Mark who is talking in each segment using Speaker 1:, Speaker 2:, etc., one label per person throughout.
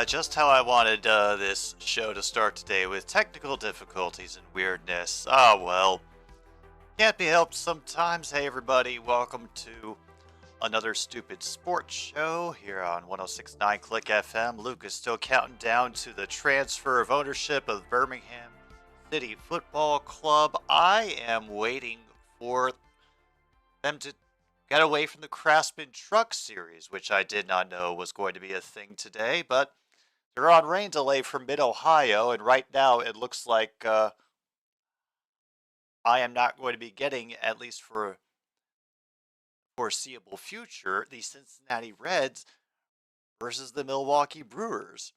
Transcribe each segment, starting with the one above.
Speaker 1: Just how I wanted this show to start today, with technical difficulties and weirdness. Ah, well, can't be helped sometimes. Hey everybody, welcome to another stupid sports show here on 106.9 Click FM. Luke is still counting down to the transfer of ownership of Birmingham City Football Club. I am waiting for them to get away from the Craftsman Truck Series, which I did not know was going to be a thing today, but they're on rain delay from mid-Ohio, and right now it looks like I am not going to be getting, at least for a foreseeable future, the Cincinnati Reds versus the Milwaukee Brewers.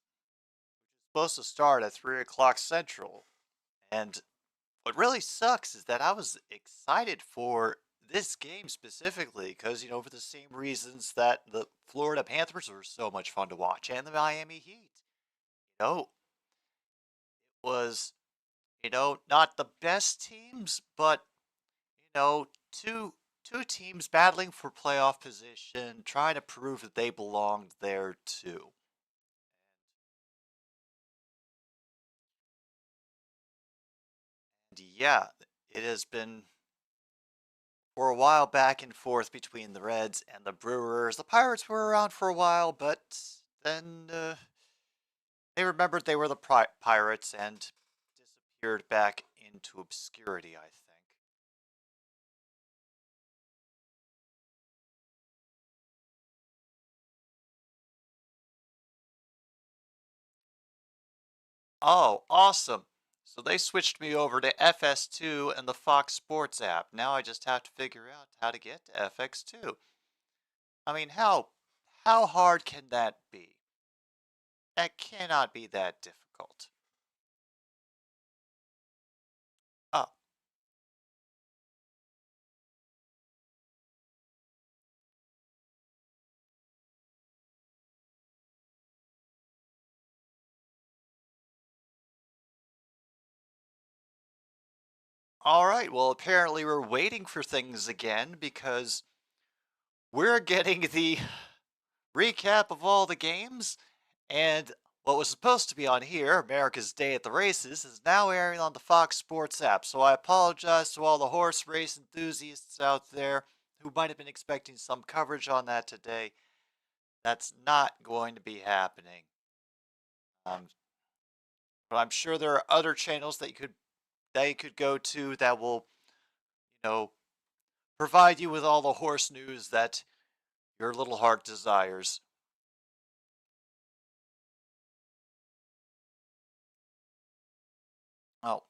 Speaker 1: It's supposed to start at 3 o'clock Central. And what really sucks is that I was excited for this game specifically because, for the same reasons that the Florida Panthers were so much fun to watch and the Miami Heat. Was, not the best teams, but, two teams battling for playoff position, trying to prove that they belonged there too. And yeah, it has been for a while back and forth between the Reds and the Brewers. The Pirates were around for a while, but then they remembered they were the Pirates and disappeared back into obscurity, I think. Oh, awesome. So they switched me over to FS2 and the Fox Sports app. Now I just have to figure out how to get to FX2. I mean, how hard can that be? That cannot be that difficult. Oh. All right, well, apparently we're waiting for things again because we're getting the recap of all the games, and what was supposed to be on here, America's Day at the Races, is now airing on the Fox Sports app. So I apologize to all the horse race enthusiasts out there who might have been expecting some coverage on that today. That's not going to be happening. But I'm sure there are other channels that you could go to that will, provide you with all the horse news that your little heart desires. Oh,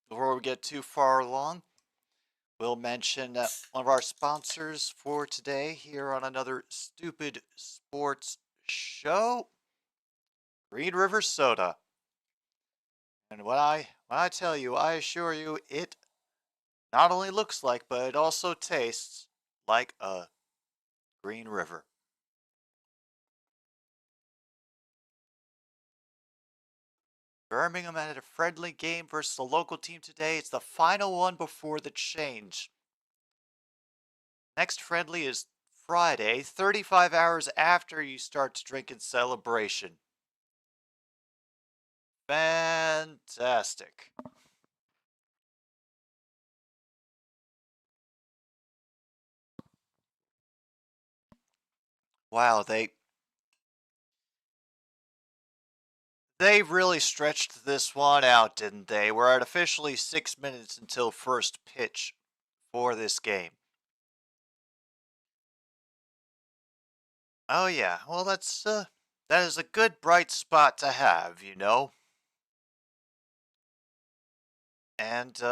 Speaker 1: before we get too far along, we'll mention one of our sponsors for today here on another stupid sports show, Green River Soda. And when I tell you, I assure you, it not only looks like, but it also tastes like a Green River. Birmingham had a friendly game versus a local team today. It's the final one before the change. Next friendly is Friday, 35 hours after you start to drink in celebration. Fantastic. Wow, they really stretched this one out, didn't they? We're at officially 6 minutes until first pitch for this game. Oh yeah, well that is a good bright spot to have, And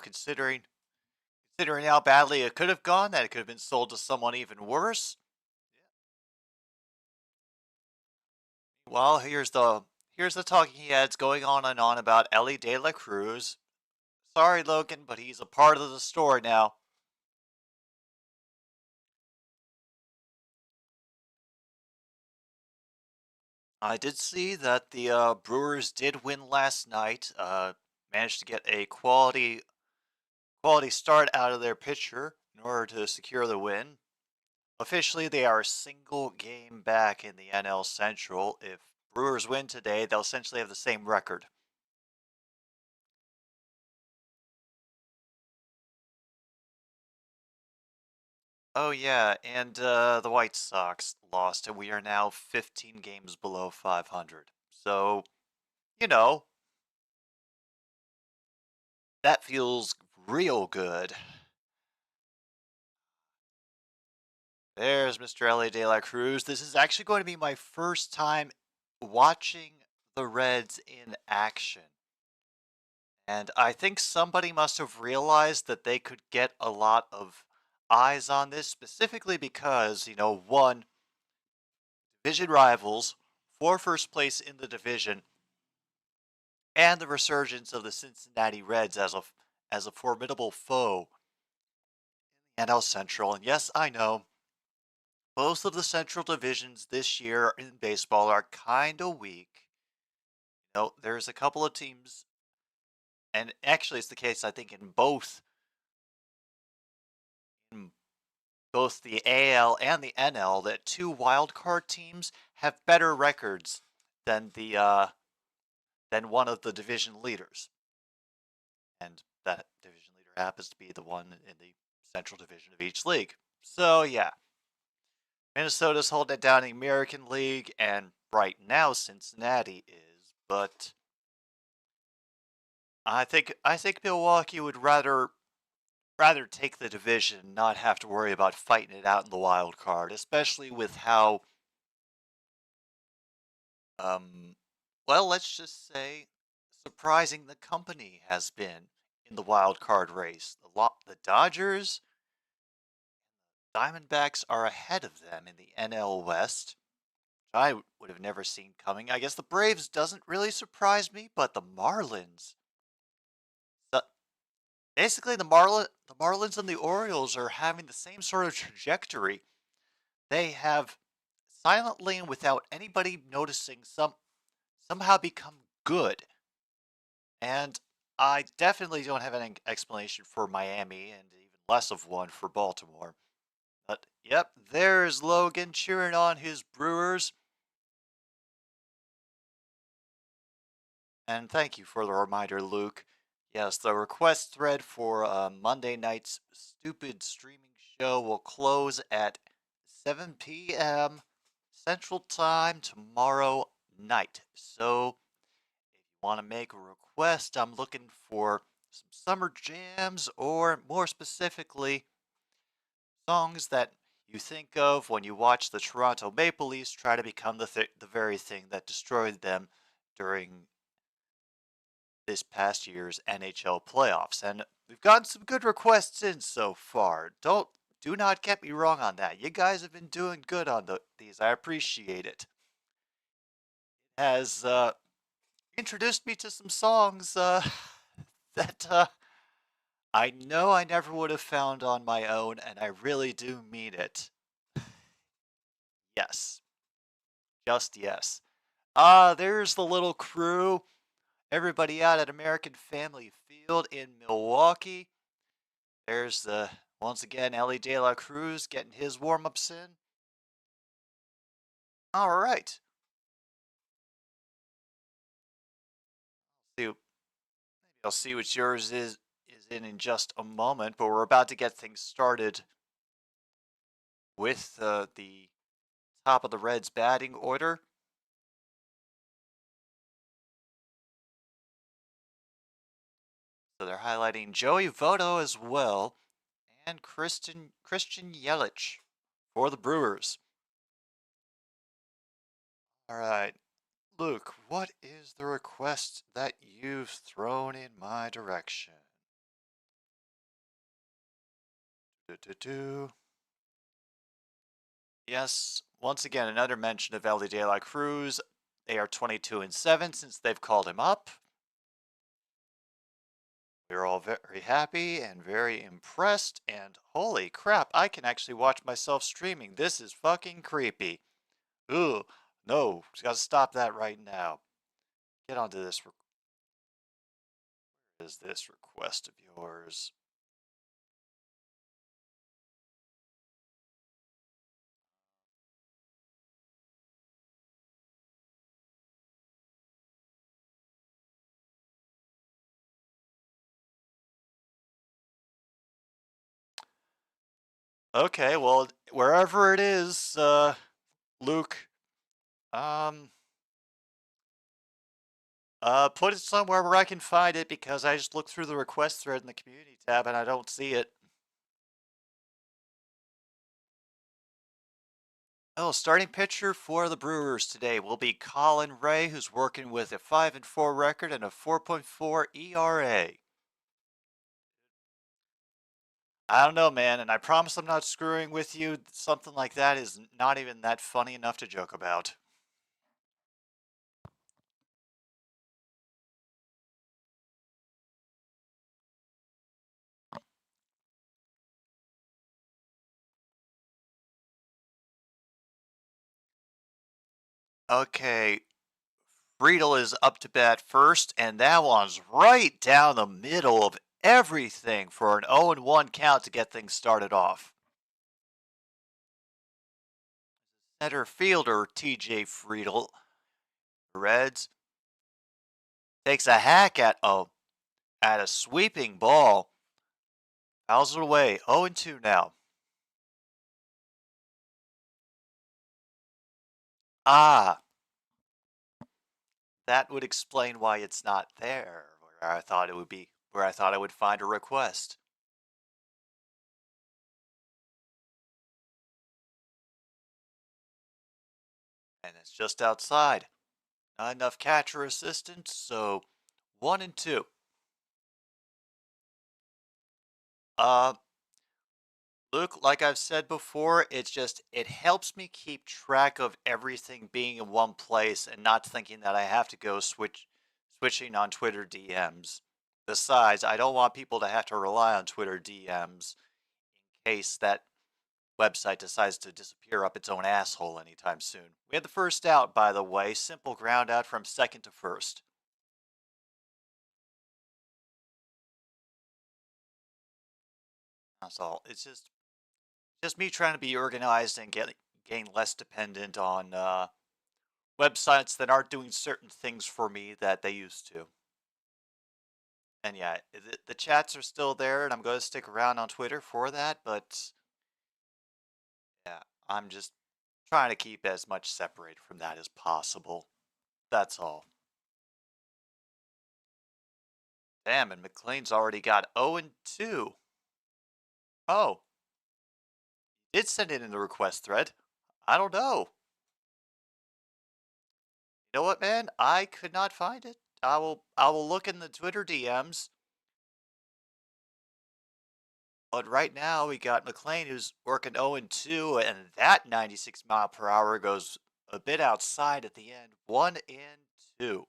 Speaker 1: considering how badly it could have gone, that it could have been sold to someone even worse. Well, here's the talking heads going on and on about Ellie De La Cruz. Sorry, Logan, but he's a part of the story now. I did see that the Brewers did win last night. Managed to get a quality start out of their pitcher in order to secure the win. Officially, they are a single game back in the NL Central. If Brewers win today, they'll essentially have the same record. Oh yeah, and the White Sox lost, and we are now 15 games below 500. So, you know, that feels real good. There's Mr. Ellie De La Cruz. This is actually going to be my first time watching the Reds in action. And I think somebody must have realized that they could get a lot of eyes on this, specifically because, one, division rivals for first place in the division, and the resurgence of the Cincinnati Reds as a formidable foe in NL Central. And yes, I know both of the Central divisions this year in baseball are kind of weak. There's a couple of teams, and actually it's the case I think in both the AL and the NL, that two wild card teams have better records than than one of the division leaders, and that division leader happens to be the one in the Central Division of each league. So yeah, Minnesota's holding it down in the American League, and right now Cincinnati is. But I think Milwaukee would rather take the division, not have to worry about fighting it out in the wild card, especially with how well, let's just say surprising the company has been in the wild card race. The Dodgers, Diamondbacks are ahead of them in the NL West. I would have never seen coming. I guess the Braves doesn't really surprise me, but the Marlins, the, basically the Marlins and the Orioles are having the same sort of trajectory. They have silently and without anybody noticing somehow become good. And I definitely don't have an explanation for Miami, and even less of one for Baltimore. But yep, there's Logan cheering on his Brewers. And thank you for the reminder, Luke. Yes, the request thread for Monday night's stupid streaming show will close at 7 p.m. Central Time tomorrow night. So if you want to make a request, I'm looking for some summer jams, or more specifically, songs that you think of when you watch the Toronto Maple Leafs try to become the very thing that destroyed them during this past year's NHL playoffs. And we've gotten some good requests in so far. Do not get me wrong on that. You guys have been doing good on these. I appreciate it. Has introduced me to some songs that I know I never would have found on my own, and I really do mean it. Yes. Just yes. There's the little crew. Everybody out at American Family Field in Milwaukee. There's once again, Ellie De La Cruz getting his warm-ups in. All right. Maybe I'll see what yours is in just a moment, but we're about to get things started with the top of the Reds batting order. So they're highlighting Joey Votto as well, and Christian Yelich for the Brewers. All right, Luke, what is the request that you've thrown in my direction? Do. Yes, once again, another mention of Ellie De La Cruz. They are 22-7 since they've called him up. We're all very happy and very impressed, and holy crap, I can actually watch myself streaming. This is fucking creepy. Ooh, no, gotta stop that right now. Get onto this. Where is this request of yours? Okay, well, wherever it is, Luke, um, put it somewhere where I can find it because I just looked through the request thread in the community tab and I don't see it. Oh, starting pitcher for the Brewers today will be Colin Ray, who's working with a 5-4 record and a 4.4 ERA. I don't know, man, and I promise I'm not screwing with you. Something like that is not even that funny enough to joke about. Okay, Friedel is up to bat first, and that one's right down the middle of everything for an 0-1 count to get things started off. Center fielder TJ Friedel, Reds, takes a hack at a sweeping ball. Fouls it away. 0-2 now. Ah, that would explain why it's not there where I thought it would be, where I thought I would find a request. And it's just outside. Not enough catcher assistance, so 1-2. Uh, Luke, like I've said before, it helps me keep track of everything being in one place and not thinking that I have to go switching on Twitter DMs. Besides, I don't want people to have to rely on Twitter DMs in case that website decides to disappear up its own asshole anytime soon. We had the first out, by the way, simple ground out from second to first. That's all. It's just me trying to be organized and gain less dependent on websites that aren't doing certain things for me that they used to. And yeah, the chats are still there, and I'm going to stick around on Twitter for that, but yeah, I'm just trying to keep as much separated from that as possible. That's all. Damn, and McLean's already got 0-2. Oh, did send it in the request thread. I don't know. You know what, man? I could not find it. I will look in the Twitter DMs. But right now we got McLean who's working 0-2, and that 96 mile per hour goes a bit outside at the end. 1-2.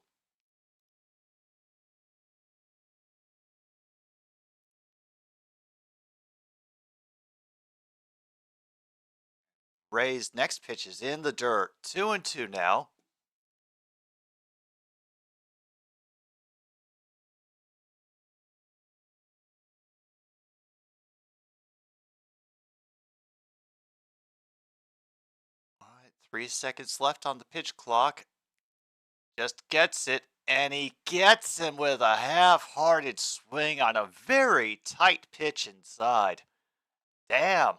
Speaker 1: Ray's next pitch is in the dirt. 2-2 now. All right, 3 seconds left on the pitch clock. Just gets it, and he gets him with a half-hearted swing on a very tight pitch inside. Damn.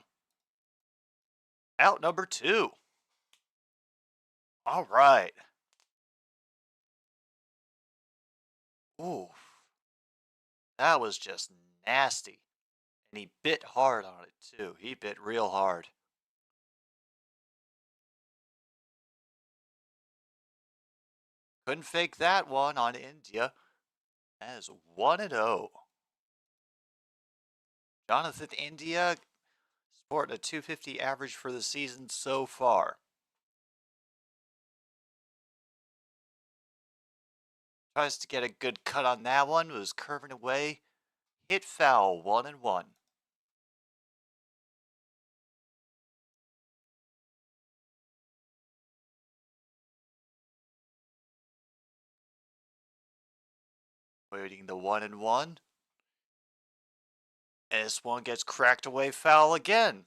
Speaker 1: Out number 2. All right. Ooh, that was just nasty. And he bit hard on it, too. He bit real hard. Couldn't fake that one on India. That is 1-0. Jonathan India sporting a 250 average for the season so far. Tries to get a good cut on that one. Was curving away. Hit foul. 1-1. Waiting the 1-1. And this one gets cracked away foul again.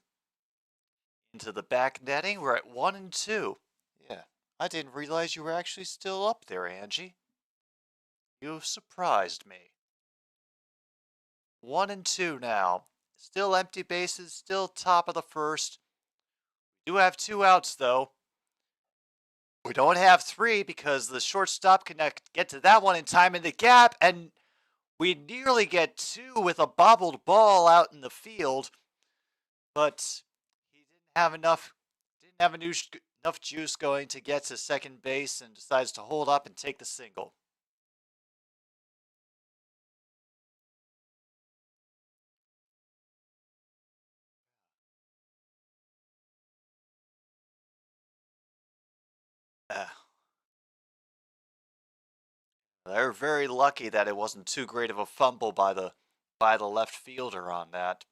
Speaker 1: Into the back netting. We're at 1-2. Yeah, I didn't realize you were actually still up there, Angie. You've surprised me. 1-2 now. Still empty bases, still top of the first. We do have 2 outs, though. We don't have 3 because the shortstop can get to that one in time in the gap, and we nearly get 2 with a bobbled ball out in the field, but he didn't have enough juice going to get to second base and decides to hold up and take the single. Uh, they're very lucky that it wasn't too great of a fumble by the left fielder on that.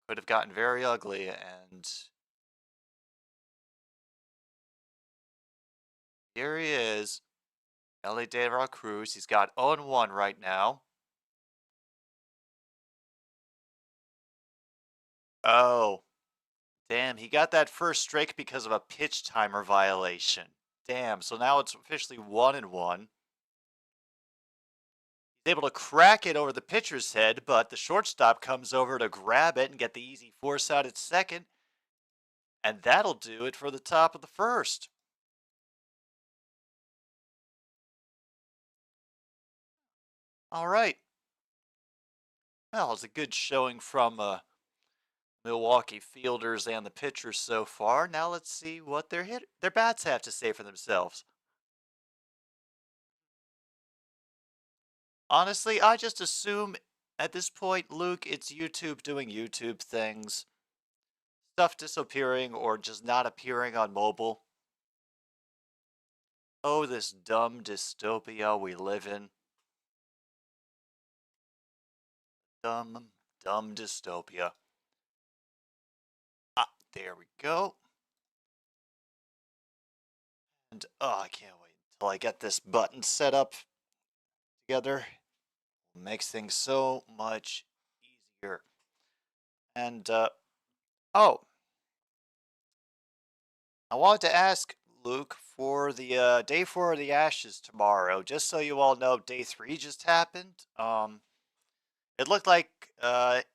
Speaker 1: Could have gotten very ugly, and here he is, Ellie De La Cruz. He's got 0-1 right now. Oh, damn, he got that first strike because of a pitch timer violation. Damn, so now it's officially 1-1. He's able to crack it over the pitcher's head, but the shortstop comes over to grab it and get the easy force out at second. And that'll do it for the top of the first. All right. Well, it's a good showing from Milwaukee fielders and the pitchers so far. Now let's see what their bats have to say for themselves. Honestly, I just assume at this point, Luke, it's YouTube doing YouTube things. Stuff disappearing or just not appearing on mobile. Oh, this dumb dystopia we live in. Dumb dystopia. Ah, there we go. And oh, I can't wait until I get this button set up together. It makes things so much easier. And oh, I wanted to ask Luke for the day 4 of the Ashes tomorrow, just so you all know, day 3 just happened. It looked like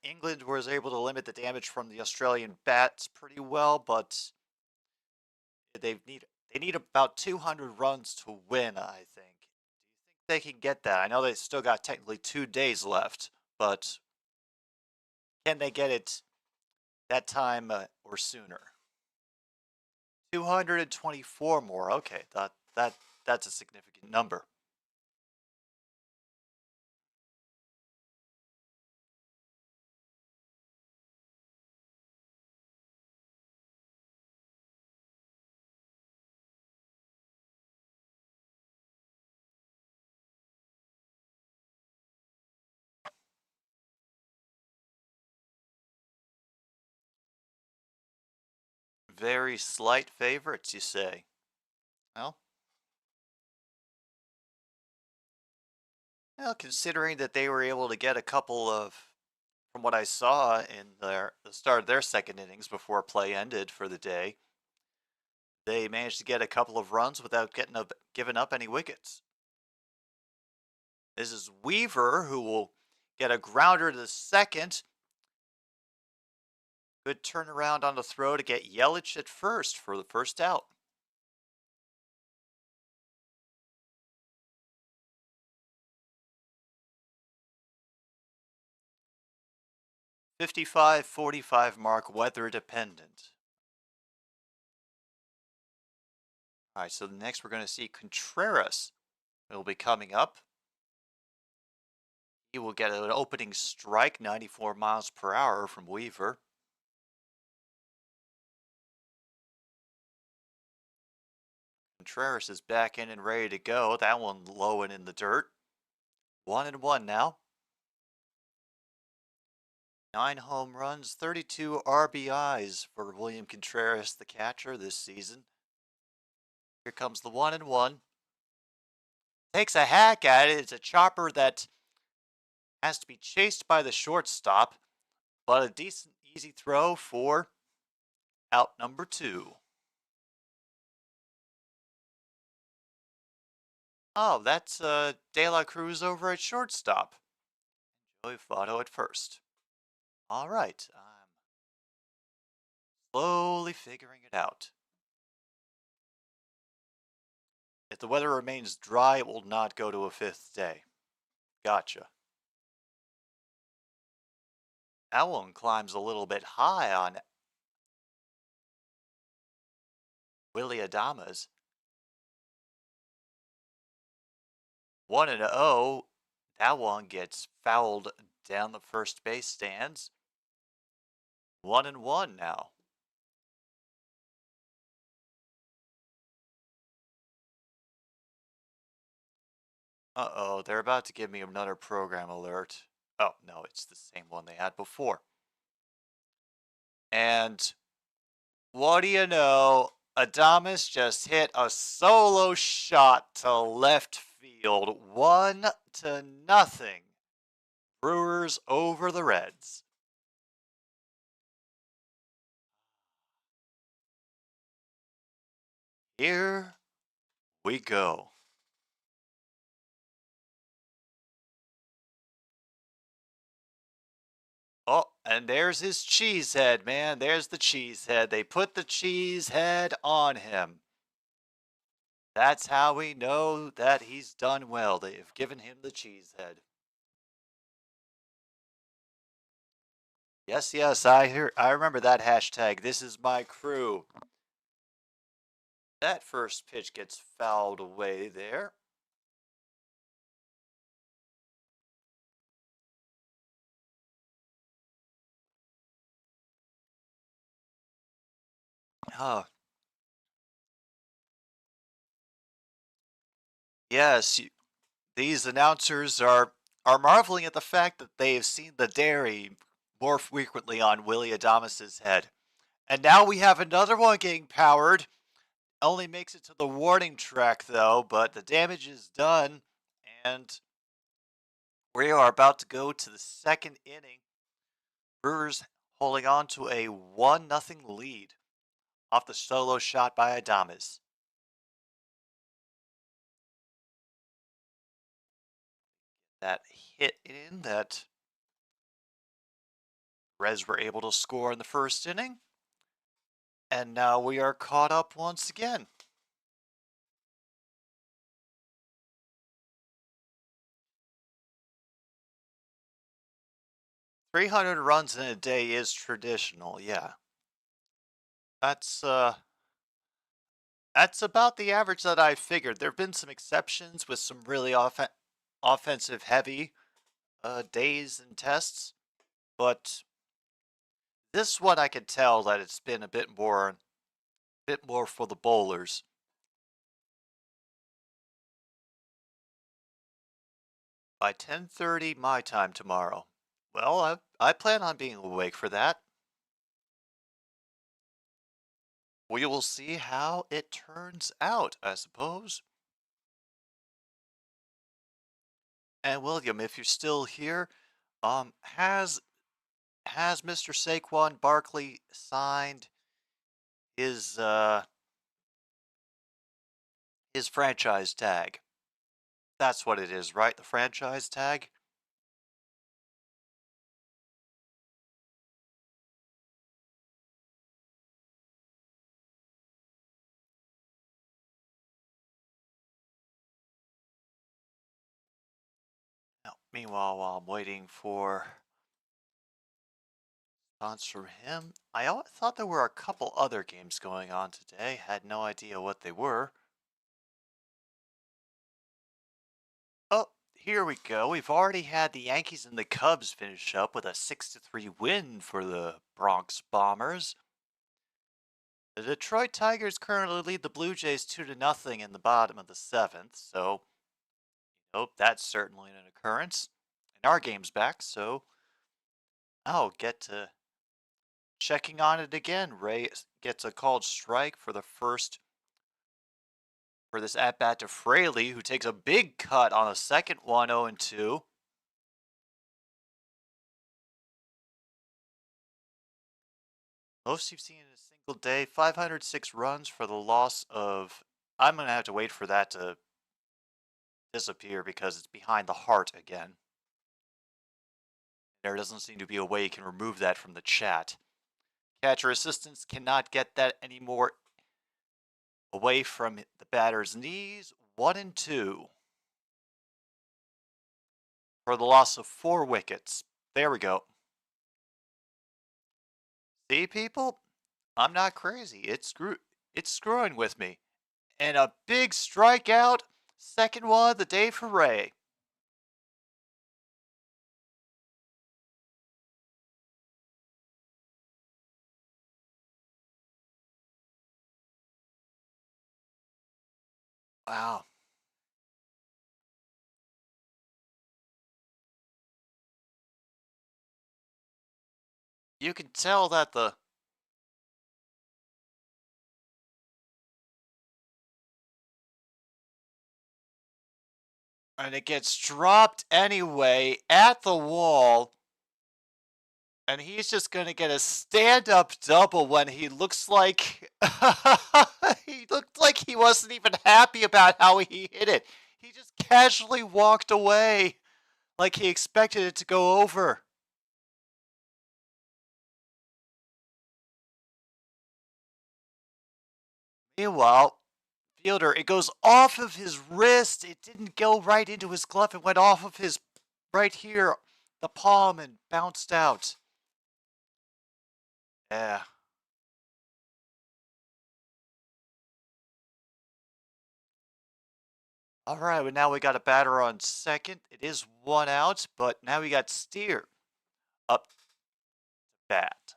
Speaker 1: England was able to limit the damage from the Australian bats pretty well, but they need about 200 runs to win, I think. Do you think they can get that? I know they still got technically 2 days left, but can they get it that time or sooner? 224 more. Okay, that's a significant number. Very slight favorites, you say? Well, considering that they were able to get a couple of, from what I saw in the start of their second innings before play ended for the day, they managed to get a couple of runs without giving up any wickets. This is Weaver, who will get a grounder to the second. Good turnaround on the throw to get Yelich at first for the first out. .55-45 mark, weather dependent. All right, so next we're going to see Contreras. Will be coming up. He will get an opening strike, 94 miles per hour from Weaver. Contreras is back in and ready to go. That one low and in the dirt. 1-1 now. 9 home runs, 32 RBIs for William Contreras, the catcher, this season. Here comes the 1-1. Takes a hack at it. It's a chopper that has to be chased by the shortstop, but a decent, easy throw for out number 2. Oh, that's De La Cruz over at shortstop. Joey Votto at first. All right, I'm slowly figuring it out. If the weather remains dry, it will not go to a fifth day. Gotcha. That one climbs a little bit high on Willie Adames. 1-0. That one gets fouled down the first base stands. 1-1 now. Uh-oh, they're about to give me another program alert. Oh, no, it's the same one they had before. And what do you know? Adames just hit a solo shot to left field. 1-0. Brewers over the Reds. Here we go. Oh, and there's his cheese head, man. There's the cheese head. They put the cheese head on him. That's how we know that he's done well. They've given him the cheese head. Yes, yes, I remember that hashtag. This is my crew. That first pitch gets fouled away there. Oh, yes, these announcers are marveling at the fact that they've seen the dairy more frequently on Willie Adames's head. And now we have another one getting powered. Only makes it to the warning track though, but the damage is done, and we are about to go to the second inning. Brewers holding on to a 1-0 lead off the solo shot by Adames. That hit in that Reds were able to score in the first inning. And now we are caught up once again. "300 runs in a day is traditional, yeah. That's about the average that I figured. There have been some exceptions with some really offensive heavy days and tests, but this one I could tell that it's been a bit more for the bowlers. By 10:30 my time tomorrow. Well, I plan on being awake for that. We will see how it turns out, I suppose. And William, if you're still here, has Mr. Saquon Barkley signed his his franchise tag? That's what it is, right? The franchise tag? Now, meanwhile, while I'm waiting for thoughts from him, thought there were a couple other games going on today. Had no idea what they were. Oh, here we go. We've already had the Yankees and the Cubs finish up with a 6-3 win for the Bronx Bombers. The Detroit Tigers currently lead the Blue Jays 2-0 in the bottom of the seventh, so that's certainly an occurrence. And our game's back, so I'll get to checking on it again. Ray gets a called strike for this at bat to Fraley, who takes a big cut on a second one, 0-2. Most you've seen in a single day, 506 runs for the loss of. I'm gonna have to wait for that to disappear because it's behind the heart again. There doesn't seem to be a way you can remove that from the chat. Catcher assistants cannot get that anymore away from the batter's knees. 1 and 2. For the loss of 4 wickets. There we go. See, people? I'm not crazy. It's screwing with me. And a big strikeout. Second one of the day for Ray. Wow. You can tell that the and it gets dropped anyway at the wall. And he's just going to get a stand-up double when he looks like he looked like he wasn't even happy about how he hit it. He just casually walked away like he expected it to go over. Meanwhile, fielder, it goes off of his wrist. It didn't go right into his glove. It went off of his right here, the palm, and bounced out. Yeah. All right, well, now we got a batter on second. It is 1 out, but now we got Steer up to bat.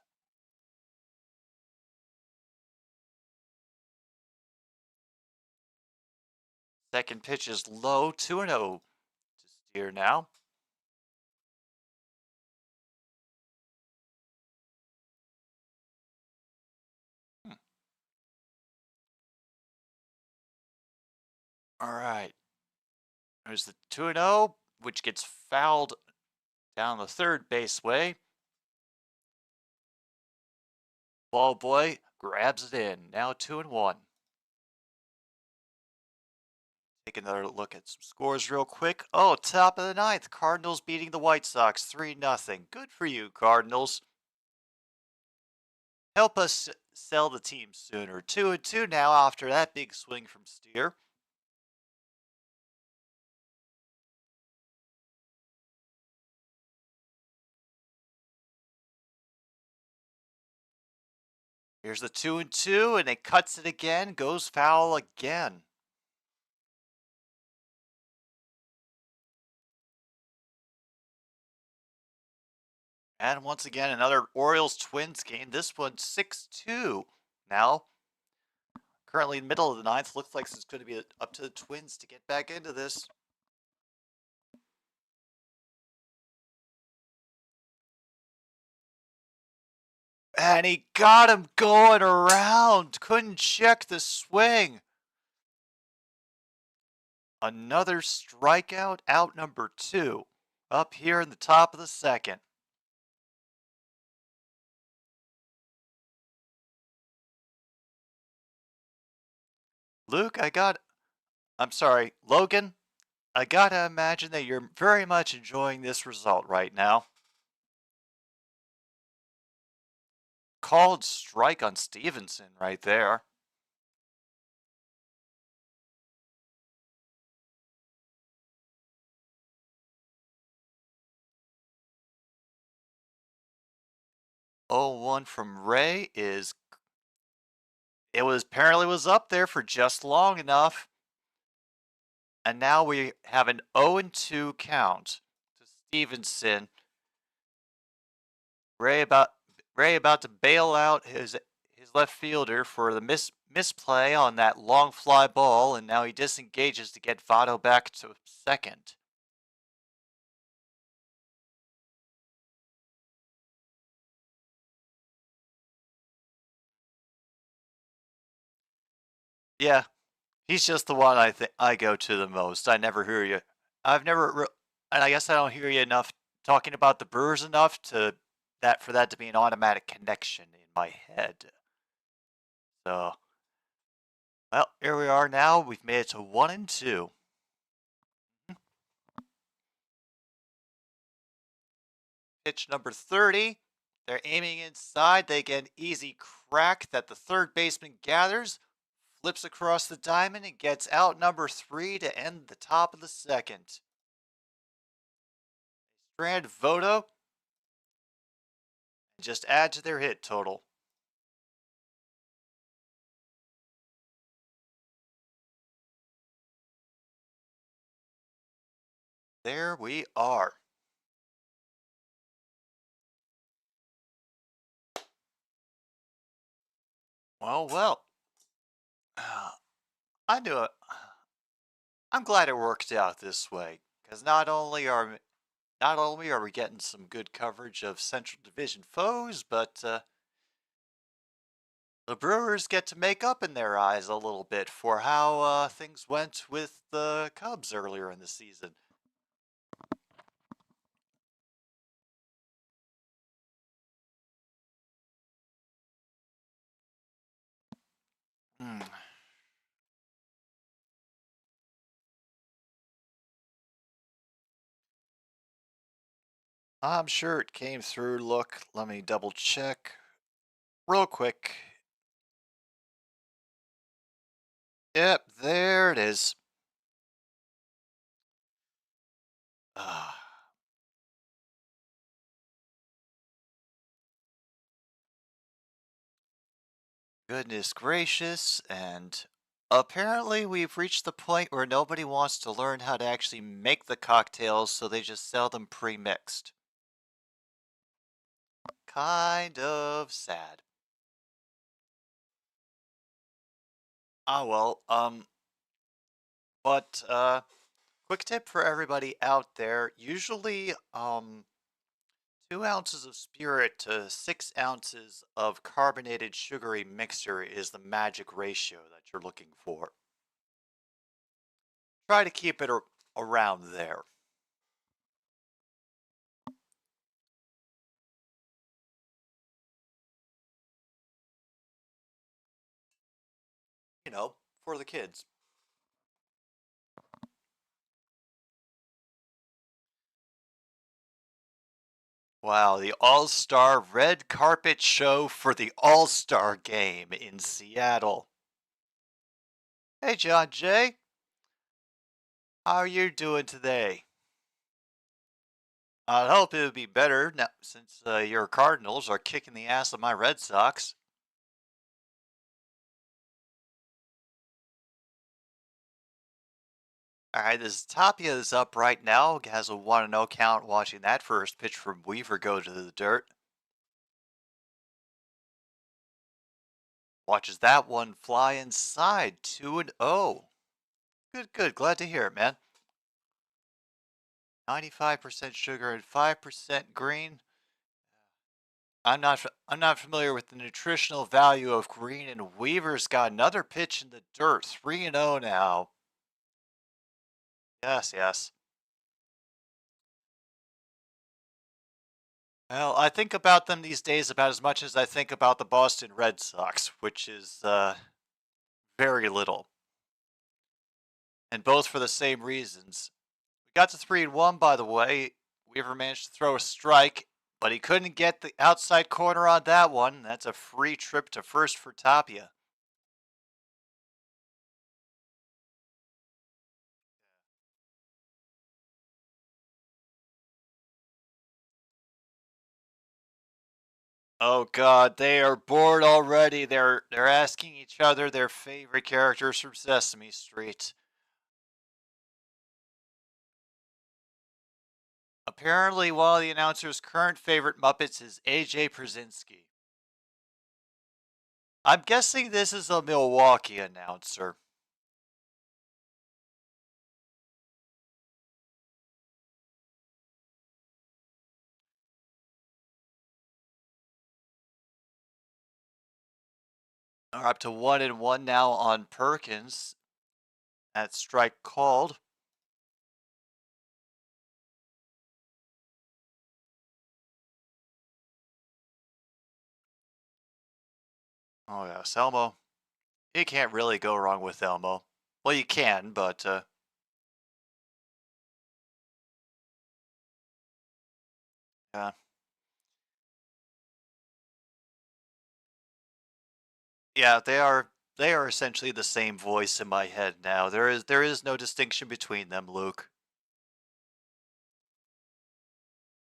Speaker 1: Second pitch is low, 2-0 to Steer now. All right. There's the 2-0, which gets fouled down the third base way. Ball boy grabs it in. Now 2-1. Take another look at some scores real quick. Oh, top of the ninth. Cardinals beating the White Sox 3-0. Good for you, Cardinals. Help us sell the team sooner. 2-2 now after that big swing from Steer. Here's the 2-2, and it cuts it again, goes foul again. And once again, another Orioles-Twins game. This one 6-2 now. Currently in the middle of the ninth. Looks like it's going to be up to the Twins to get back into this. And he got him going around. Couldn't check the swing. Another strikeout, out number 2. Up here in the top of the second. Luke, I'm sorry, Logan, I gotta imagine that you're very much enjoying this result right now. Called strike on Stevenson right there. Oh, 1 from Ray is. It was apparently was up there for just long enough. And now we have an 0-2 count to Stevenson. Ray about to bail out his left fielder for the misplay on that long fly ball, and now he disengages to get Votto back to second. Yeah, he's just the one I go to the most. I never hear you. And I guess I don't hear you enough talking about the Brewers enough for that to be an automatic connection in my head. So, well, here we are now. We've made it to 1-2. Pitch number 30. They're aiming inside. They get an easy crack that the third baseman gathers, flips across the diamond, and gets out number 3 to end the top of the second. Strand Voto, and just add to their hit total. There we are. Well. I knew it. I'm glad it worked out this way, because not only are we getting some good coverage of Central Division foes, but the Brewers get to make up in their eyes a little bit for how things went with the Cubs earlier in the season. Hmm. I'm sure it came through. Look, let me double check real quick. Yep, there it is. Ah. Goodness gracious, and apparently we've reached the point where nobody wants to learn how to actually make the cocktails, so they just sell them pre-mixed. Kind of sad. Ah well, but quick tip for everybody out there, usually 2 ounces of spirit to 6 ounces of carbonated sugary mixture is the magic ratio that you're looking for. Try to keep it around there. You know, for the kids. Wow, the All-Star red carpet show for the All-Star game in Seattle. Hey, John Jay. How are you doing today? I'd hope it would be better now since your Cardinals are kicking the ass of my Red Sox. All right, this Tapia is up right now. Has a 1-0 count watching that first pitch from Weaver go to the dirt. Watches that one fly inside. 2-0. Good. Glad to hear it, man. 95% sugar and 5% green. I'm not familiar with the nutritional value of green, and Weaver's got another pitch in the dirt. 3-0 now. Yes. Well, I think about them these days about as much as I think about the Boston Red Sox, which is very little. And both for the same reasons. We got to 3-1, by the way. Weaver managed to throw a strike, but he couldn't get the outside corner on that one. That's a free trip to first for Tapia. Oh God, they are bored already. They're asking each other their favorite characters from Sesame Street. Apparently, one of the announcer's current favorite Muppets is AJ Przinsky. I'm guessing this is a Milwaukee announcer. Are up to 1-1 now on Perkins. That strike called. Oh yes, Elmo. You can't really go wrong with Elmo. Well, you can, but yeah. Yeah, they are essentially the same voice in my head now. There is no distinction between them, Luke.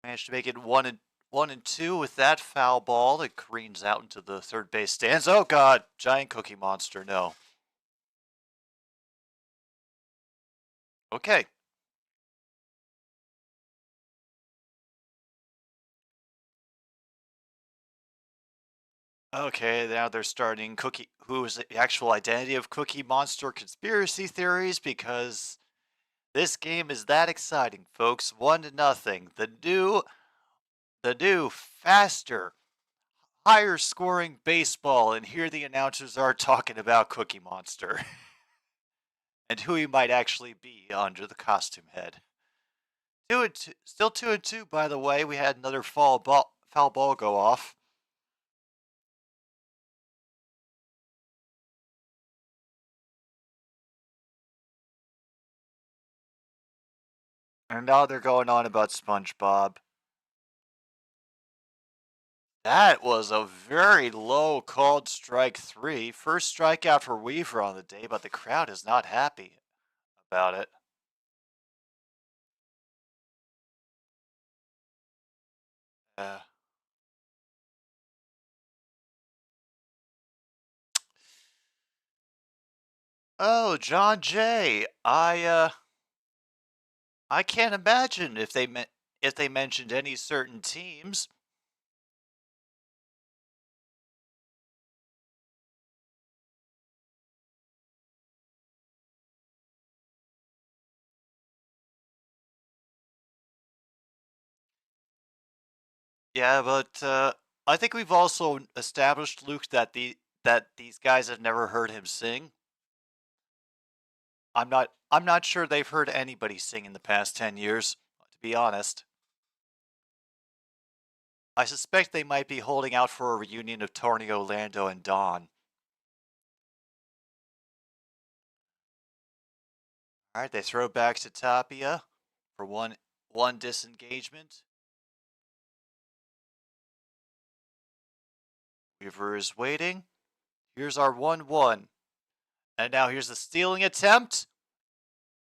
Speaker 1: Managed to make it one and two with that foul ball. It careens out into the third base stands. Oh God, giant cookie monster. No. Okay. Okay, now they're starting who is the actual identity of Cookie Monster conspiracy theories because this game is that exciting, folks. 1-0. The new faster, higher scoring baseball, and here the announcers are talking about Cookie Monster and who he might actually be under the costume head. 2-2, still 2-2. By the way, we had another foul ball go off. And now they're going on about SpongeBob. That was a very low called strike three. First strikeout for Weaver on the day, but the crowd is not happy about it. Uh, oh, John Jay. I can't imagine if they mentioned any certain teams. Yeah, but I think we've also established, Luke, that these guys have never heard him sing. I'm not sure they've heard anybody sing in the past 10 years, to be honest. I suspect they might be holding out for a reunion of Tony Orlando and Don. All right, they throw back to Tapia for one disengagement. Weaver is waiting. Here's our 1-1. And now here's the stealing attempt.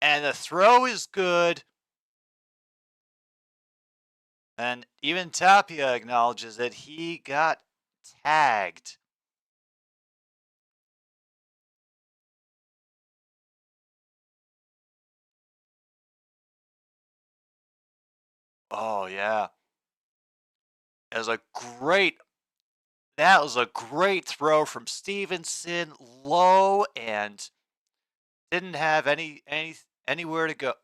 Speaker 1: And the throw is good. And even Tapia acknowledges that he got tagged. Oh yeah. That was a great that was a great throw from Stevenson, low, and didn't have anywhere to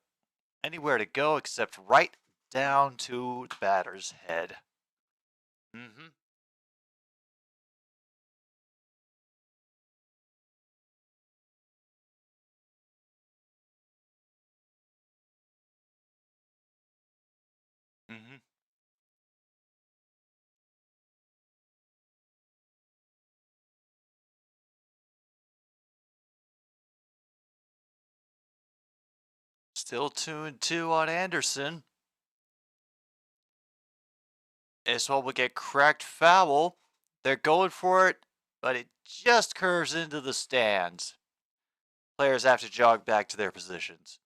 Speaker 1: go except right down to the batter's head. Mm-hmm. Mm-hmm. Still 2-2 on Anderson. This one will get cracked foul. They're going for it, but it just curves into the stands. Players have to jog back to their positions.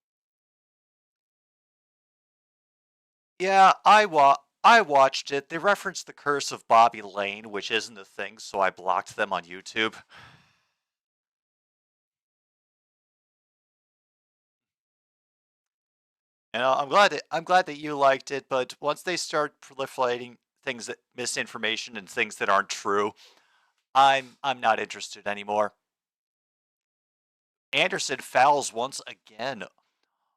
Speaker 1: Yeah, I watched it. They referenced the curse of Bobby Lane, which isn't a thing, so I blocked them on YouTube. And I'm glad that you liked it, but once they start proliferating things that misinformation and things that aren't true, I'm not interested anymore. Anderson fouls once again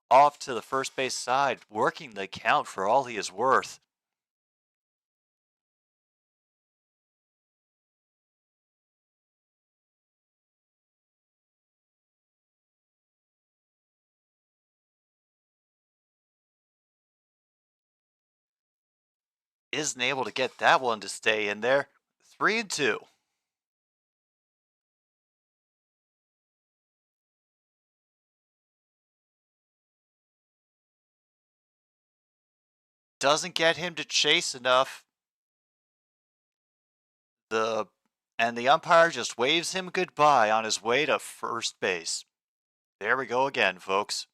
Speaker 1: off to the first base side, working the count for all he is worth. Isn't able to get that one to stay in there. 3-2. Doesn't get him to chase enough. The and the umpire just waves him goodbye on his way to first base. There we go again, folks.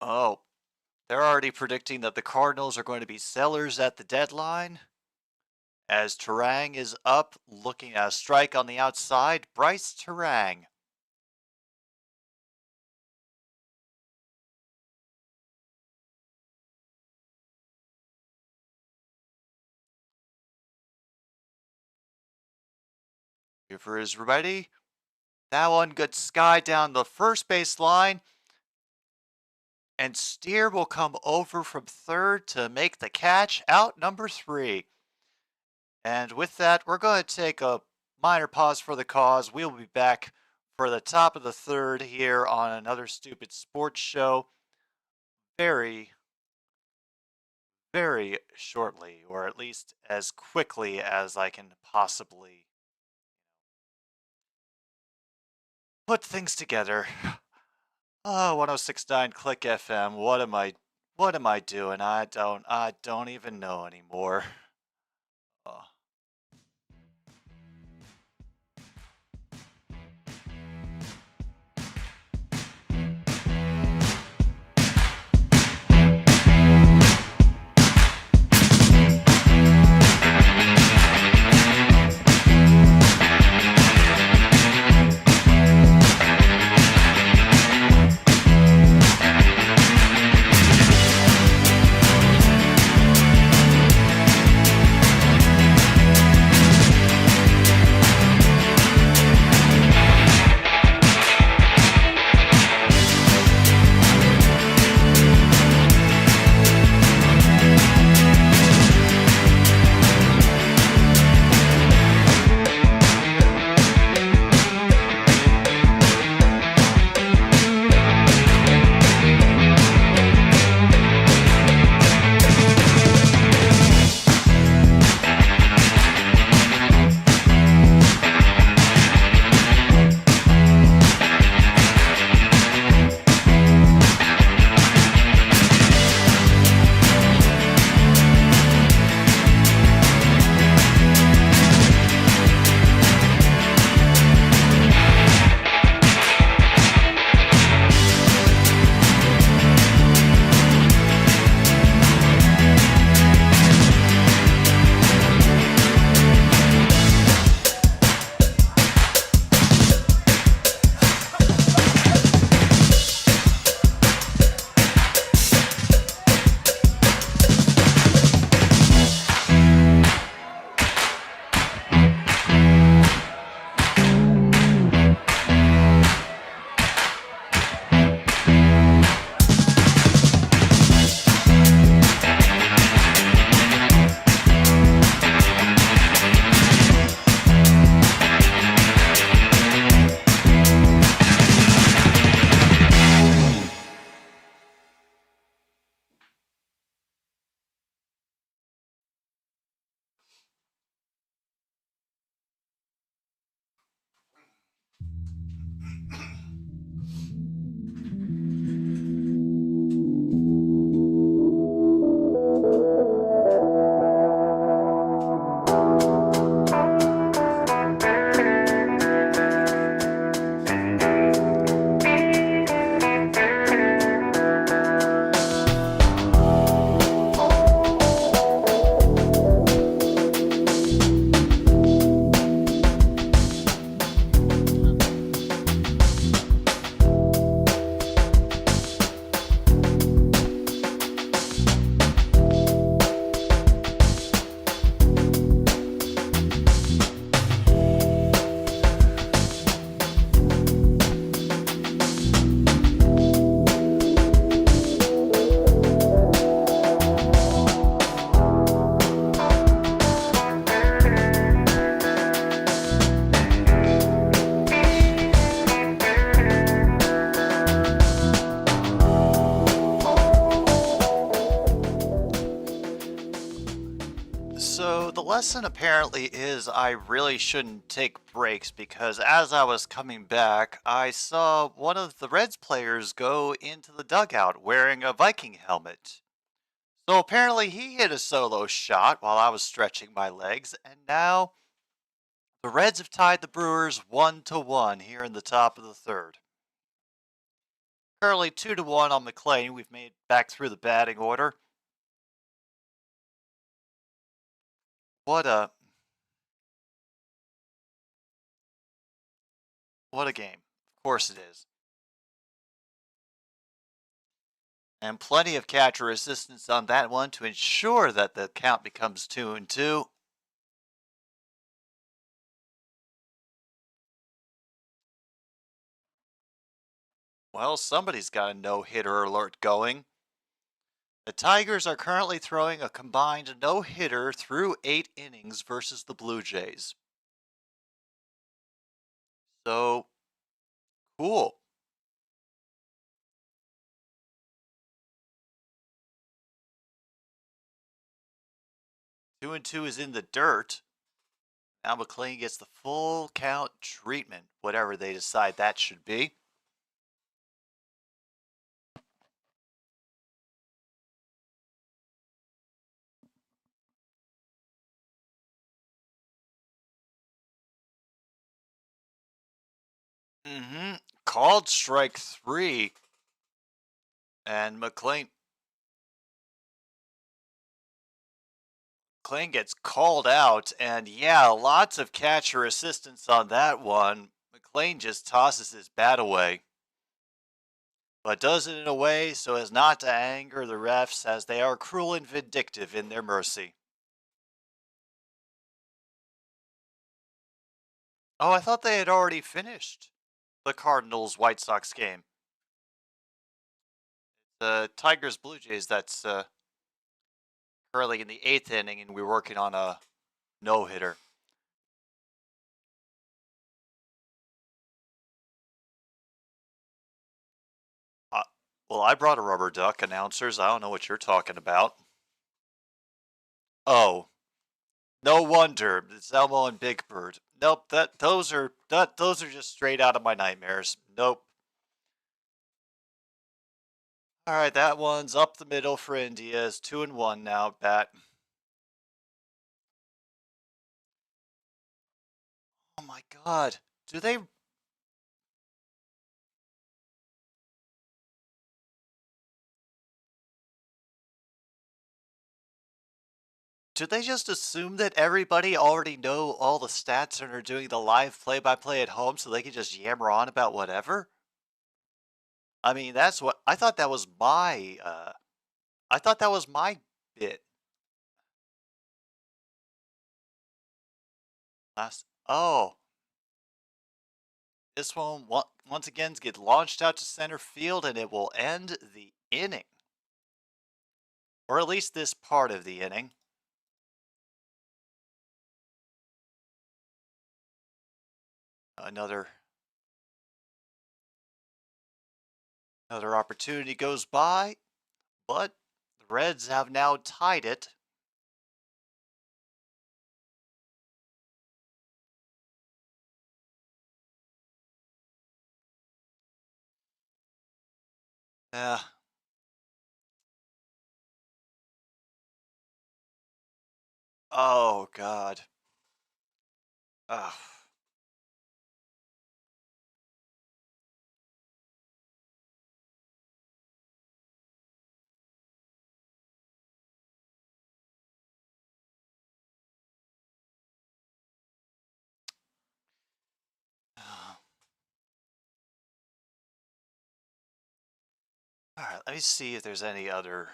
Speaker 1: Oh, they're already predicting that the Cardinals are going to be sellers at the deadline. As Terang is up, looking at a strike on the outside, Bryce Terang. Giver is ready. That one good sky down the first base line. And Steer will come over from third to make the catch, out number 3. And with that, we're going to take a minor pause for the cause. We'll be back for the top of the third here on another stupid sports show very, very shortly, or at least as quickly as I can possibly put things together. Oh, 106.9 Click FM. What am I doing? I don't even know anymore. Oh. lesson apparently is I really shouldn't take breaks because as I was coming back, I saw one of the Reds players go into the dugout wearing a Viking helmet. So apparently he hit a solo shot while I was stretching my legs, and now the Reds have tied the Brewers 1-1 here in the top of the third. Currently 2-1 on McLean. We've made back through the batting order. What a game. Of course it is. And plenty of catcher assistance on that one to ensure that the count becomes 2-2. Well, somebody's got a no-hitter alert going. The Tigers are currently throwing a combined no-hitter through 8 innings versus the Blue Jays. So, cool. 2-2 is in the dirt. Now McLean gets the full count treatment, whatever they decide that should be. Called strike 3. And McLean gets called out, and yeah, lots of catcher assistance on that one. McLean just tosses his bat away, but does it in a way so as not to anger the refs, as they are cruel and vindictive in their mercy. Oh, I thought they had already finished the Cardinals-White Sox game. The Tigers-Blue Jays, that's currently in the 8th inning, and we're working on a no-hitter. Well, I brought a rubber duck, announcers. I don't know what you're talking about. Oh, no wonder. It's Elmo and Big Bird. Nope, those are just straight out of my nightmares. Nope. All right, that one's up the middle for India. It's 2-1 now, bat. Oh my god. Do they just assume that everybody already know all the stats and are doing the live play-by-play at home so they can just yammer on about whatever? I mean, that's what I thought that was my bit. Oh, this one once again gets launched out to center field and it will end the inning. Or at least this part of the inning. Another opportunity goes by, but the Reds have now tied it. Yeah. Oh God. Ugh. All right, let me see if there's any other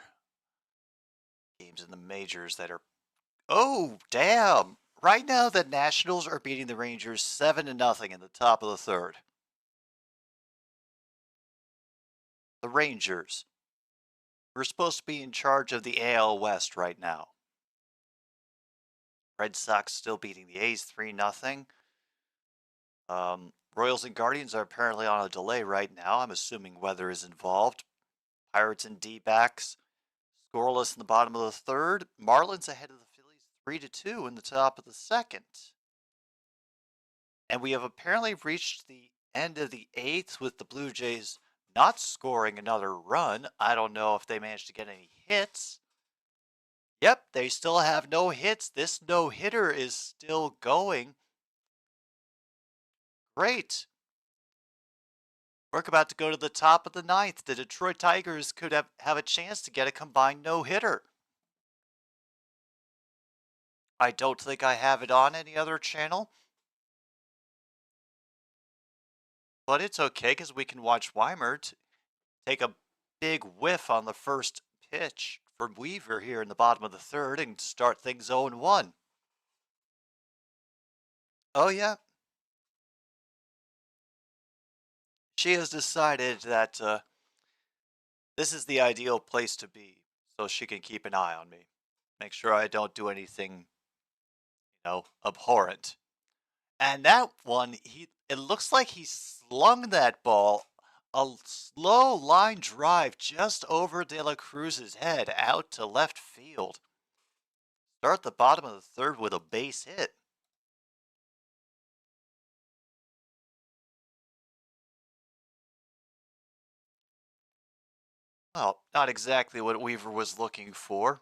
Speaker 1: games in the majors that are. Oh, damn! Right now, the Nationals are beating the Rangers 7-0 in the top of the third. The Rangers. We're supposed to be in charge of the AL West right now. Red Sox still beating the A's 3-0. Royals and Guardians are apparently on a delay right now. I'm assuming weather is involved. Pirates and D-backs scoreless in the bottom of the third. Marlins ahead of the Phillies 3-2 in the top of the second. And we have apparently reached the end of the eighth with the Blue Jays not scoring another run. I don't know if they managed to get any hits. Yep, they still have no hits. This no-hitter is still going. Great. We're about to go to the top of the ninth. The Detroit Tigers could have a chance to get a combined no-hitter. I don't think I have it on any other channel. But it's okay because we can watch Weimer take a big whiff on the first pitch from Weaver here in the bottom of the third and start things 0-1. Oh, yeah. She has decided that this is the ideal place to be so she can keep an eye on me. Make sure I don't do anything, abhorrent. And that one, it looks like he slung that ball a slow line drive just over De La Cruz's head out to left field. Start the bottom of the third with a base hit. Well, not exactly what Weaver was looking for.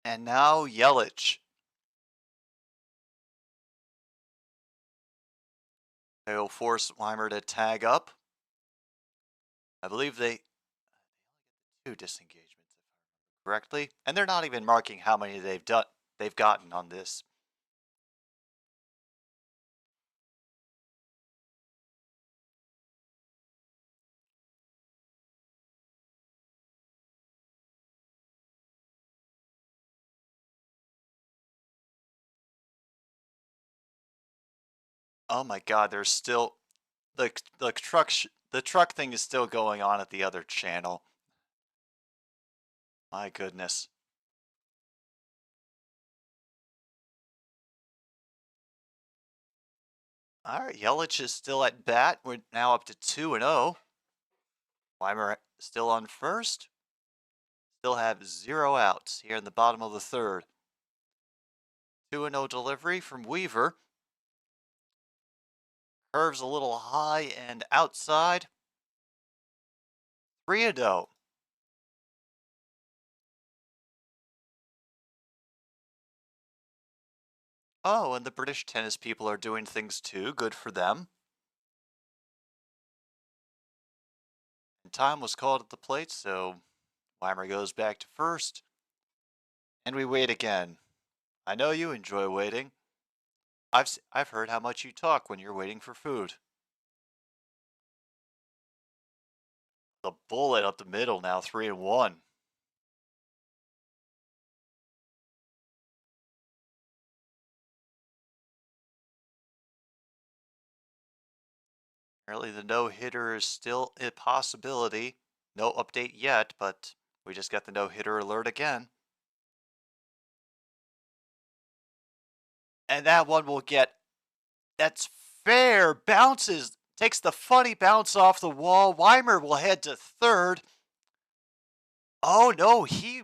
Speaker 1: And now Yelich. They'll force Weimer to tag up. I believe they two disengagements, if I remember correctly. And they're not even marking how many they've gotten on this. Oh my God, there's still the truck thing is still going on at the other channel. My goodness. All right, Yelich is still at bat. We're now up to 2-0. Weimer still on first. Still have 0 outs here in the bottom of the third. 2-0 delivery from Weaver. Curves a little high and outside. 3-0. Oh, and the British tennis people are doing things too. Good for them. And time was called at the plate, so Weimer goes back to first. And we wait again. I know you enjoy waiting. I've heard how much you talk when you're waiting for food. The bullet up the middle now, 3-1. Apparently the no-hitter is still a possibility. No update yet, but we just got the no-hitter alert again. And that one will get, that's fair, bounces, takes the funny bounce off the wall. Weimer will head to third. Oh no, he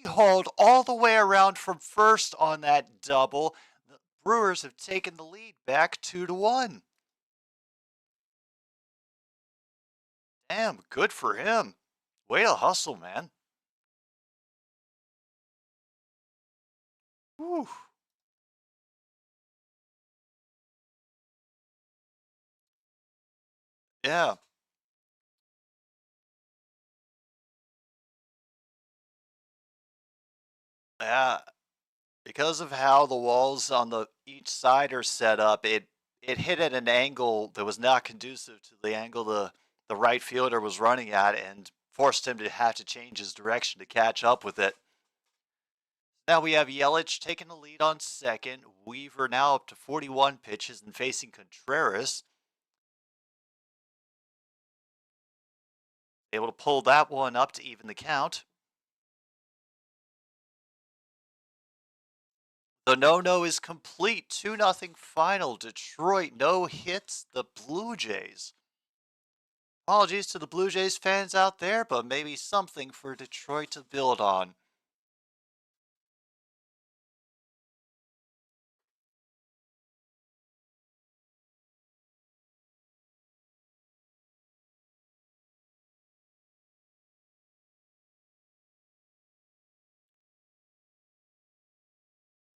Speaker 1: hauled all the way around from first on that double. The Brewers have taken the lead back 2-1. Damn, good for him. Way to hustle, man. Whew. Yeah. Yeah. Because of how the walls on each side are set up, it hit at an angle that was not conducive to the angle the right fielder was running at and forced him to have to change his direction to catch up with it. Now we have Yelich taking the lead on second. Weaver now up to 41 pitches and facing Contreras. Able to pull that one up to even the count. The no-no is complete. 2-0 final. Detroit no hits the Blue Jays. Apologies to the Blue Jays fans out there, but maybe something for Detroit to build on.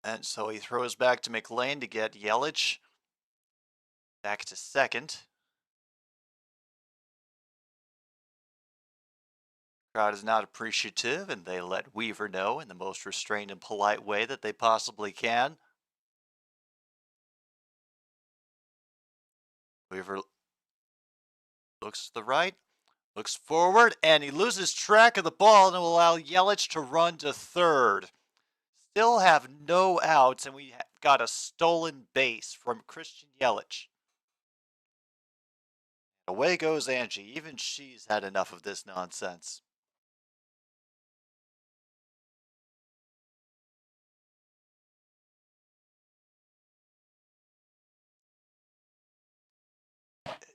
Speaker 1: And so he throws back to McLean to get Yelich back to second. Crowd is not appreciative, and they let Weaver know in the most restrained and polite way that they possibly can. Weaver looks to the right, looks forward, and he loses track of the ball and will allow Yelich to run to third. Still have no outs, and we got a stolen base from Christian Yelich. Away goes Angie. Even she's had enough of this nonsense.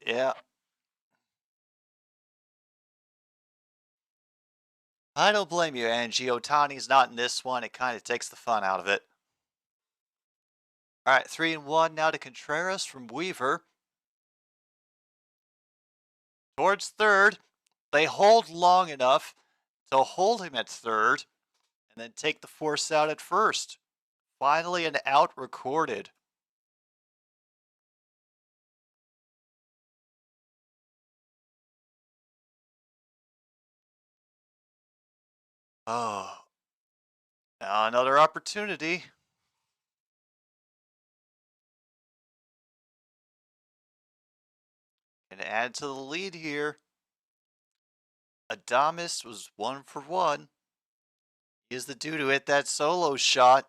Speaker 1: Yeah. I don't blame you, Angie. Otani's not in this one. It kind of takes the fun out of it. All right, 3-1 now to Contreras from Weaver. Towards third. They hold long enough to hold him at third and then take the force out at first. Finally, an out recorded. Oh, now another opportunity. And add to the lead here. Adames was 1 for 1. He is the dude who hit that solo shot.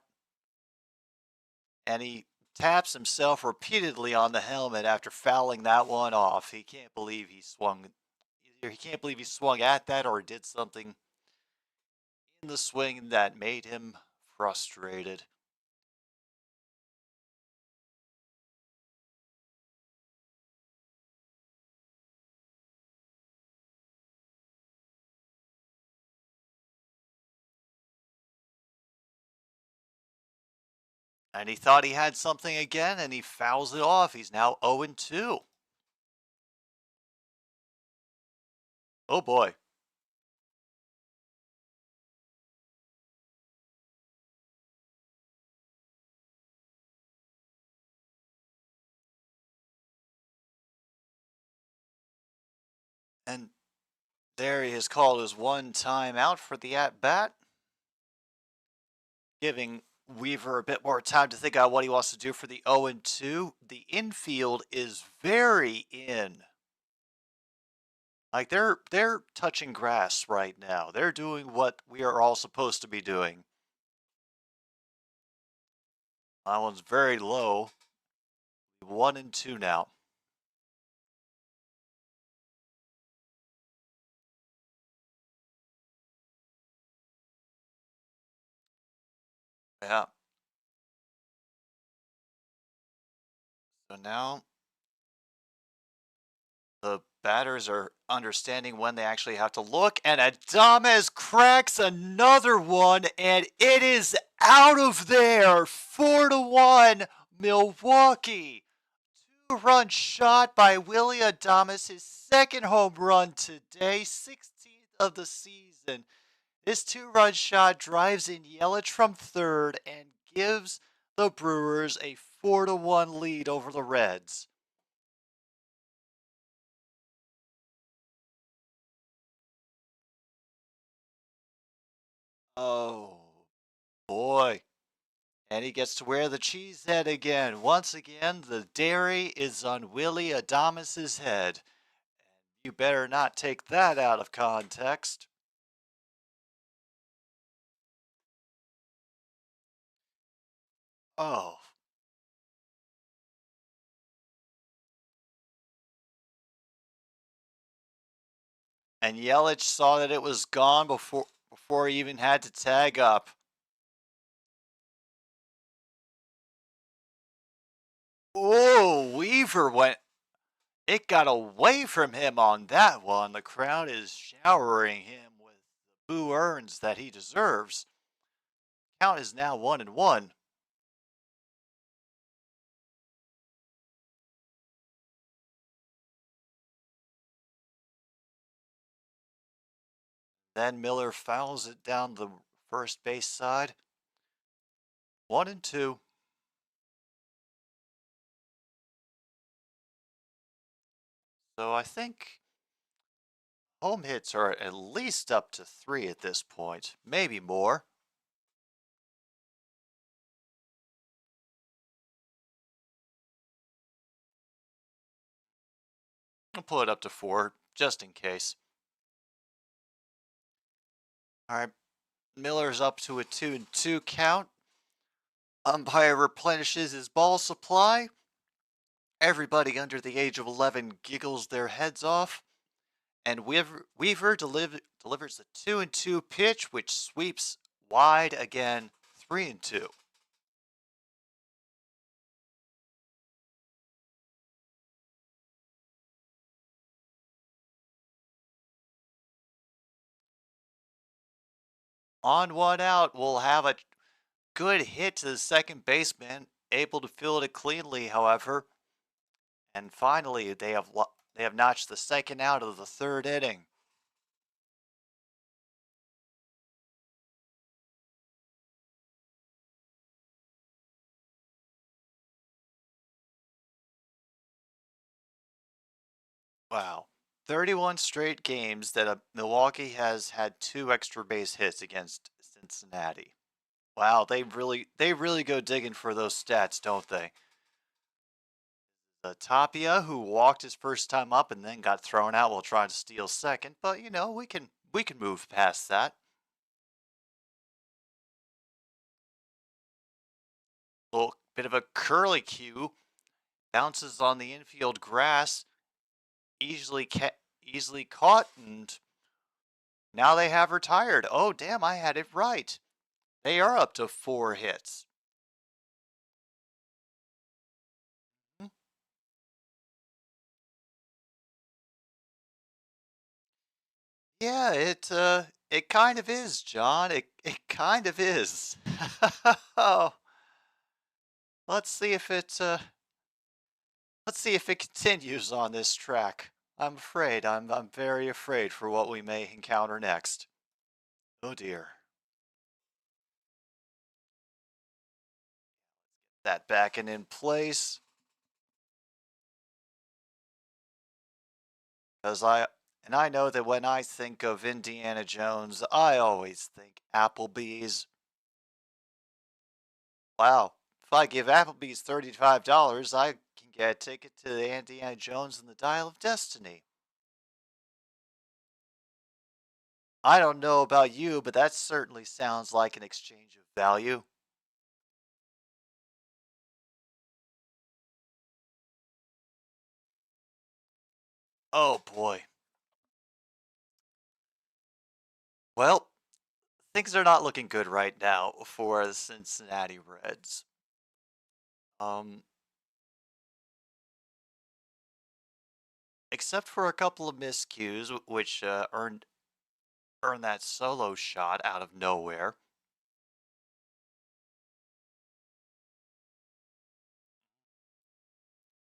Speaker 1: And he taps himself repeatedly on the helmet after fouling that one off. He can't believe he swung. Either he can't believe he swung at that or did something in the swing that made him frustrated. And he thought he had something again, and he fouls it off. He's now 0-2. Oh boy. And there he has called his one time out for the at bat, giving Weaver a bit more time to think out what he wants to do for the 0-2. The infield is very in. Like they're touching grass right now. They're doing what we are all supposed to be doing. That one's very low. 1-2 now. Yeah. So now the batters are understanding when they actually have to look, and Adames cracks another one, and it is out of there. 4-1, Milwaukee. 2-run shot by Willy Adames, his second home run today, 16th of the season. This 2-run shot drives in Yelich from third and gives the Brewers a 4-1 lead over the Reds. Oh, boy. And he gets to wear the cheese head again. Once again, the dairy is on Willy Adames' head. You better not take that out of context. Oh. And Yelich saw that it was gone before he even had to tag up. Oh, Weaver went It got away from him on that one. The crowd is showering him with the boo earns that he deserves. Count is now 1-1. Then Miller fouls it down the first base side. 1-2. So I think home hits are at least up to 3 at this point, maybe more. I'll pull it up to 4 just in case. All right, Miller's up to a 2-2 count. Umpire replenishes his ball supply. Everybody under the age of 11 giggles their heads off. And Weaver delivers a 2-2 pitch, which sweeps wide again, 3-2. On 1 out, we'll have a good hit to the second baseman, able to field it cleanly, however. And finally, they have notched the second out of the 3rd inning. Wow. 31 straight games that Milwaukee has had 2 extra base hits against Cincinnati. Wow, they really go digging for those stats, don't they? Tapia, who walked his first time up and then got thrown out while trying to steal second, but you know, we can move past that. A little bit of a curly cue, bounces on the infield grass, easily caught, and now they have retired. Oh, damn, I had it right. They are up to 4 hits. Hmm. Yeah, it kind of is, John. It kind of is. Oh, let's see if it continues on this track. I'm afraid. I'm very afraid for what we may encounter next. Oh dear. That back and in place. Because I know that when I think of Indiana Jones, I always think Applebee's. Wow. If I give Applebee's $35, I can get a ticket to the Indiana Jones and the Dial of Destiny. I don't know about you, but that certainly sounds like an exchange of value. Oh boy. Well, things are not looking good right now for the Cincinnati Reds. Um, except for a couple of miscues, which earned that solo shot out of nowhere.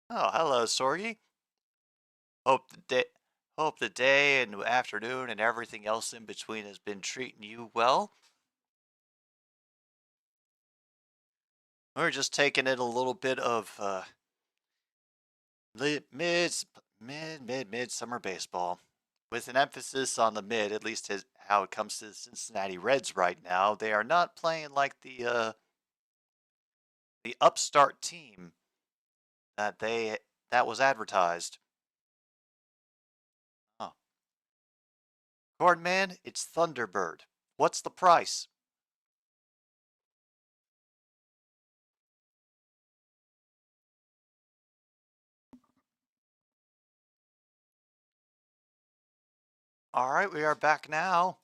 Speaker 1: Oh, hello, Sorgi. Hope the day, hope the day and afternoon and everything else in between has been treating you well. We're just taking it a little bit of midsummer baseball, with an emphasis on the mid. At least how it comes to the Cincinnati Reds right now. They are not playing like the upstart team that was advertised. Oh, Cordman, it's Thunderbird. What's the price? All right, we are back now.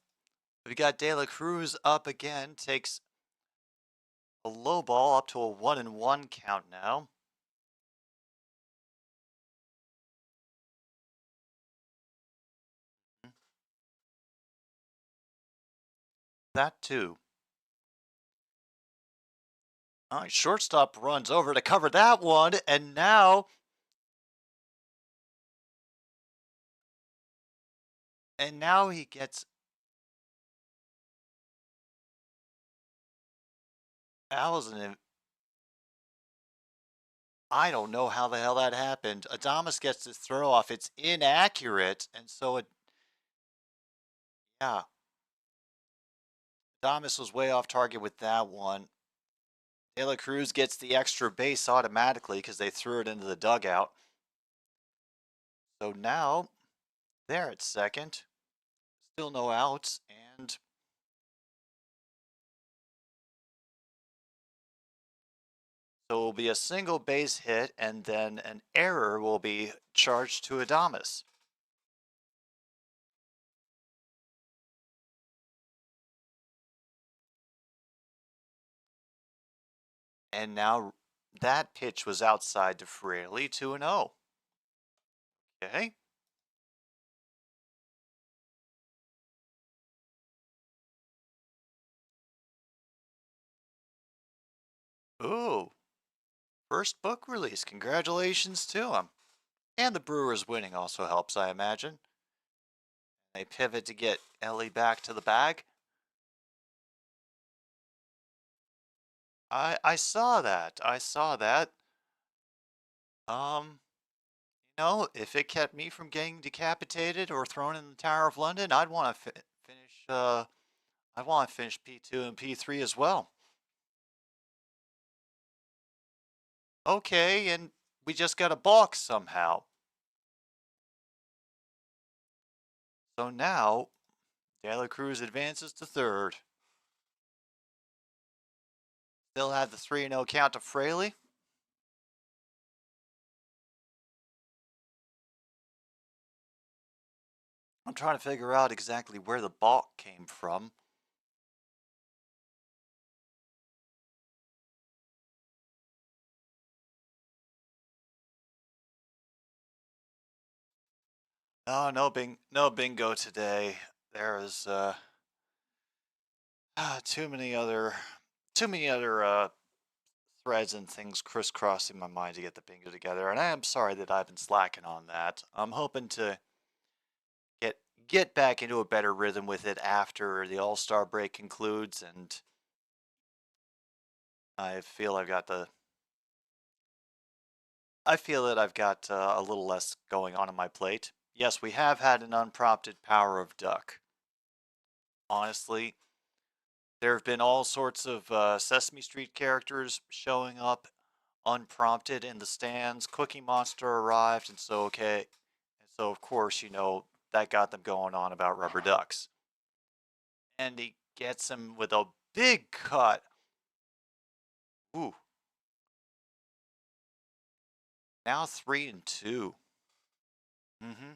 Speaker 1: We got De La Cruz up again. Takes a low ball up to a 1-1 count now. That too. All right, shortstop runs over to cover that one, and now he gets Allison. I don't know how the hell that happened. Adames gets this throw off. It's inaccurate, and so yeah, Adames was way off target with that one. De La Cruz gets the extra base automatically because they threw it into the dugout. So now they're at second. Still no outs, and so it will be a single base hit, and then an error will be charged to Adames. And now that pitch was outside to Fraley, 2-0. Okay. Ooh, first book release. Congratulations to him. And the Brewers winning also helps, I imagine. They pivot to get Ellie back to the bag. I saw that. I saw that. Um, if it kept me from getting decapitated or thrown in the Tower of London, I'd want to finish. I want to finish P2 and P3 as well. Okay, and we just got a balk somehow. So now, De La Cruz advances to third. Still have the 3-0 count to Fraley. I'm trying to figure out exactly where the balk came from. Oh, no bingo today. There is too many other threads and things crisscrossing my mind to get the bingo together, and I am sorry that I've been slacking on that. I'm hoping to get get back into a better rhythm with it after the All-Star break concludes, and I feel that I've got a little less going on my plate. Yes, we have had an unprompted power of duck. Honestly, there have been all sorts of Sesame Street characters showing up unprompted in the stands. Cookie Monster arrived, and so of course that got them going on about rubber ducks. And he gets him with a big cut. Ooh, now 3-2. Mm-hmm.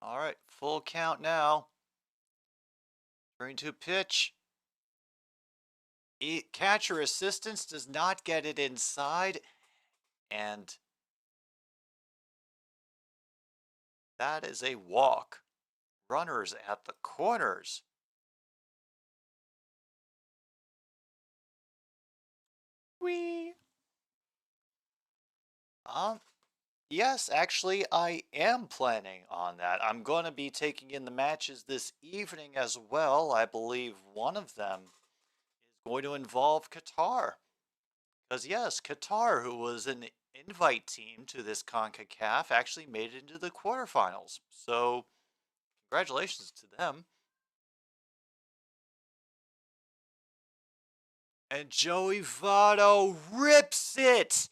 Speaker 1: All right, full count now. 3-2 pitch. Catcher assistance does not get it inside, and that is a walk. Runners at the corners. Wee. Yes, actually, I am planning on that. I'm going to be taking in the matches this evening as well. I believe one of them is going to involve Qatar. Because, yes, Qatar, who was an invite team to this CONCACAF, actually made it into the quarterfinals. So, congratulations to them. And Joey Votto rips it!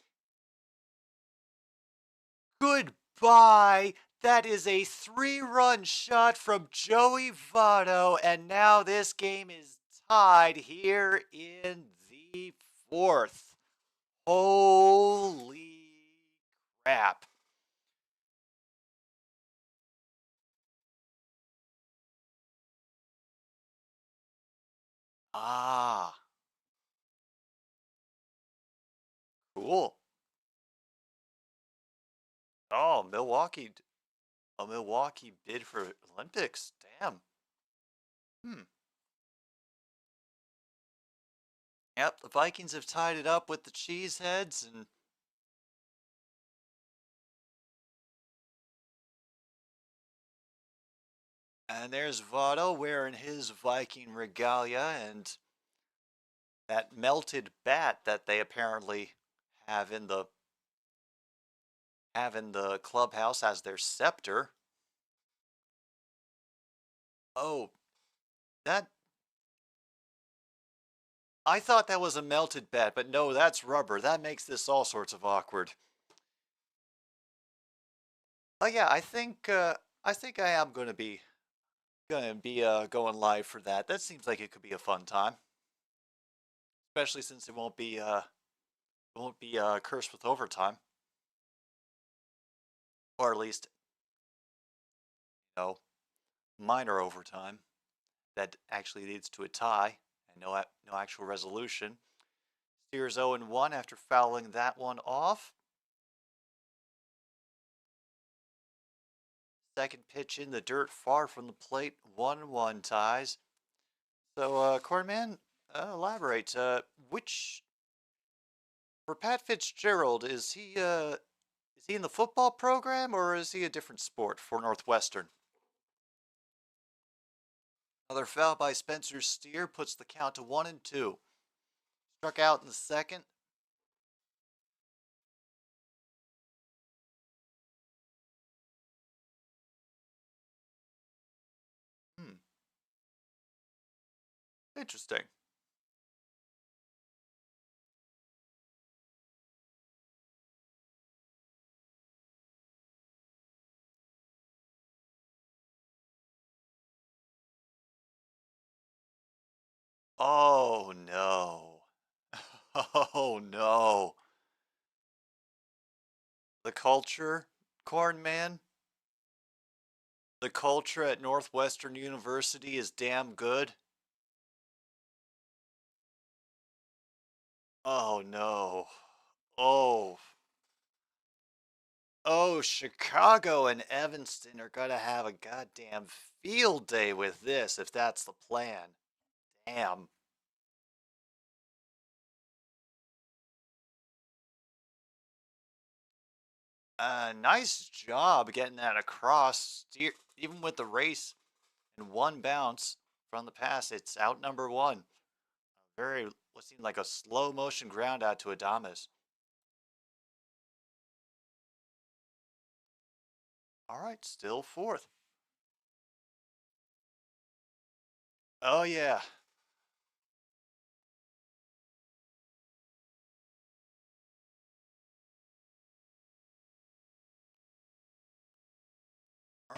Speaker 1: Goodbye! That is a 3-run shot from Joey Votto, and now this game is tied here in the fourth. Holy crap. Ah, cool. Oh, Milwaukee. A Milwaukee bid for Olympics. Damn. Hmm. Yep, the Vikings have tied it up with the Cheeseheads, and there's Votto wearing his Viking regalia and that melted bat that they apparently have in the clubhouse as their scepter. Oh, that I thought that was a melted bat, but no, that's rubber. That makes this all sorts of awkward. Oh yeah, I think I am gonna be going live for that. That seems like it could be a fun time, especially since it won't be cursed with overtime, or at least you know minor overtime that actually leads to a tie and no actual resolution. Steers 0-1 after fouling that one off. Second pitch in the dirt, far from the plate. 1-1 ties. So, Cornman, elaborate. Which for Pat Fitzgerald is he in the football program or is he a different sport for Northwestern? Another foul by Spencer Steer puts the count to 1-2. Struck out in the second. Hmm. Interesting. Oh no. Oh no. The culture, Corn Man. The culture at Northwestern University is damn good. Oh no. Oh. Oh, Chicago and Evanston are gonna have a goddamn field day with this if that's the plan. Damn. Nice job getting that across. Even with the race and one bounce from the pass, it's out number one. Very, what seemed like a slow motion ground out to Adames. All right, still fourth. Oh yeah.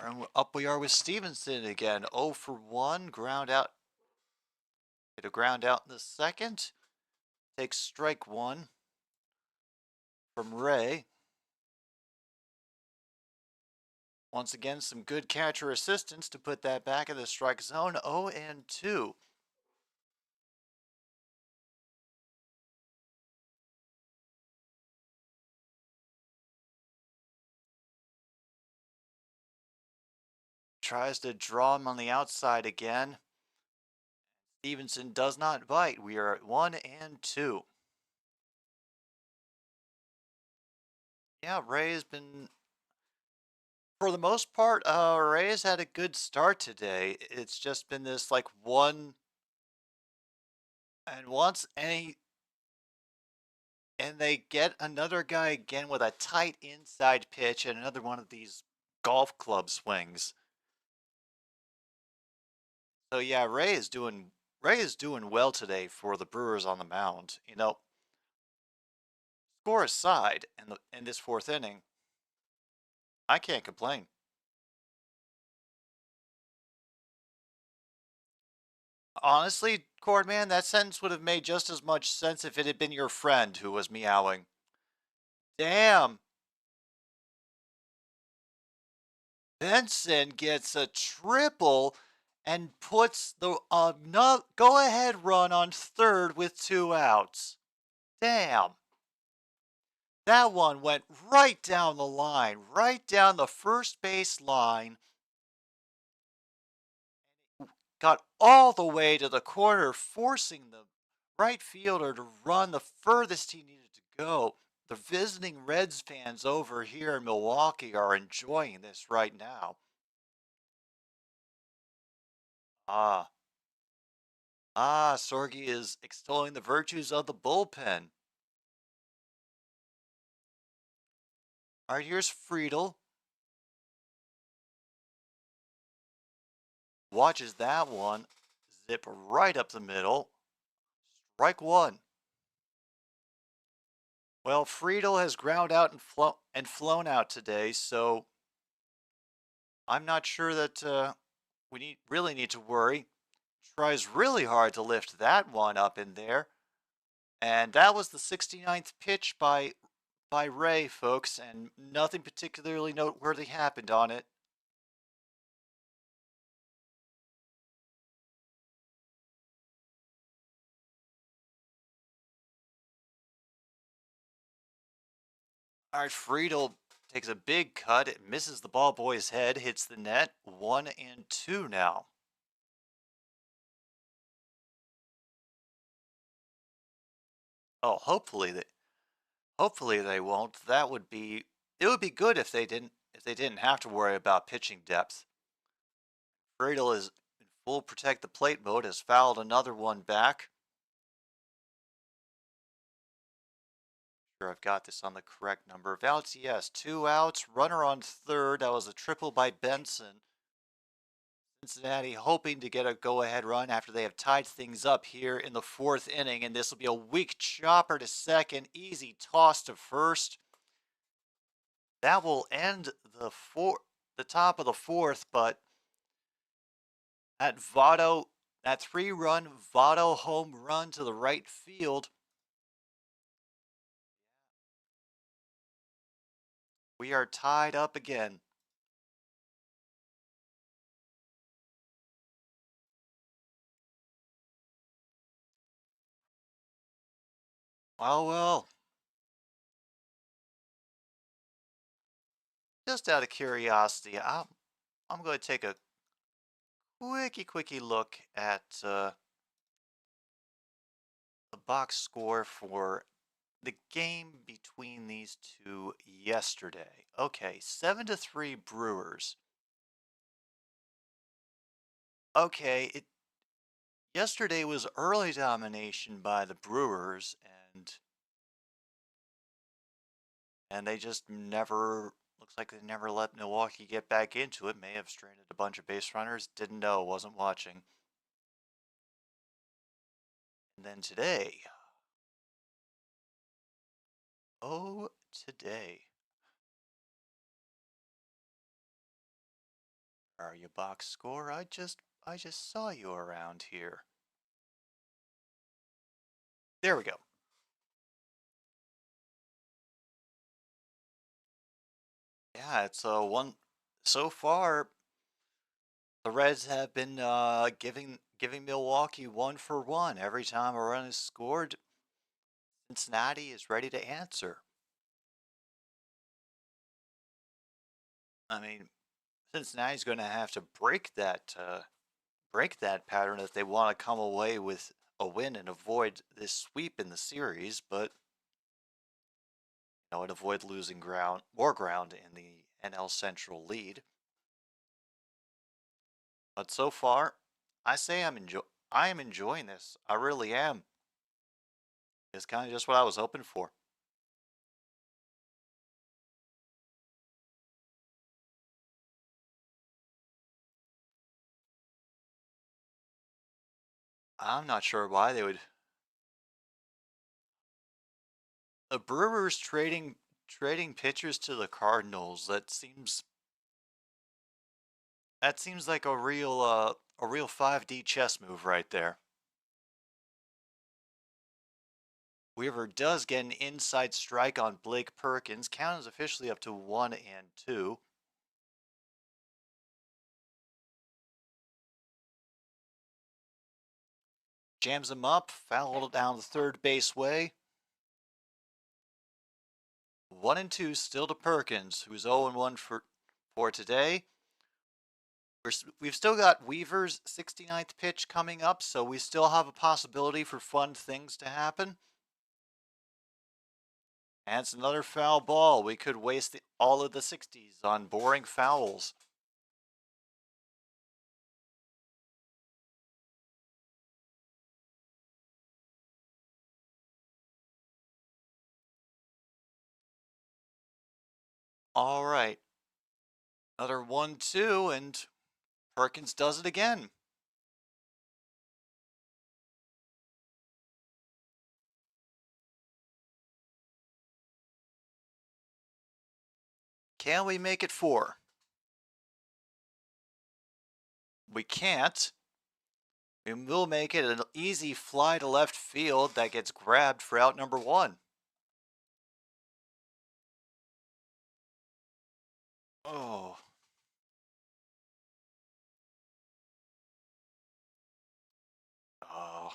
Speaker 1: And up we are with Stevenson again. 0 for 1, ground out. Hit a ground out in the second. Takes strike one from Ray. Once again, some good catcher assistance to put that back in the strike zone. 0-2. Tries to draw him on the outside again. Stevenson does not bite. We are at 1-2. Yeah, Ray's been, for the most part, Ray's had a good start today. It's just been this like one, and once any, and they get another guy again with a tight inside pitch and another one of these golf club swings. So yeah, Ray is doing well today for the Brewers on the mound. Score aside, in this fourth inning, I can't complain. Honestly, Cordman, that sentence would have made just as much sense if it had been your friend who was meowing. Damn. Benson gets a triple and puts the go-ahead run on third with 2 outs. Damn. That one went right down the line, right down the first base line, got all the way to the corner, forcing the right fielder to run the furthest he needed to go. The visiting Reds fans over here in Milwaukee are enjoying this right now. Ah, Sorgi is extolling the virtues of the bullpen. All right, here's Friedel. Watches that one zip right up the middle. Strike one. Well, Friedel has ground out and flown out today, so I'm not sure that we really need to worry. Tries really hard to lift that one up in there. And that was the 69th pitch by Ray, folks, and nothing particularly noteworthy happened on it. All right, Friedel takes a big cut. It misses the ball boy's head, hits the net. 1-2 now. Oh, hopefully they won't. It would be good if they didn't have to worry about pitching depth. Friedel is in full protect the plate mode, has fouled another one back. Sure, I've got this on the correct number of outs. Yes, 2 outs, runner on third. That was a triple by Benson. Cincinnati hoping to get a go-ahead run after they have tied things up here in the 4th inning, and this will be a weak chopper to second, easy toss to first. That will end the top of the 4th, but that 3-run Votto home run to the right field, we are tied up again. Well, just out of curiosity, I'm going to take a quickie look at the box score for the game between these two yesterday. Okay, 7-3 Brewers. Okay, yesterday was early domination by the Brewers, and they just never looks like they never let Milwaukee get back into it. May have stranded a bunch of base runners. Didn't know, wasn't watching. And then today, oh, today, are you box score? I just saw you around here. There we go. Yeah, it's one so far. The Reds have been giving Milwaukee 1-for-1 every time a run is scored. Cincinnati is ready to answer. I mean, Cincinnati's going to have to break that pattern if they want to come away with a win and avoid this sweep in the series, but and avoid losing more ground in the NL Central lead. But so far, I say I am enjoying this. I really am. It's kind of just what I was hoping for. I'm not sure why they would. The Brewers trading pitchers to the Cardinals. That seems like a real 5D chess move right there. Weaver does get an inside strike on Blake Perkins. Count is officially up to 1-2. Jams him up, fouled down the third base way. 1-2 still to Perkins, who's 0-1 for today. We've still got Weaver's 69th pitch coming up, so we still have a possibility for fun things to happen. And it's another foul ball. We could waste all of the 60s on boring fouls. All right. Another 1-2, and Perkins does it again. Can we make it 4? We can't. We will make it an easy fly to left field that gets grabbed for out number 1. Oh. Oh.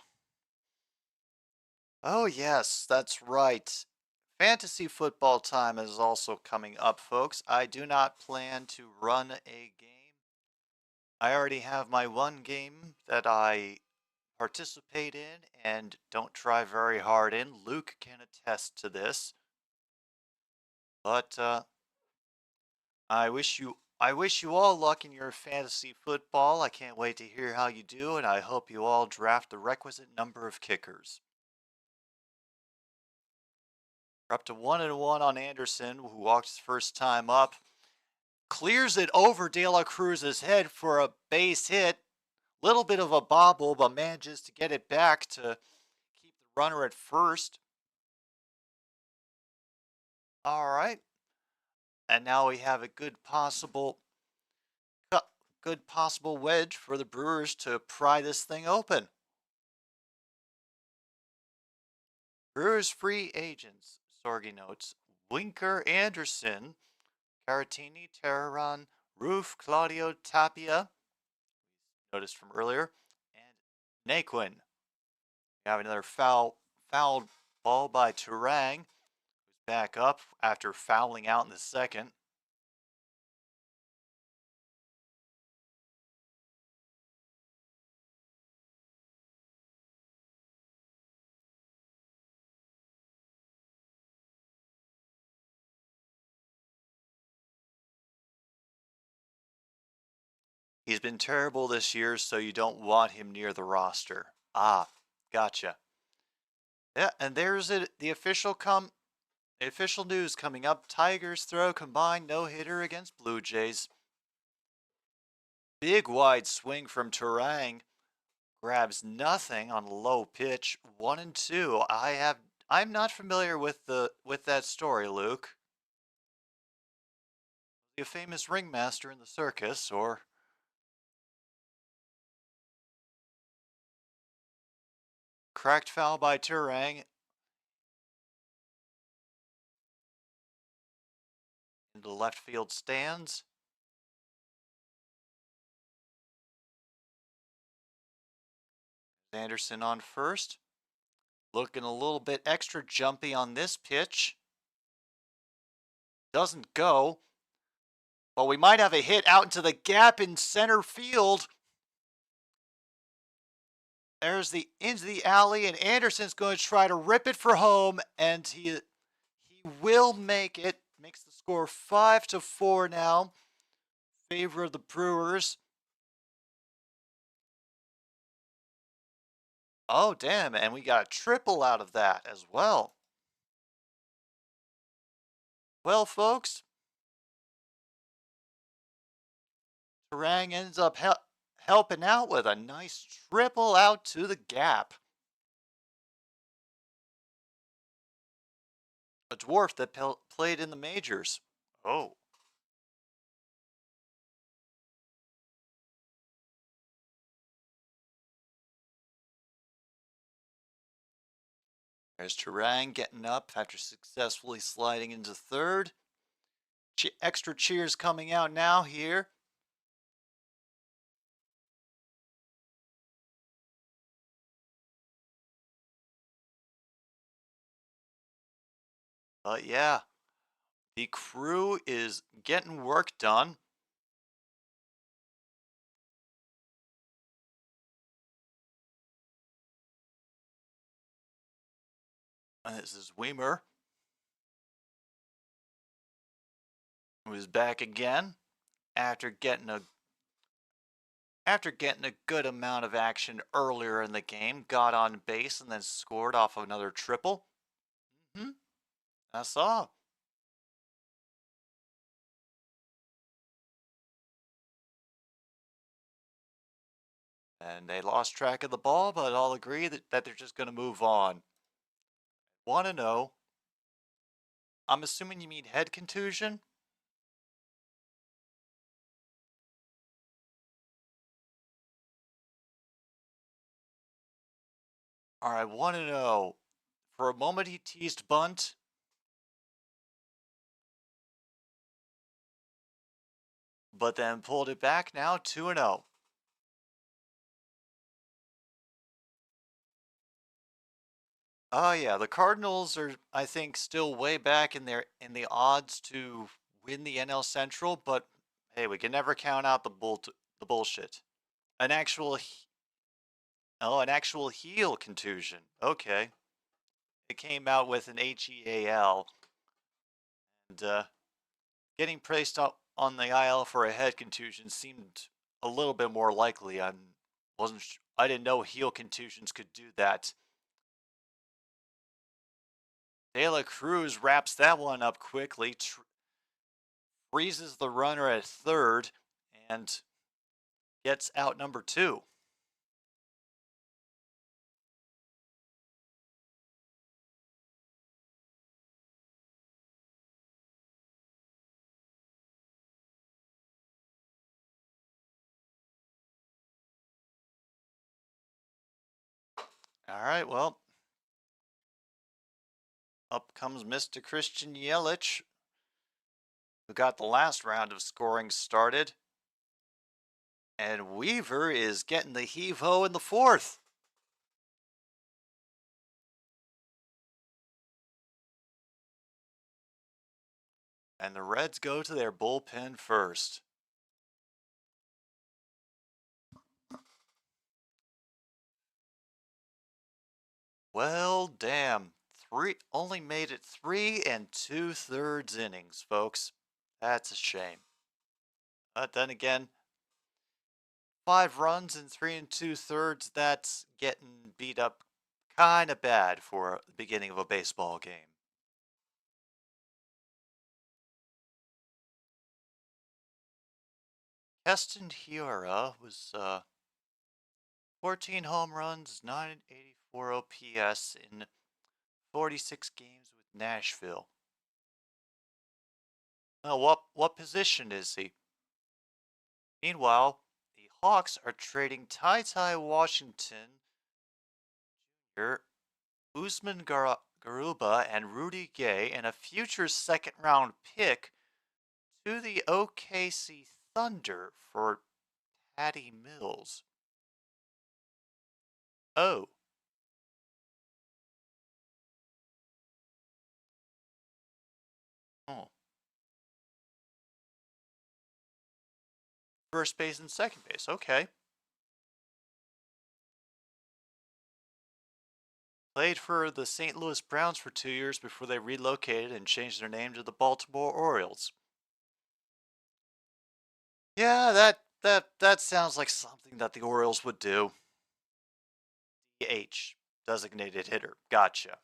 Speaker 1: Oh, yes, that's right. Fantasy football time is also coming up, folks. I do not plan to run a game. I already have my one game that I participate in and don't try very hard in. Luke can attest to this. But I wish you all luck in your fantasy football. I can't wait to hear how you do, and I hope you all draft the requisite number of kickers. We're up to 1-1 on Anderson, who walks his first time up. Clears it over De La Cruz's head for a base hit. Little bit of a bobble, but manages to get it back to keep the runner at first. All right. And now we have a good possible wedge for the Brewers to pry this thing open. Brewers free agents, Sorgi notes: Winker Anderson, Caratini, Terran, Roof, Claudio Tapia, noticed from earlier, and Naquin. We have another foul ball by Turang, who's back up after fouling out in the second. He's been terrible this year, so you don't want him near the roster. Ah, gotcha. Yeah, and there's it. The official news coming up. Tigers throw combined no-hitter against Blue Jays. Big wide swing from Turang. Grabs nothing on a low pitch. 1-2. I'm not familiar with that story, Luke. A famous ringmaster in the circus, or cracked foul by Turang into the left field stands. Anderson on first. Looking a little bit extra jumpy on this pitch. Doesn't go. But we might have a hit out into the gap in center field. There's into the alley, and Anderson's going to try to rip it for home, and he will make it. Makes the score 5-4 now. Favor of the Brewers. Oh, damn, and we got a triple out of that as well. Well, folks, Turang ends up helping out with a nice triple out to the gap. A dwarf that played in the majors. Oh. There's Turang getting up after successfully sliding into third. Extra cheers coming out now here. But yeah, The crew is getting work done. This is Weimer, who's back again after getting a good amount of action earlier in the game. Got on base and then scored off of another triple. I saw. And they lost track of the ball, but all agree that they're just going to move on. 1-0. I'm assuming you mean head contusion? All right, 1-0. For a moment, he teased bunt. But then pulled it back now, 2-0. Oh yeah, the Cardinals are, I think, still way back in the odds to win the NL Central, but hey, we can never count out the bullshit. An actual an actual heel contusion. Okay. It came out with an HEAL, and getting placed on the IL for a head contusion seemed a little bit more likely. I didn't know heel contusions could do that. De La Cruz wraps that one up quickly, freezes the runner at third, and gets out number 2. All right, well, up comes Mr. Christian Yelich, who got the last round of scoring started. And Weaver is getting the heave-ho in the 4th. And the Reds go to their bullpen first. Well, damn. Only made it 3 2/3 innings, folks. That's a shame. But then again, 5 runs in 3 2/3, that's getting beat up kind of bad for the beginning of a baseball game. Keston Hiura was 14 home runs, 984 OPS in 46 games with Nashville. What position is he? Meanwhile, the Hawks are trading TyTy Washington, Usman Garuba, and Rudy Gay and a future second-round pick to the OKC Thunder for Patty Mills. Oh. Oh. First base and second base. Okay. Played for the St. Louis Browns for 2 years before they relocated and changed their name to the Baltimore Orioles. Yeah, that sounds like something that the Orioles would do. DH, designated hitter. Gotcha.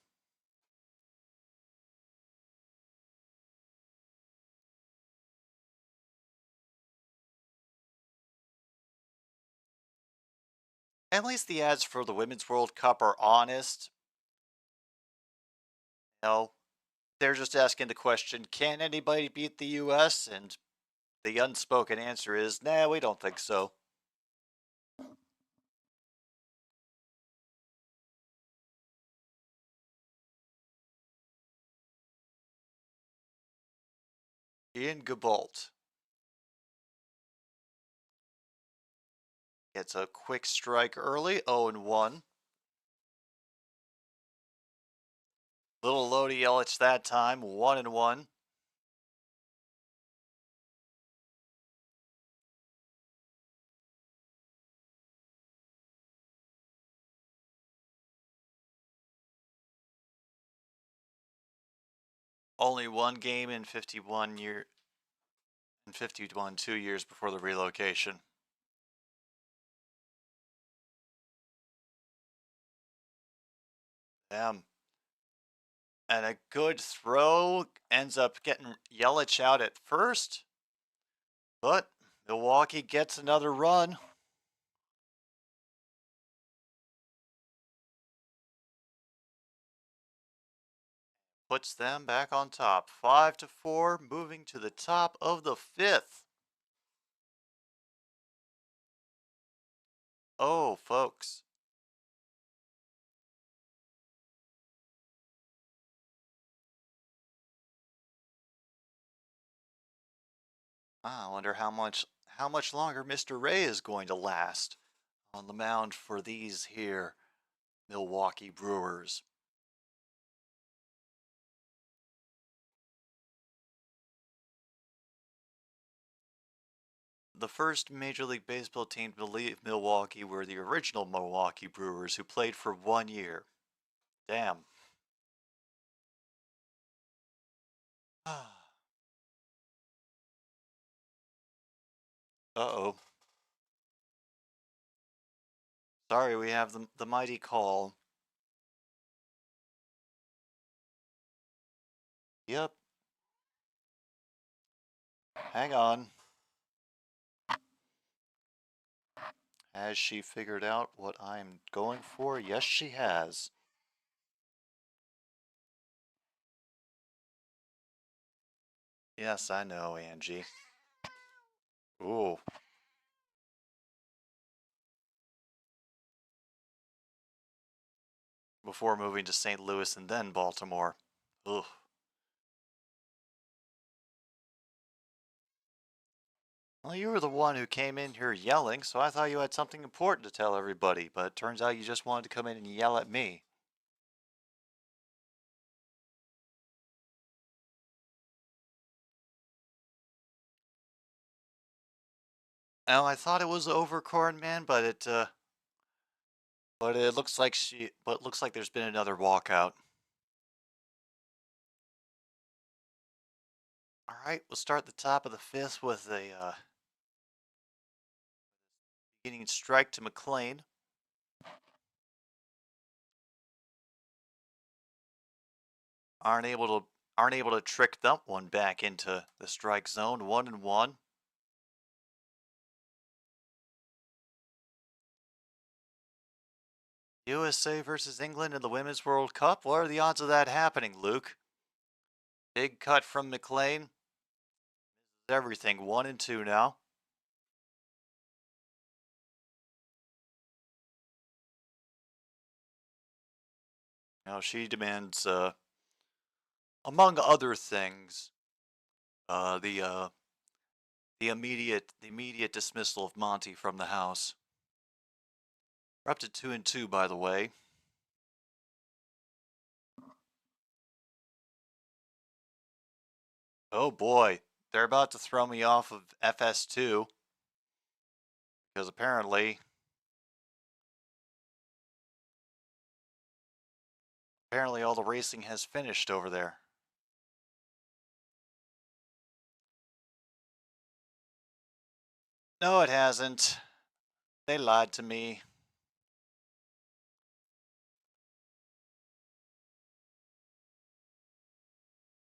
Speaker 1: At least the ads for the Women's World Cup are honest. No, they're just asking the question, can anybody beat the US? And the unspoken answer is, nah, we don't think so. Ian Gabolt gets a quick strike early, 0-1. Little low to Yelich that time, 1-1. only one game in 51 2 years before the relocation. Damn. And a good throw ends up getting Yelich out at first. But Milwaukee gets another run. Puts them back on top. 5-4, moving to the top of the fifth. Oh, folks. I wonder how much longer Mr. Ray is going to last on the mound for these here Milwaukee Brewers. The first Major League Baseball team to leave Milwaukee were the original Milwaukee Brewers, who played for 1 year. Damn. Uh-oh. Sorry, we have the mighty call. Yep. Hang on. Has she figured out what I'm going for? Yes, she has. Yes, I know, Angie. Ooh. Before moving to St. Louis and then Baltimore. Ugh. Well, you were the one who came in here yelling, so I thought you had something important to tell everybody, but it turns out you just wanted to come in and yell at me. Oh, I thought it was over, Corn Man, but it looks like there's been another walkout. All right, we'll start the top of the fifth with a beginning strike to McLean. Aren't able to trick that one back into the strike zone. 1-1. USA versus England in the Women's World Cup. What are the odds of that happening, Luke? Big cut from McLean. Everything 1-2 now. Now she demands, among other things, the immediate dismissal of Monty from the house. We're up to 2-2, by the way. Oh boy, they're about to throw me off of FS2 because apparently all the racing has finished over there. No, it hasn't. They lied to me.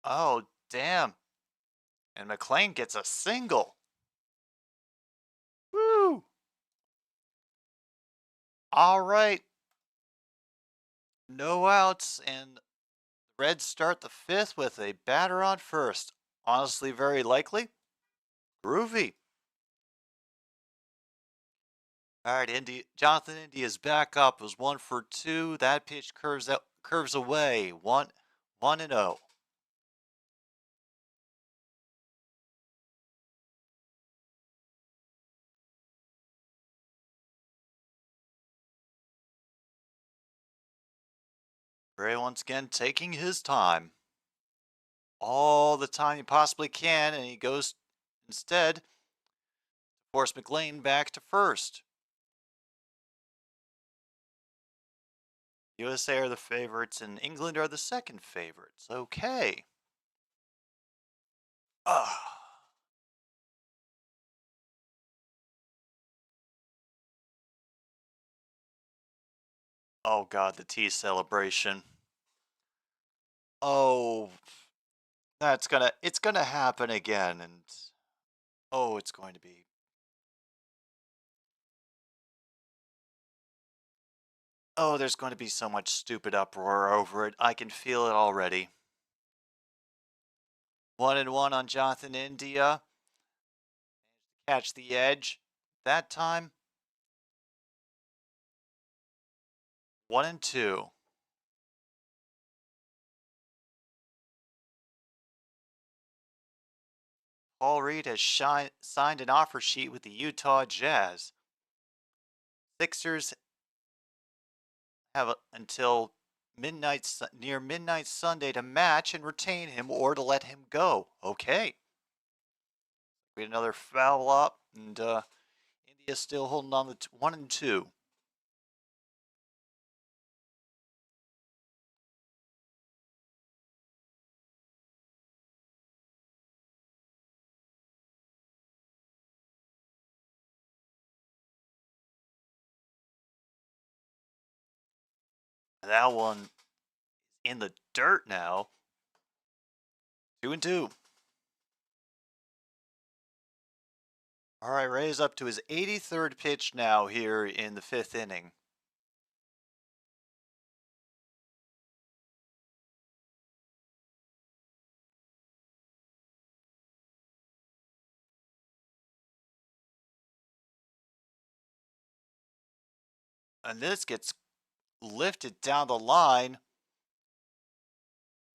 Speaker 1: Oh, damn. And McLean gets a single. Woo! All right. No outs, and the Reds start the fifth with a batter on first. Honestly, very likely. Groovy. All right, Jonathan India is back up. It was 1-for-2. That pitch curves away. 1-0. Ray once again taking his time. All the time he possibly can, and he goes instead to force McLean back to first. USA are the favorites, and England are the second favorites. Okay. Ah. Oh God, the tea celebration. Oh, it's gonna happen again, and oh, it's going to be. Oh, there's going to be so much stupid uproar over it. I can feel it already. 1-1 on Jonathan India. Catch the edge. That time, 1-2. Paul Reed has signed an offer sheet with the Utah Jazz. Sixers have until near midnight Sunday to match and retain him or to let him go. Okay. We had another foul up, and India's still holding on to 1-2. That one in the dirt now. 2-2. All right, Ray's up to his 83rd pitch now here in the 5th inning. And this gets lifted down the line.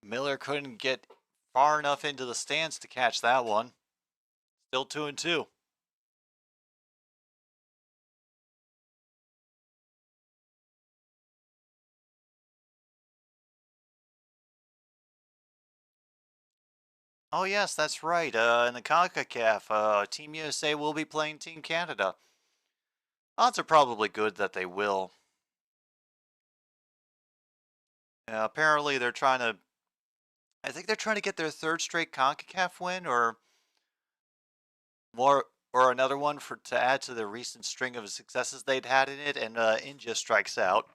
Speaker 1: Miller couldn't get far enough into the stands to catch that one. Still 2-2. Oh yes, that's right. In the CONCACAF, Team USA will be playing Team Canada. Odds are probably good that they will. Apparently, they're trying to. I think they're trying to get their 3rd straight CONCACAF win, or more, or another one for to add to the recent string of successes they'd had in it. And India strikes out.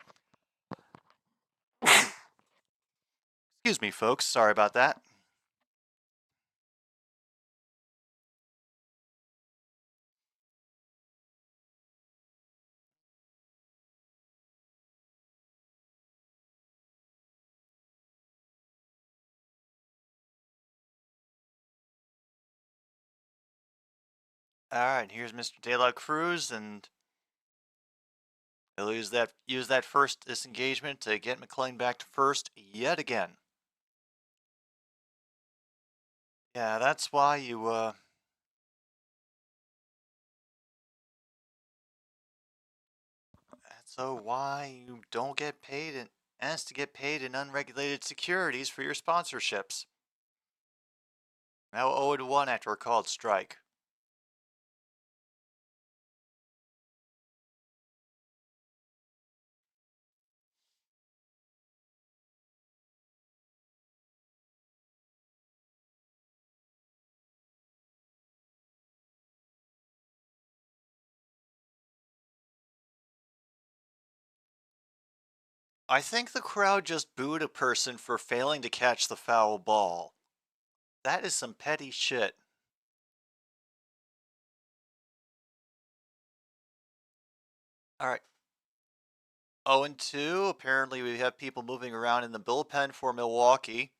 Speaker 1: Excuse me, folks. Sorry about that. All right, here's Mr. De La Cruz, and he'll use that first disengagement to get McLean back to first yet again. Yeah, that's why you why you don't get paid and ask to get paid in unregulated securities for your sponsorships. Now 0-1 after a called strike. I think the crowd just booed a person for failing to catch the foul ball. That is some petty shit. All right. 0-2. Apparently, we have people moving around in the bullpen for Milwaukee.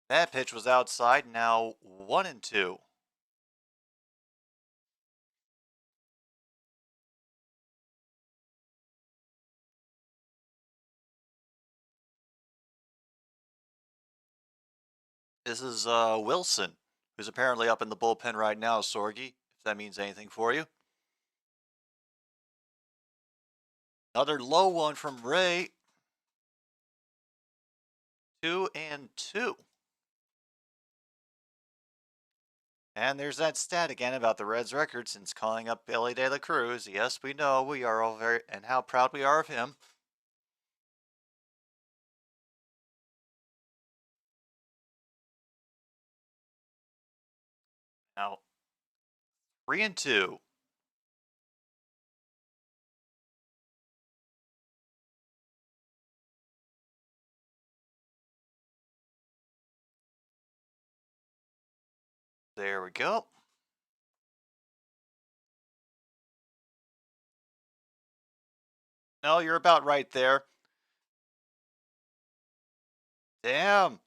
Speaker 1: That pitch was outside. Now 1-2. This is Wilson, who's apparently up in the bullpen right now, Sorgi, if that means anything for you. Another low one from Ray. 2-2. And there's that stat again about the Reds' record since calling up Billy De La Cruz. Yes, we know we are all very, and how proud we are of him. Now, 3-2. There we go. No, you're about right there. Damn.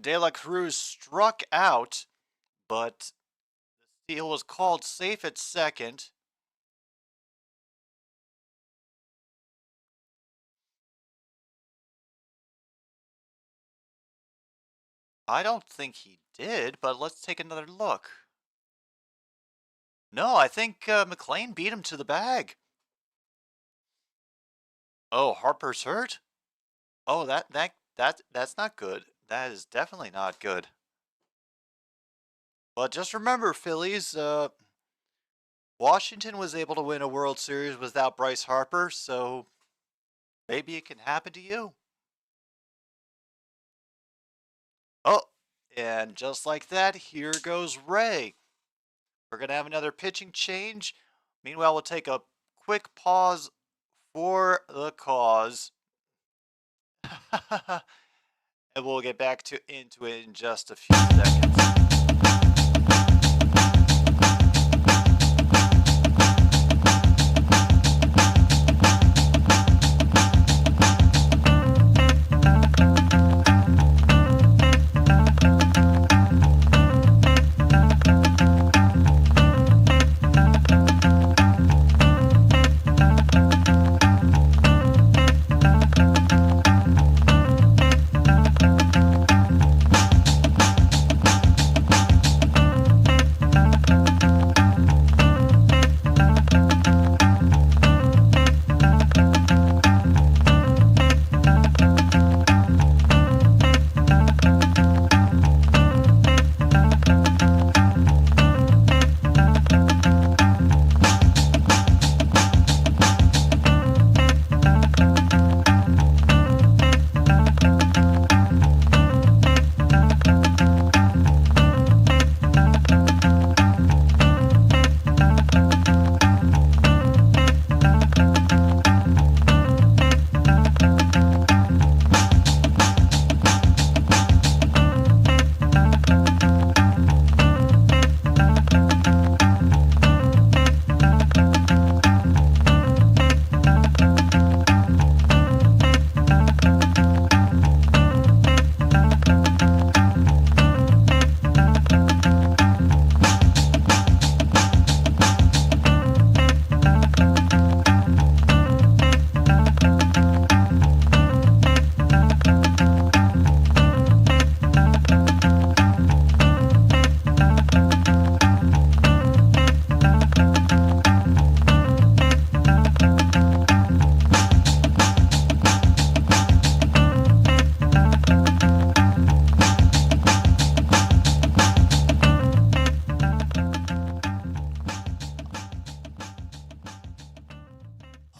Speaker 1: De La Cruz struck out, but the steal was called safe at second. I don't think he did, but let's take another look. No, I think McLean beat him to the bag. Oh, Harper's hurt? Oh, that's not good. That is definitely not good. But just remember, Phillies, Washington was able to win a World Series without Bryce Harper, so maybe it can happen to you. Oh, and just like that, here goes Ray. We're going to have another pitching change. Meanwhile, we'll take a quick pause for the cause. And we'll get back into it in just a few seconds.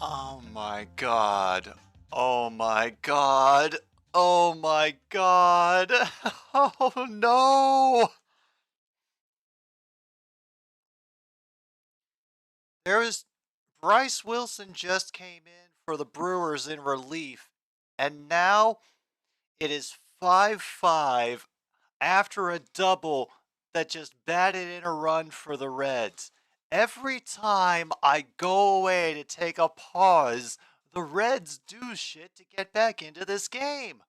Speaker 1: Oh my god. Oh my god. Oh my god. Oh no. There is Bryce Wilson just came in for the Brewers in relief, and now it is 5-5 after a double that just batted in a run for the Reds. Every time I go away to take a pause, the Reds do shit to get back into this game.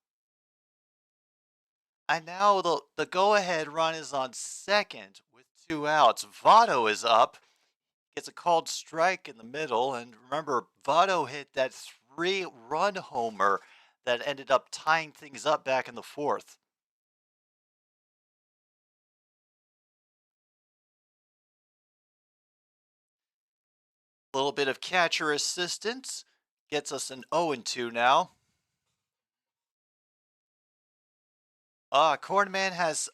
Speaker 1: And now the go-ahead run is on second with 2 outs. Votto is up, gets a called strike in the middle, and remember, Votto hit that 3-run homer that ended up tying things up back in the 4th. A little bit of catcher assistance gets us an 0-2 now. Cornman has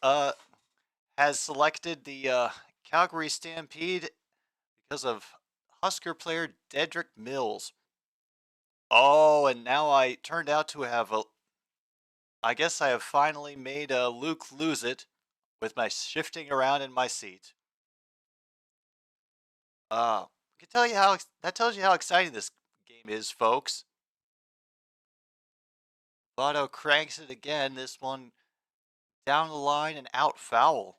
Speaker 1: selected the Calgary Stampede because of Husker player Dedrick Mills. Oh, and now I turned out to have I guess I have finally made Luke lose it with my shifting around in my seat. I can tell you how that tells you how exciting this game is, folks. Votto cranks it again. This one down the line and out foul.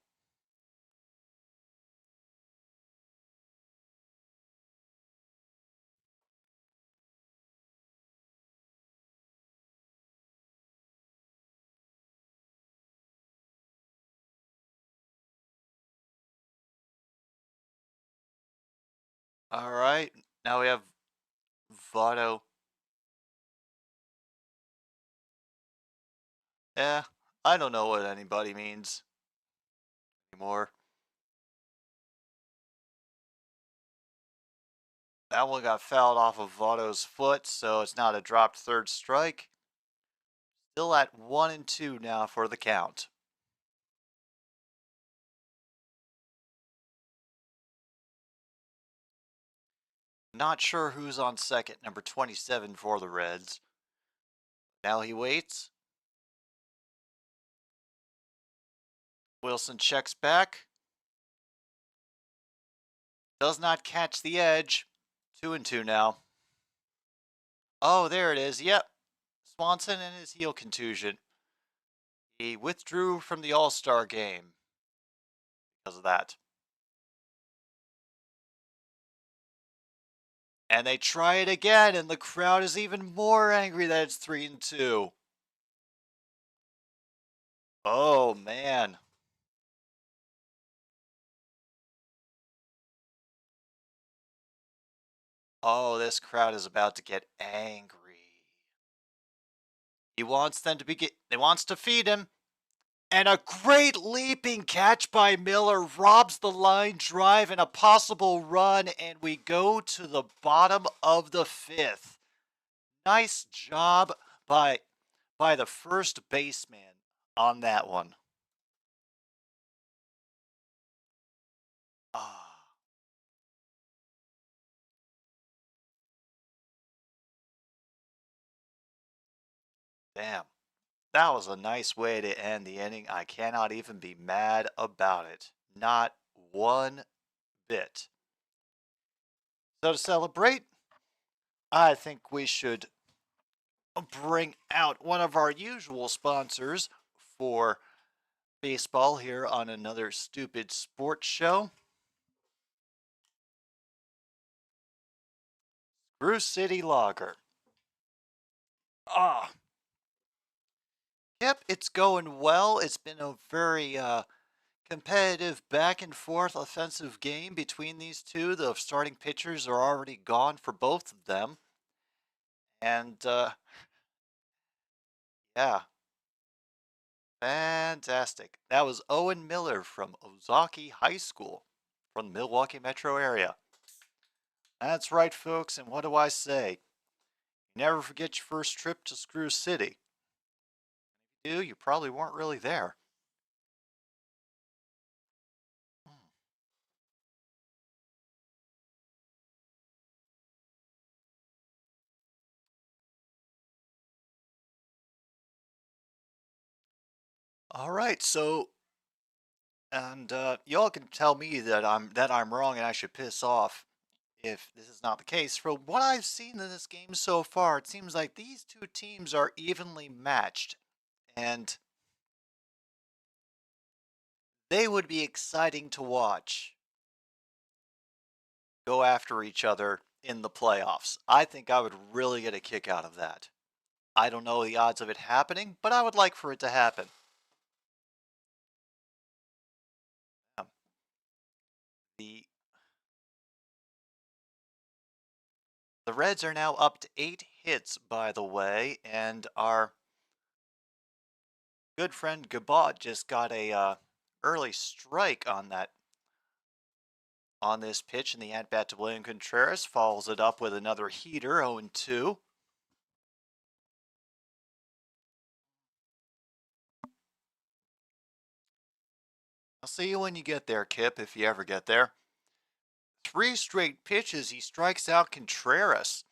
Speaker 1: All right, now we have Votto. Eh, I don't know what anybody means anymore. That one got fouled off of Votto's foot, so it's not a dropped third strike. Still at 1-2 now for the count. Not sure who's on second, number 27 for the Reds. Now he waits. Wilson checks back. Does not catch the edge. 2-2 now. Oh, there it is. Yep. Swanson and his heel contusion. He withdrew from the All-Star game because of that. And they try it again, and the crowd is even more angry that it's 3-2. Oh, man. Oh, this crowd is about to get angry. He wants them to he wants to feed him. And a great leaping catch by Miller robs the line drive and a possible run, and we go to the bottom of the fifth. Nice job by the first baseman on that one. Ah. Damn. That was a nice way to end the inning. I cannot even be mad about it. Not one bit. So to celebrate, I think we should bring out one of our usual sponsors for baseball here on another stupid sports show. Brew City Lager. Ah. Yep, it's going well. It's been a very competitive back and forth offensive game between these two. The starting pitchers are already gone for both of them. And yeah, fantastic. That was Owen Miller from Ozaki High School from the Milwaukee metro area. That's right, folks, and what do I say? Never forget your first trip to Screw City. If you do, you probably weren't really there. Hmm. All right, so and y'all can tell me that I'm wrong and I should piss off if this is not the case. From what I've seen in this game so far, it seems like these two teams are evenly matched, and they would be exciting to watch go after each other in the playoffs. I think I would really get a kick out of that. I don't know the odds of it happening, but I would like for it to happen. Um, the the Reds are now up to 8 hits, by the way, and our good friend Gabot just got a early strike on this pitch, and the at bat to William Contreras follows it up with another heater, 0-2. I'll see you when you get there, Kip, if you ever get there. 3 straight pitches, he strikes out Contreras.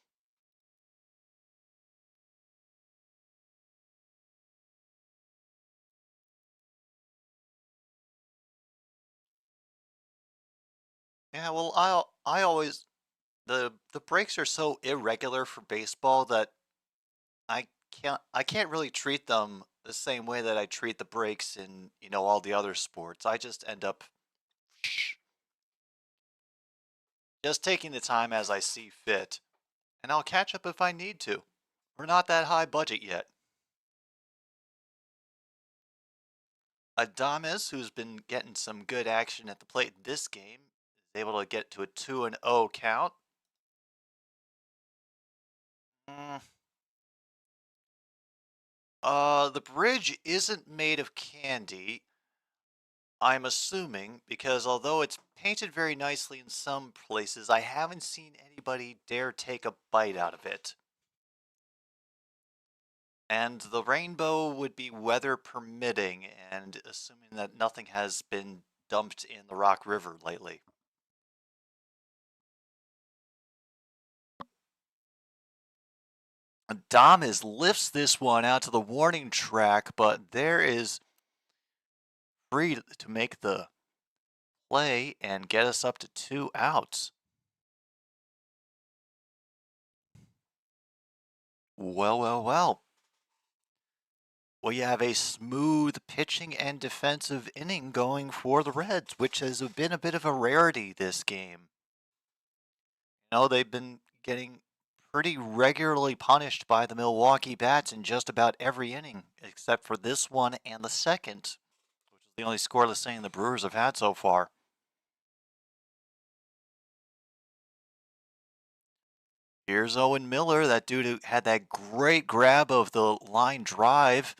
Speaker 1: Yeah, well, I always the breaks are so irregular for baseball that I can't really treat them the same way that I treat the breaks in, all the other sports. I just end up just taking the time as I see fit, and I'll catch up if I need to. We're not that high budget yet. Adames, who's been getting some good action at the plate in this game, is able to get to a 2-0 count. Mm, the bridge isn't made of candy, I'm assuming, because although it's painted very nicely in some places, I haven't seen anybody dare take a bite out of it. And the rainbow would be weather permitting, and assuming that nothing has been dumped in the Rock River lately. Adames lifts this one out to the warning track, but there is free to make the play and get us up to 2 outs. Well, well, well. We have a smooth pitching and defensive inning going for the Reds, which has been a bit of a rarity this game. They've been getting pretty regularly punished by the Milwaukee Bats in just about every inning, except for this one and the second, which is the only scoreless inning the Brewers have had so far. Here's Owen Miller. That dude who had that great grab of the line drive.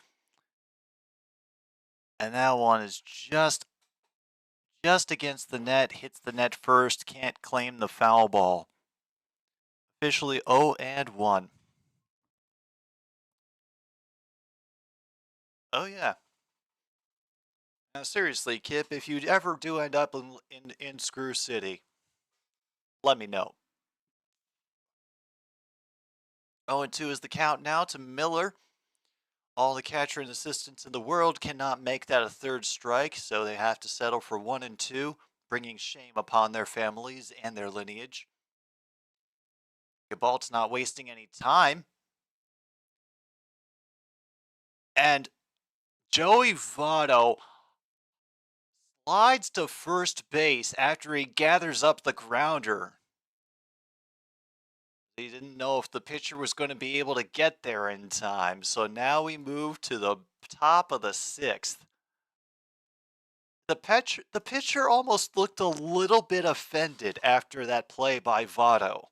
Speaker 1: And that one is just against the net, hits the net first, can't claim the foul ball. Officially 0-1. Oh yeah. Now seriously, Kip, if you ever do end up in Screw City, let me know. 0-2 is the count now to Miller. All the catcher and assistants in the world cannot make that a third strike, so they have to settle for 1-2, bringing shame upon their families and their lineage. Gabalt's not wasting any time. And Joey Votto slides to first base after he gathers up the grounder. He didn't know if the pitcher was going to be able to get there in time, so now we move to the top of the 6th. The pitcher almost looked a little bit offended after that play by Votto.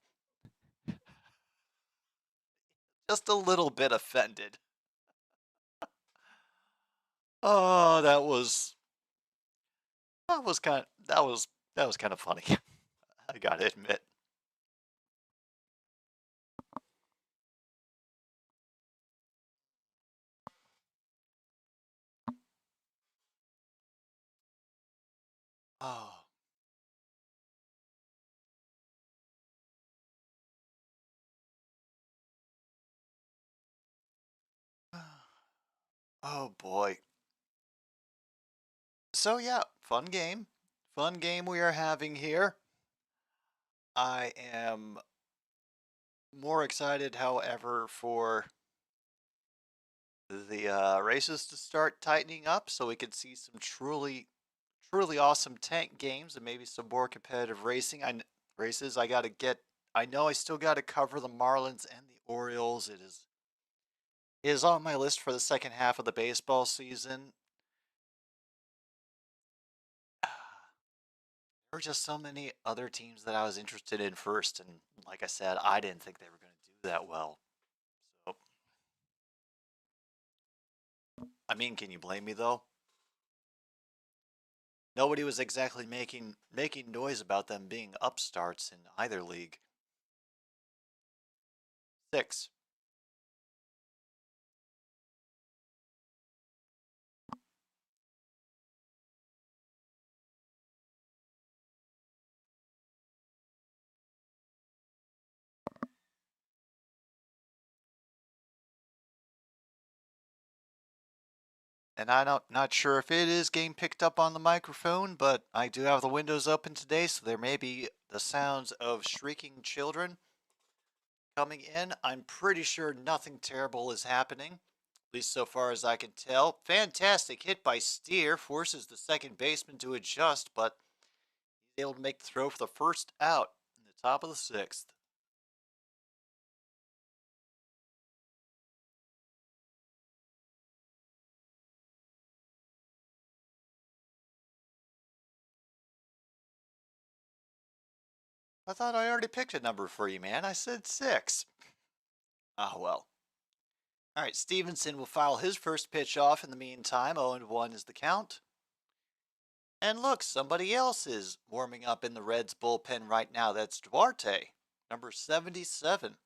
Speaker 1: Just a little bit offended. Oh, that was kind of funny. I gotta admit. Oh. Oh boy. So yeah, fun game. Fun game we are having here. I am more excited, however, for the races to start tightening up so we can see some truly awesome tank games and maybe some more competitive races. I know I still got to cover the Marlins and the Orioles. It is on my list for the second half of the baseball season. There were just so many other teams that I was interested in first, and like I said, I didn't think they were going to do that well. So, I mean, can you blame me though? Nobody was exactly making noise about them being upstarts in either league. 6. And I'm not sure if it is getting picked up on the microphone, but I do have the windows open today, so there may be the sounds of shrieking children coming in. I'm pretty sure nothing terrible is happening, at least so far as I can tell. Fantastic hit by Steer, forces the second baseman to adjust, but he's able to make the throw for the first out in the top of the sixth. I thought I already picked a number for you, man. I said 6. Oh, well. All right, Stevenson will foul his first pitch off in the meantime. 0-1 is the count. And look, somebody else is warming up in the Reds bullpen right now. That's Duarte, number 77.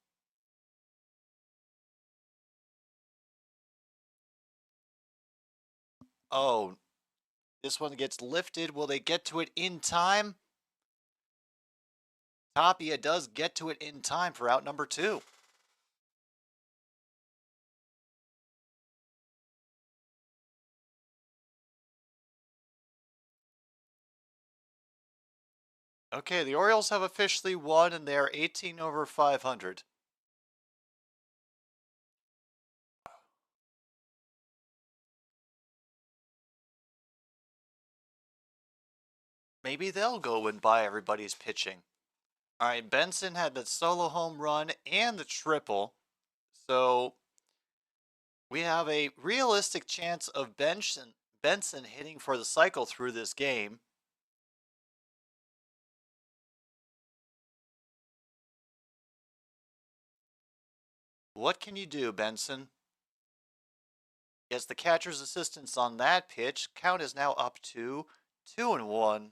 Speaker 1: Oh, this one gets lifted. Will they get to it in time? Tapia does get to it in time for out number 2. Okay, the Orioles have officially won, and they're 18 over 500. Maybe they'll go and buy everybody's pitching. All right, Benson had the solo home run and the triple. So we have a realistic chance of Benson hitting for the cycle through this game. What can you do, Benson? Gets the catcher's assistance on that pitch. Count is now up to 2-1.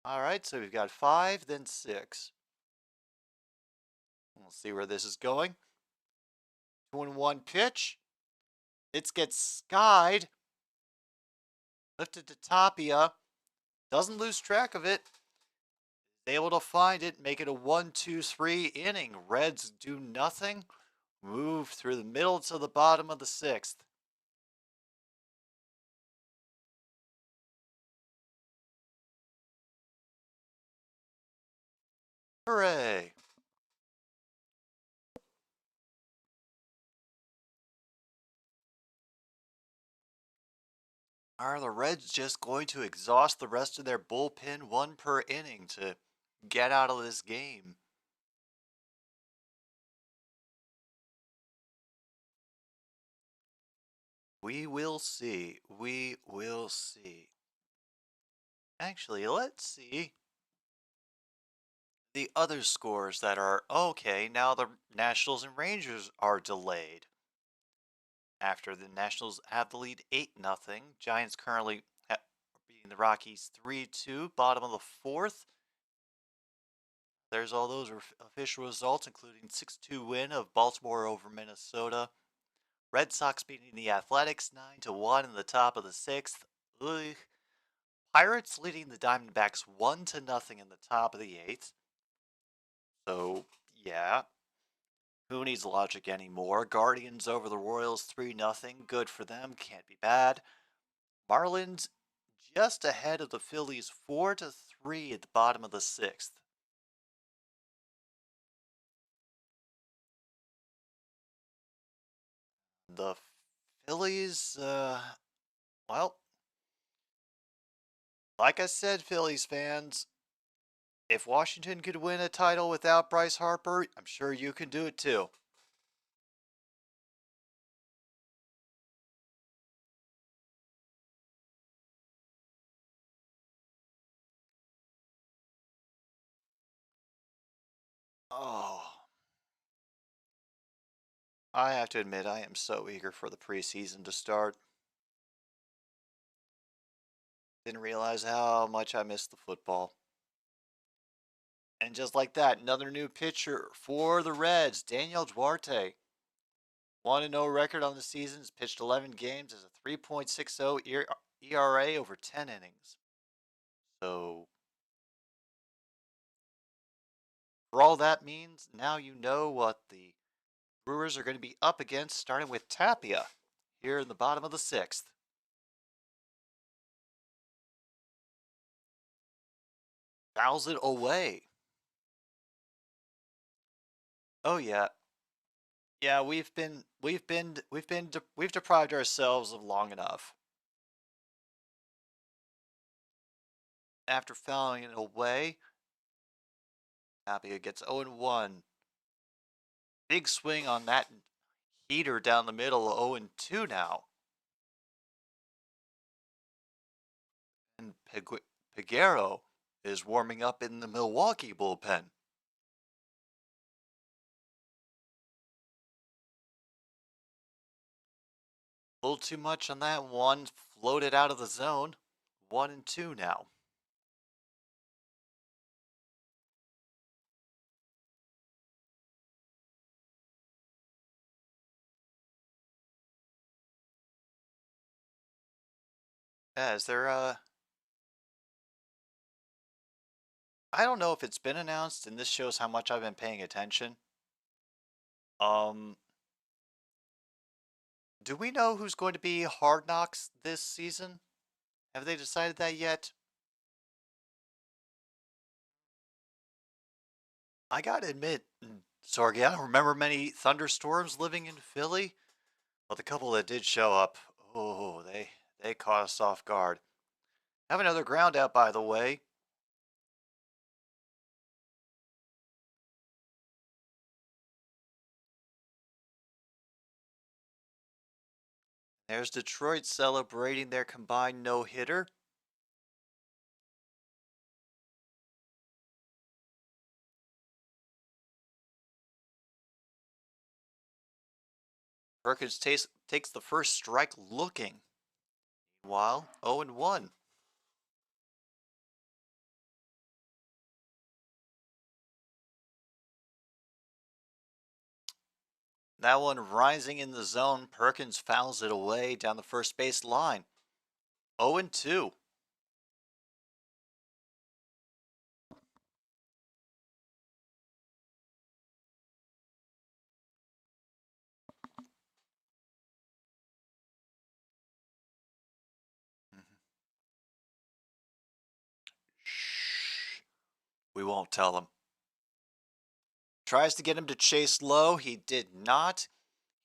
Speaker 1: All right, so we've got 5, then 6. We'll see where this is going. 2-1 pitch. It gets skied. Lifted to Tapia. Doesn't lose track of it. Able to find it, make it a 1-2-3 inning. Reds do nothing. Move through the middle to the bottom of the 6th. Hooray! Are the Reds just going to exhaust the rest of their bullpen, 1 per inning, to get out of this game? We will see. We will see. Actually, let's see the other scores that are okay. Now the Nationals and Rangers are delayed. After the Nationals have the lead 8-0, Giants currently beating the Rockies 3-2, bottom of the 4th. There's all those official results, including 6-2 win of Baltimore over Minnesota. Red Sox beating the Athletics 9-1 in the top of the 6th. Ugh. Pirates leading the Diamondbacks 1-0 in the top of the 8th. So, yeah. Who needs logic anymore? Guardians over the Royals 3-0. Good for them. Can't be bad. Marlins just ahead of the Phillies 4-3 at the bottom of the 6th. The Phillies, well, like I said, Phillies fans, if Washington could win a title without Bryce Harper, I'm sure you can do it too. Oh, I have to admit, I am so eager for the preseason to start. Didn't realize how much I missed the football. And just like that, another new pitcher for the Reds, Daniel Duarte. 1-0 record on the season, has pitched 11 games, has a 3.60 ERA over 10 innings. So, for all that means, now you know what the Brewers are going to be up against, starting with Tapia here in the bottom of the 6th. Fouls it away. Oh yeah. Yeah, we've deprived ourselves of long enough. After fouling it away, Tapia gets 0-1. Big swing on that heater down the middle, 0-2 now. And Peguero is warming up in the Milwaukee bullpen. A little too much on that one, floated out of the zone. 1-2 now. Yeah, is there I don't know if it's been announced, and this shows how much I've been paying attention. Do we know who's going to be Hard Knocks this season? Have they decided that yet? I gotta admit, Sorgi, I don't remember many thunderstorms living in Philly. But the couple that did show up, oh, they caught us off guard. Have another ground out, by the way. There's Detroit celebrating their combined no-hitter. Perkins takes the first strike looking. Meanwhile, 0-1. That one rising in the zone. Perkins fouls it away down the first base line. 0-2. Shh. We won't tell him. Tries to get him to chase low. He did not.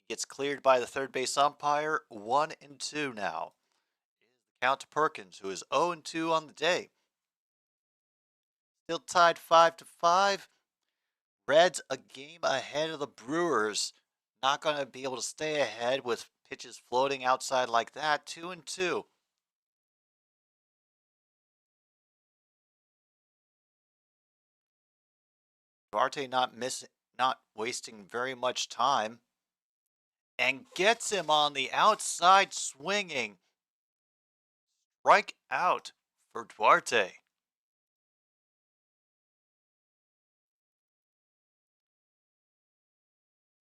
Speaker 1: He gets cleared by the third base umpire. 1-2 now. Count to Perkins, who is 0-2 on the day. Still tied 5-5. Reds a game ahead of the Brewers. Not going to be able to stay ahead with pitches floating outside like that. 2-2. Duarte not wasting very much time. And gets him on the outside swinging. Strike out for Duarte.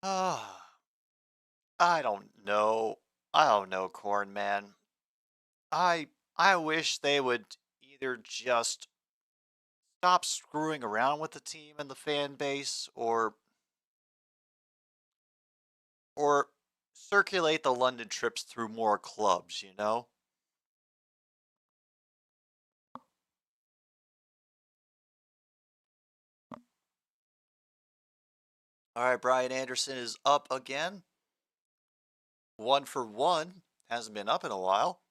Speaker 1: I don't know. I don't know, Corn Man. I wish they would either just stop screwing around with the team and the fan base, or circulate the London trips through more clubs, you know? All right, Brian Anderson is up again. 1-for-1. Hasn't been up in a while.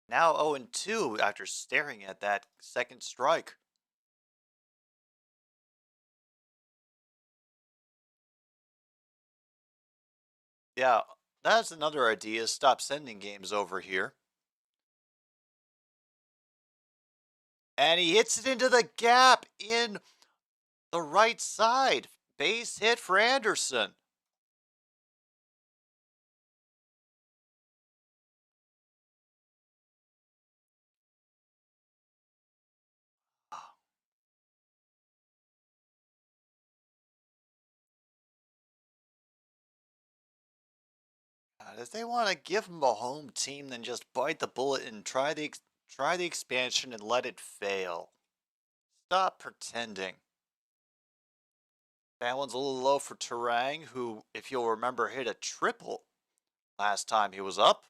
Speaker 1: Now 0-2 after staring at that second strike. Yeah, that's another idea. Stop sending games over here. And he hits it into the gap in the right side. Base hit for Anderson. If they want to give him a home team, then just bite the bullet and try the expansion and let it fail. Stop pretending. That one's a little low for Terang, who, if you'll remember, hit a triple last time he was up.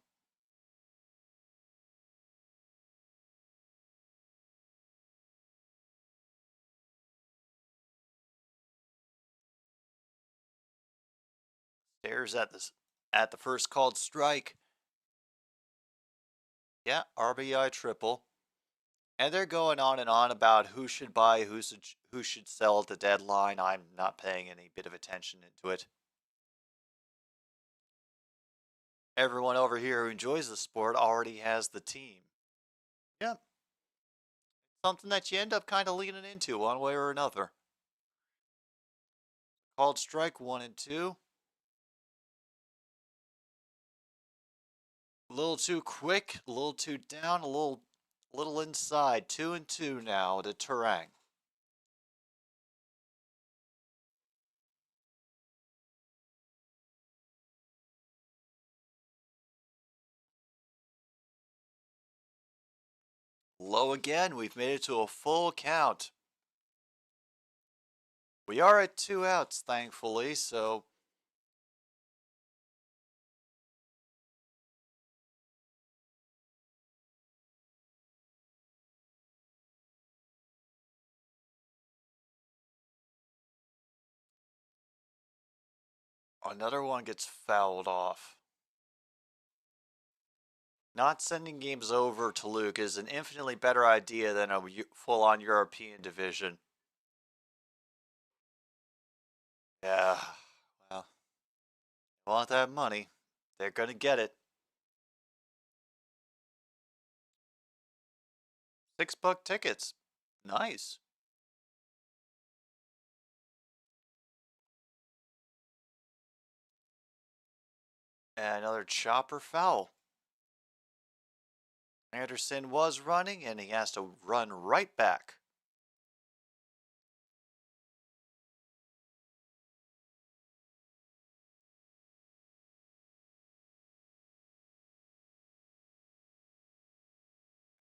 Speaker 1: Stares at the first called strike. Yeah, RBI triple. And they're going on and on about who should buy, who should sell at the deadline. I'm not paying any bit of attention into it. Everyone over here who enjoys the sport already has the team. Yep. Something that you end up kind of leaning into one way or another. Called strike 1 and 2. A little too quick, a little too down, a little inside. 2 and 2 now to Terang. Low again. We've made it to a full count. We are at 2 outs, thankfully, so another one gets fouled off. Not sending games over to Luke is an infinitely better idea than a full-on European division. Yeah, well, they want that money. They're gonna get it. $6 tickets. Nice. And another chopper foul. Anderson was running, and he has to run right back.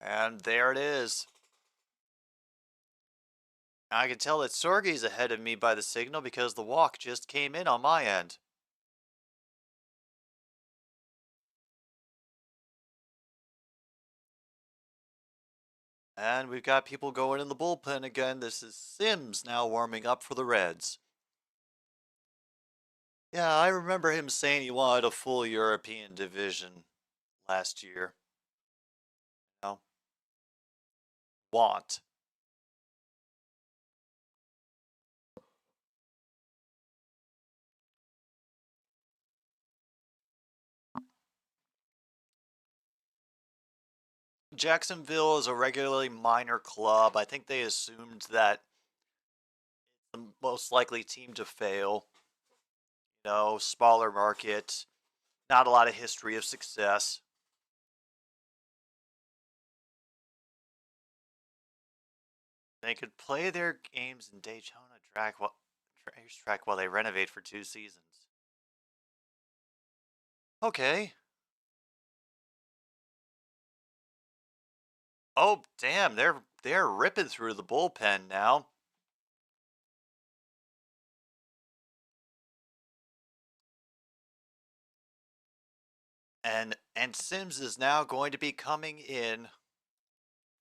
Speaker 1: And there it is. I can tell that Sergey's ahead of me by the signal because the walk just came in on my end. And we've got people going in the bullpen again. This is Sims now warming up for the Reds. Yeah, I remember him saying he wanted a full European division last year. You know? Want. Jacksonville is a regularly minor club. I think they assumed that the most likely team to fail. You know, smaller market, not a lot of history of success. They could play their games in Daytona track while they renovate for 2 seasons. Okay. Oh, damn, they're ripping through the bullpen now. And Sims is now going to be coming in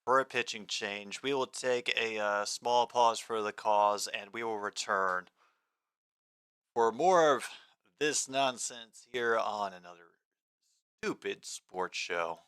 Speaker 1: for a pitching change. We will take a small pause for the cause, and we will return for more of this nonsense here on another stupid sports show.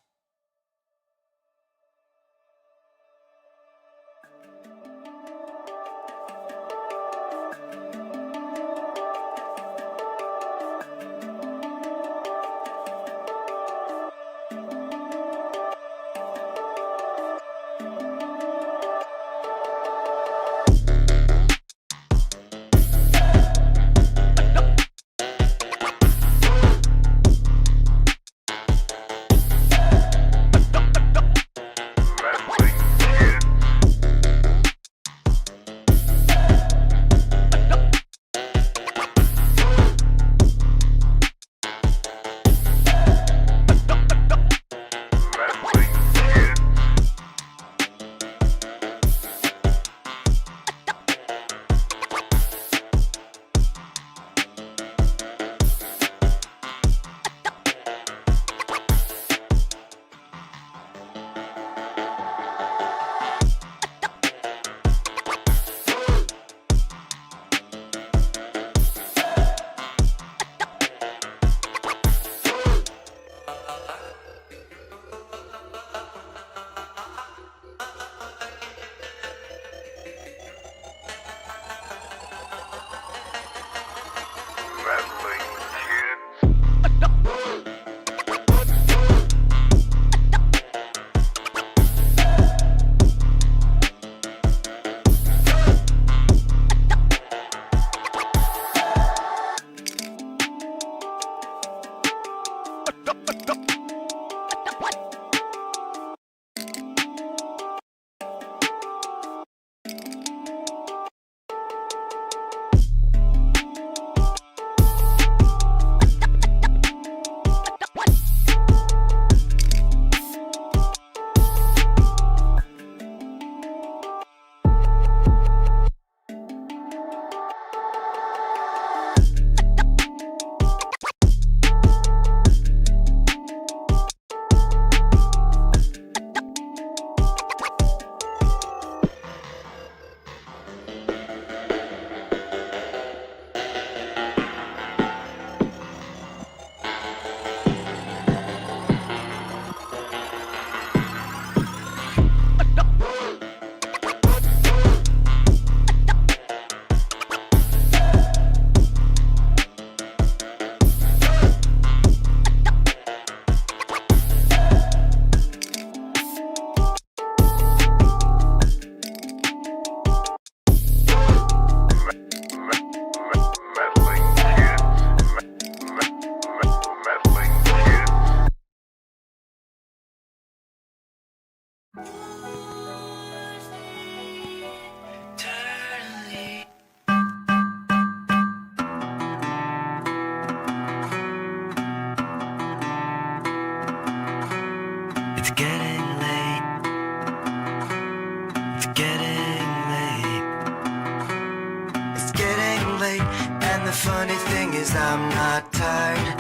Speaker 2: late, and the funny thing is I'm not tired.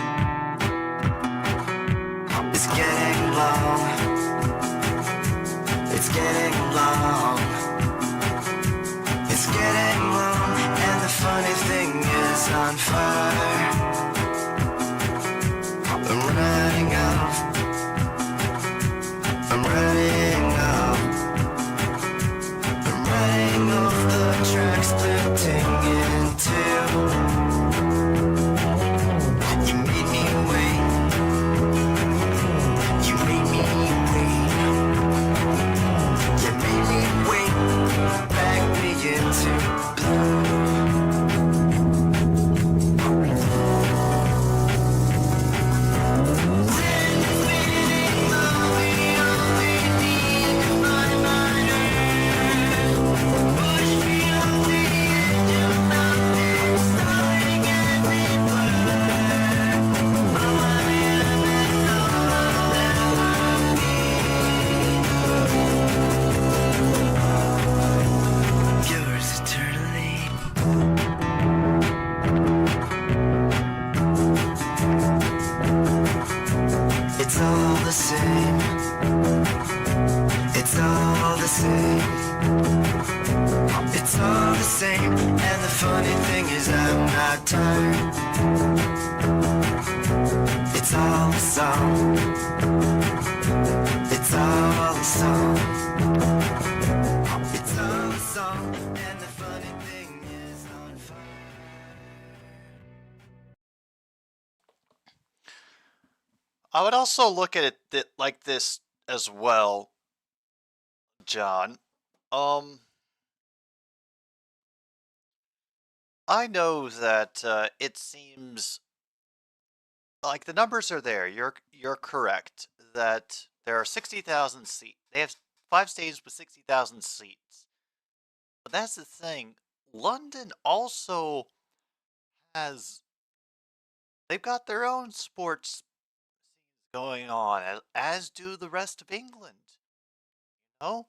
Speaker 2: It's getting long. It's getting long. It's getting long, and the funny thing is on fire. I'm running off. I'm running off. I'm running off the track, splitting in two. You made me wait. You made me wait. You made me wait. Back me into blue. Yours eternally. It's all the same. It's all the same. It's all the same. And the funny thing is I'm not tired. It's all the song. It's all the song. It's all the song. And the funny thing is on fire.
Speaker 1: I would also look at it like this as well, John. I know that it seems like the numbers are there. You're correct that there are 60,000 seats. They have 5 stadiums with 60,000 seats. But that's the thing. London also has they've got their own sports going on, as do the rest of England. You know,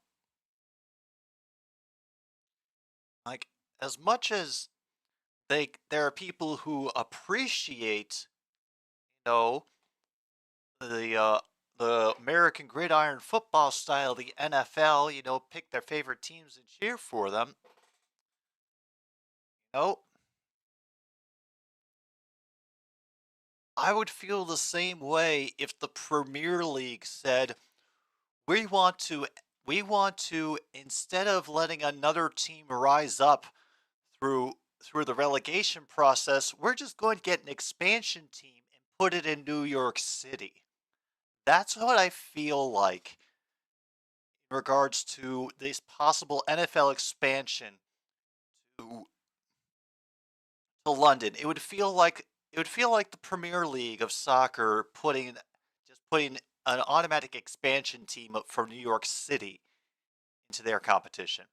Speaker 1: like as much as there are people who appreciate, you know, the American gridiron football style, the NFL, you know, pick their favorite teams and cheer for them. You know, I would feel the same way if the Premier League said, we want to instead of letting another team rise up through the relegation process, we're just going to get an expansion team and put it in New York City. That's what I feel like in regards to this possible NFL expansion to London. It would feel like the Premier League of soccer putting an automatic expansion team up for New York City into their competition.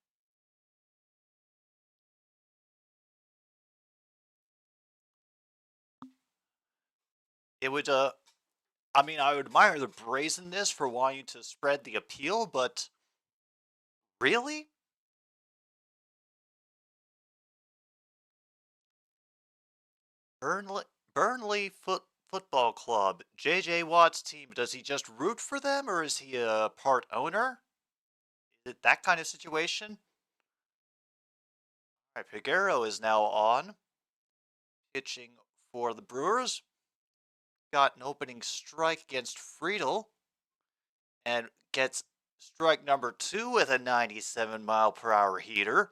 Speaker 1: It would I mean, I would admire the brazenness for wanting to spread the appeal, but really? Burnley Football Club, JJ Watt's team, does he just root for them or is he a part owner? Is it that kind of situation? All right, Figueroa is now on, pitching for the Brewers. Got an opening strike against Friedel and gets strike number 2 with a 97-mile-per-hour heater.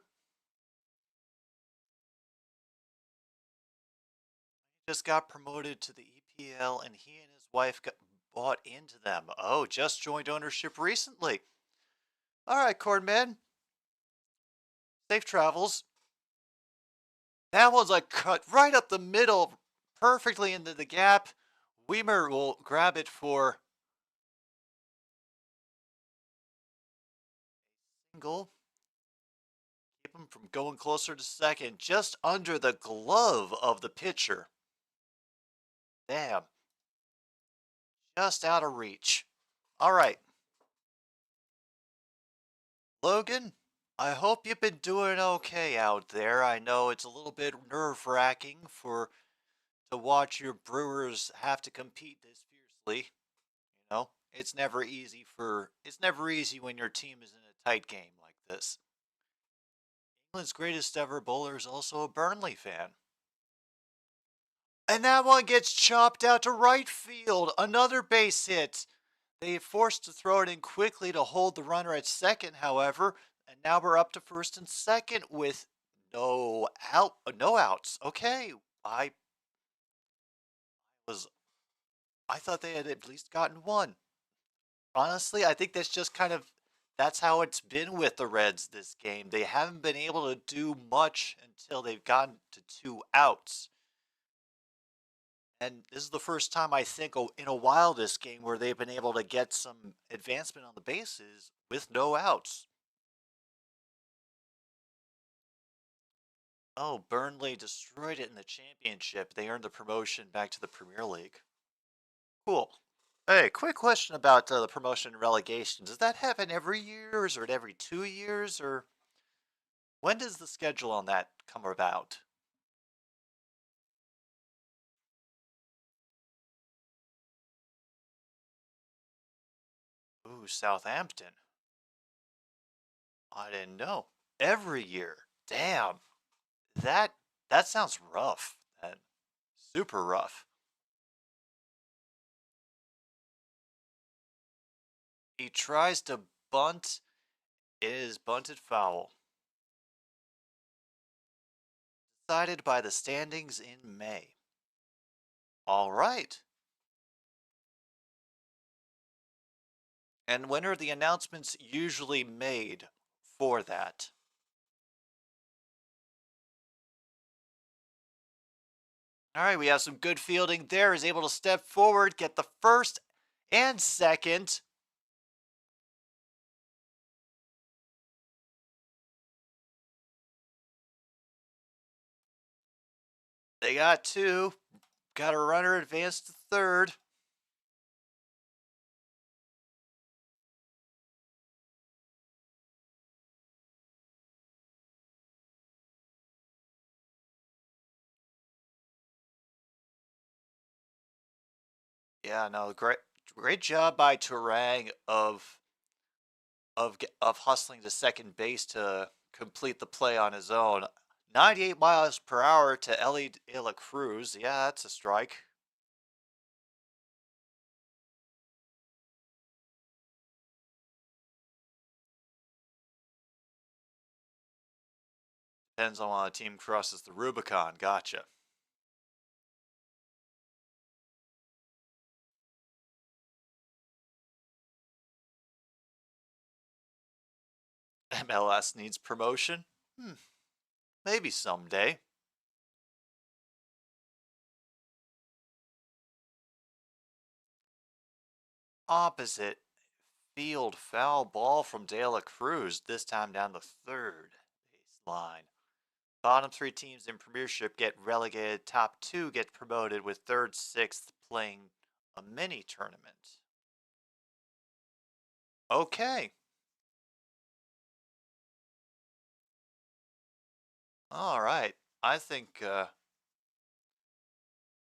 Speaker 1: He just got promoted to the EPL and he and his wife got bought into them. Oh, just joined ownership recently. All right, Cordman. Safe travels. That one's like cut right up the middle, perfectly into the gap. Weimer will grab it for single. Keep him from going closer to second, just under the glove of the pitcher. Damn. Just out of reach. All right. Logan, I hope you've been doing okay out there. I know it's a little bit nerve-wracking for to watch your Brewers have to compete this fiercely. It's never easy when your team is in a tight game like this. England's greatest ever bowler is also a Burnley fan. And that one gets chopped out to right field. Another base hit. They forced to throw it in quickly to hold the runner at second, however, and now we're up to first and second with no outs. Okay, was I thought they had at least gotten one. Honestly, I think that's how it's been with the Reds this game. They haven't been able to do much until they've gotten to two outs. And this is the first time I think in a while this game where they've been able to get some advancement on the bases with no outs. Oh, Burnley destroyed it in the championship. They earned the promotion back to the Premier League. Cool. Hey, quick question about the promotion and relegation. Does that happen every year, or is it every 2 years, or when does the schedule on that come about? Ooh, Southampton. I didn't know. Every year. Damn. That that sounds rough. Super rough. He tries to bunt. It is bunted foul. Decided by the standings in May. All right. And when are the announcements usually made for that? All right, we have some good fielding there. Is able to step forward, get the first and second. They got two. Got a runner advanced to third. Yeah, no, great job by Turang of hustling to second base to complete the play on his own. 98 miles per hour to Ellie De La Cruz. Yeah, that's a strike. Depends on when a team crosses the Rubicon. Gotcha. MLS needs promotion? Maybe someday. Opposite field foul ball from De La Cruz, this time down the third baseline. Bottom three teams in Premiership get relegated. Top two get promoted, with third, sixth playing a mini tournament. Okay. All right. I think,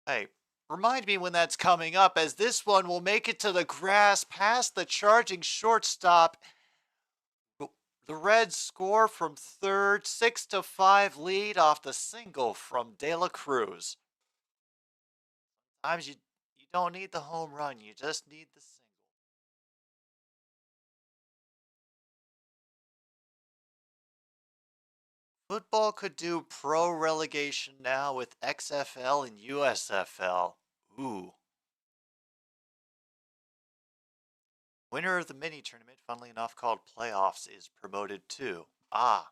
Speaker 1: hey, remind me when that's coming up, as this one will make it to the grass past the charging shortstop. The Reds score from third, 6-5 lead off the single from De La Cruz. Sometimes you don't need the home run, you just need the single. Football could do pro relegation now with XFL and USFL. Ooh. Winner of the mini tournament, funnily enough called playoffs, is promoted too. Ah.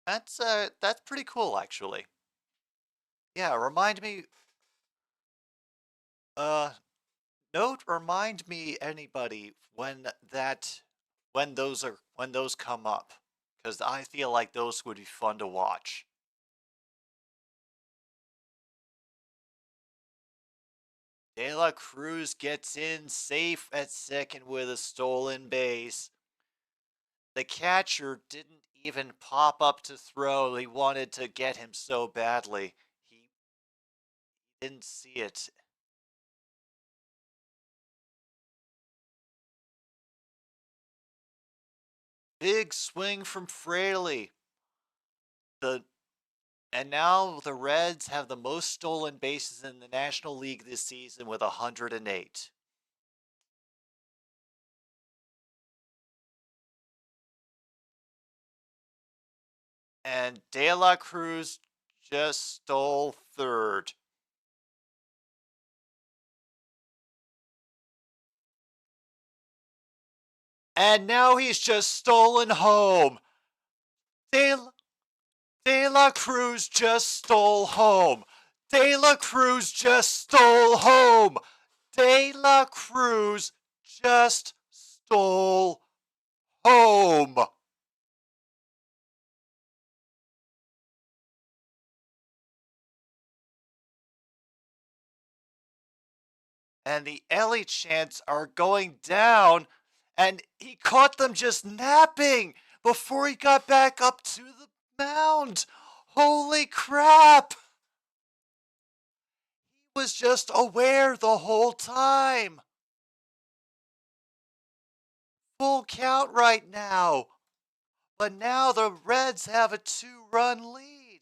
Speaker 1: That's pretty cool actually. Yeah, remind me uh remind me anybody when those come up, cuz I feel like those would be fun to watch. De La Cruz gets in safe at second with a stolen base. The catcher didn't even pop up to throw. He wanted to get him so badly. He didn't see it. Big swing from Fraley. And now the Reds have the most stolen bases in the National League this season with 108. And De La Cruz just stole third. And now he's just stolen home. De La Cruz just stole home. De La Cruz just stole home. De La Cruz just stole home. And the Ellie chants are going down, and he caught them just napping before he got back up to the mound. Holy crap! He was just aware the whole time. Full count right now. But now the Reds have a 2-run lead.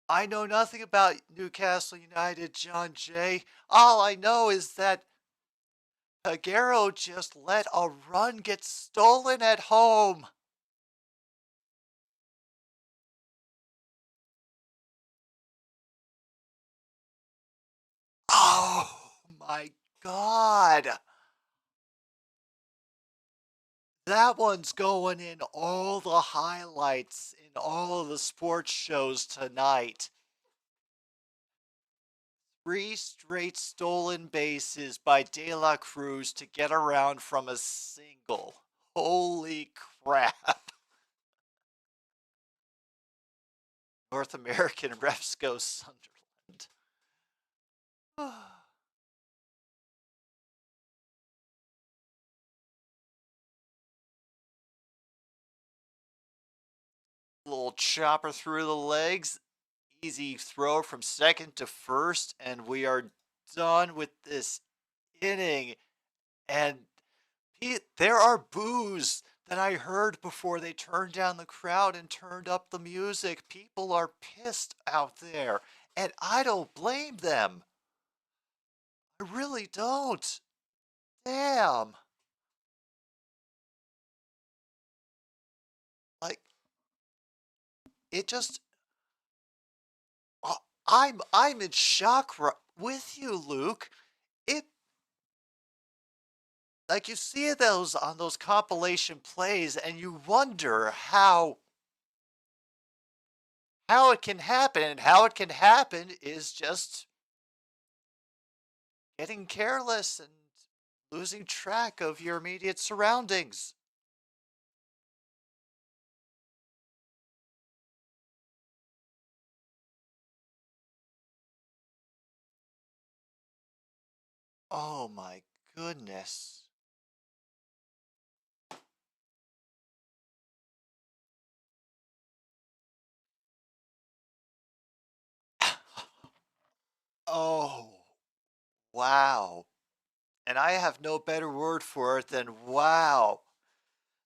Speaker 1: I know nothing about Newcastle United, John Jay. All I know is that Aguero just let a run get stolen at home. Oh my God. That one's going in all the highlights in all of the sports shows tonight. 3 straight stolen bases by De La Cruz to get around from a single. Holy crap. North American refs go Sunderland. Little chopper through the legs. Easy throw from second to first, and we are done with this inning. And there are boos that I heard before they turned down the crowd and turned up the music. People are pissed out there, and I don't blame them. I really don't. Damn. Like, it just I'm in shock with you, Luke. It like you see those on those compilation plays and you wonder how it can happen, and how it can happen is just getting careless and losing track of your immediate surroundings. Oh my goodness. Oh, wow. And I have no better word for it than wow.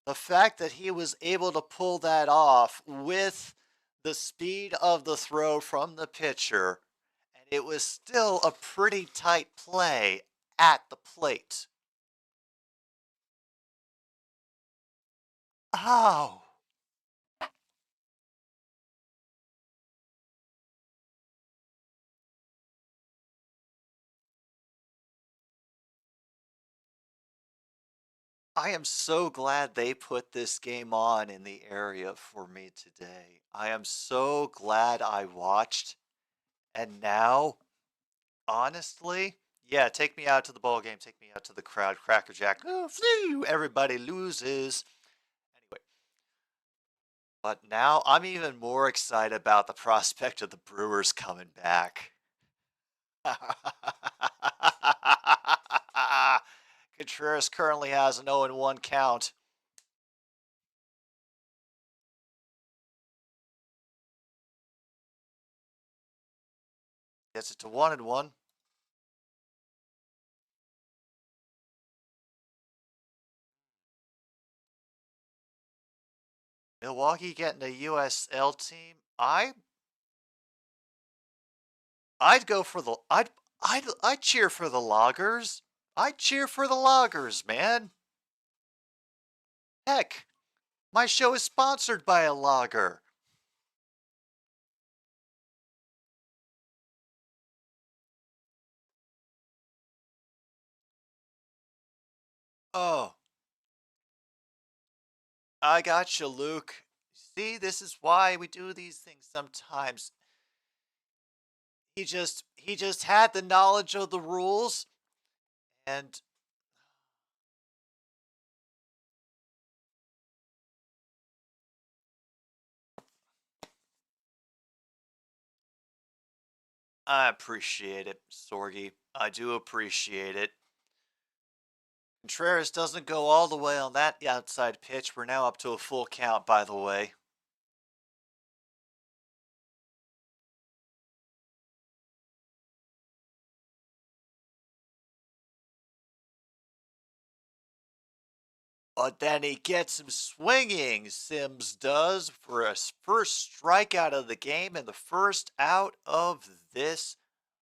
Speaker 1: The fact that he was able to pull that off with the speed of the throw from the pitcher, and it was still a pretty tight play at the plate. Oh. I am so glad they put this game on in the area for me today. I am so glad I watched. And now, honestly, yeah, take me out to the ball game, take me out to the crowd, Cracker Jack. Oh, phew, everybody loses. Anyway, but now I'm even more excited about the prospect of the Brewers coming back. Contreras currently has an 0-1 count. Gets it to 1-1. Milwaukee getting a USL team. I'd go for the I'd cheer for the Loggers. I'd cheer for the Loggers, man. Heck, my show is sponsored by a logger. Oh, I got you, Luke. See, this is why we do these things sometimes. He just had the knowledge of the rules, and I appreciate it, Sorgi. I do appreciate it. Contreras doesn't go all the way on that outside pitch. We're now up to a full count, by the way. But then he gets him swinging, Sims does, for a first strikeout of the game and the first out of this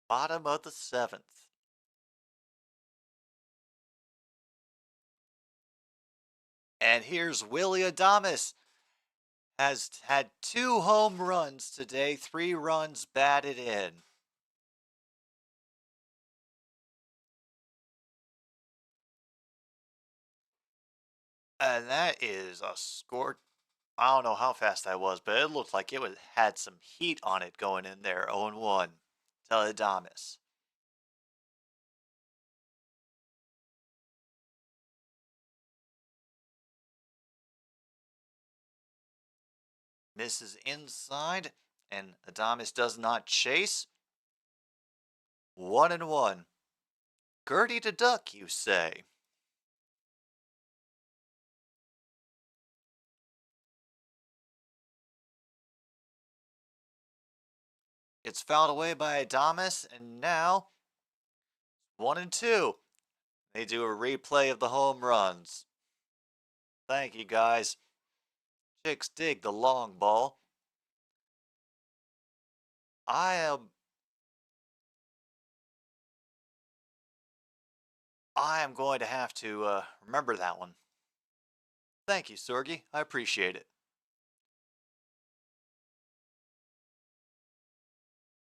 Speaker 1: bottom of the seventh. And here's Willie Adames. Has had 2 home runs today, 3 runs batted in. And that is a score. I don't know how fast that was, but it looked like it had some heat on it going in there. 0-1 to Adames. Misses inside, and Adames does not chase. 1-1. Gertie to duck, you say? It's fouled away by Adames, and now 1-2. They do a replay of the home runs. Thank you, guys. Chicks dig the long ball. I am going to have to remember that one. Thank you, Sorgi. I appreciate it.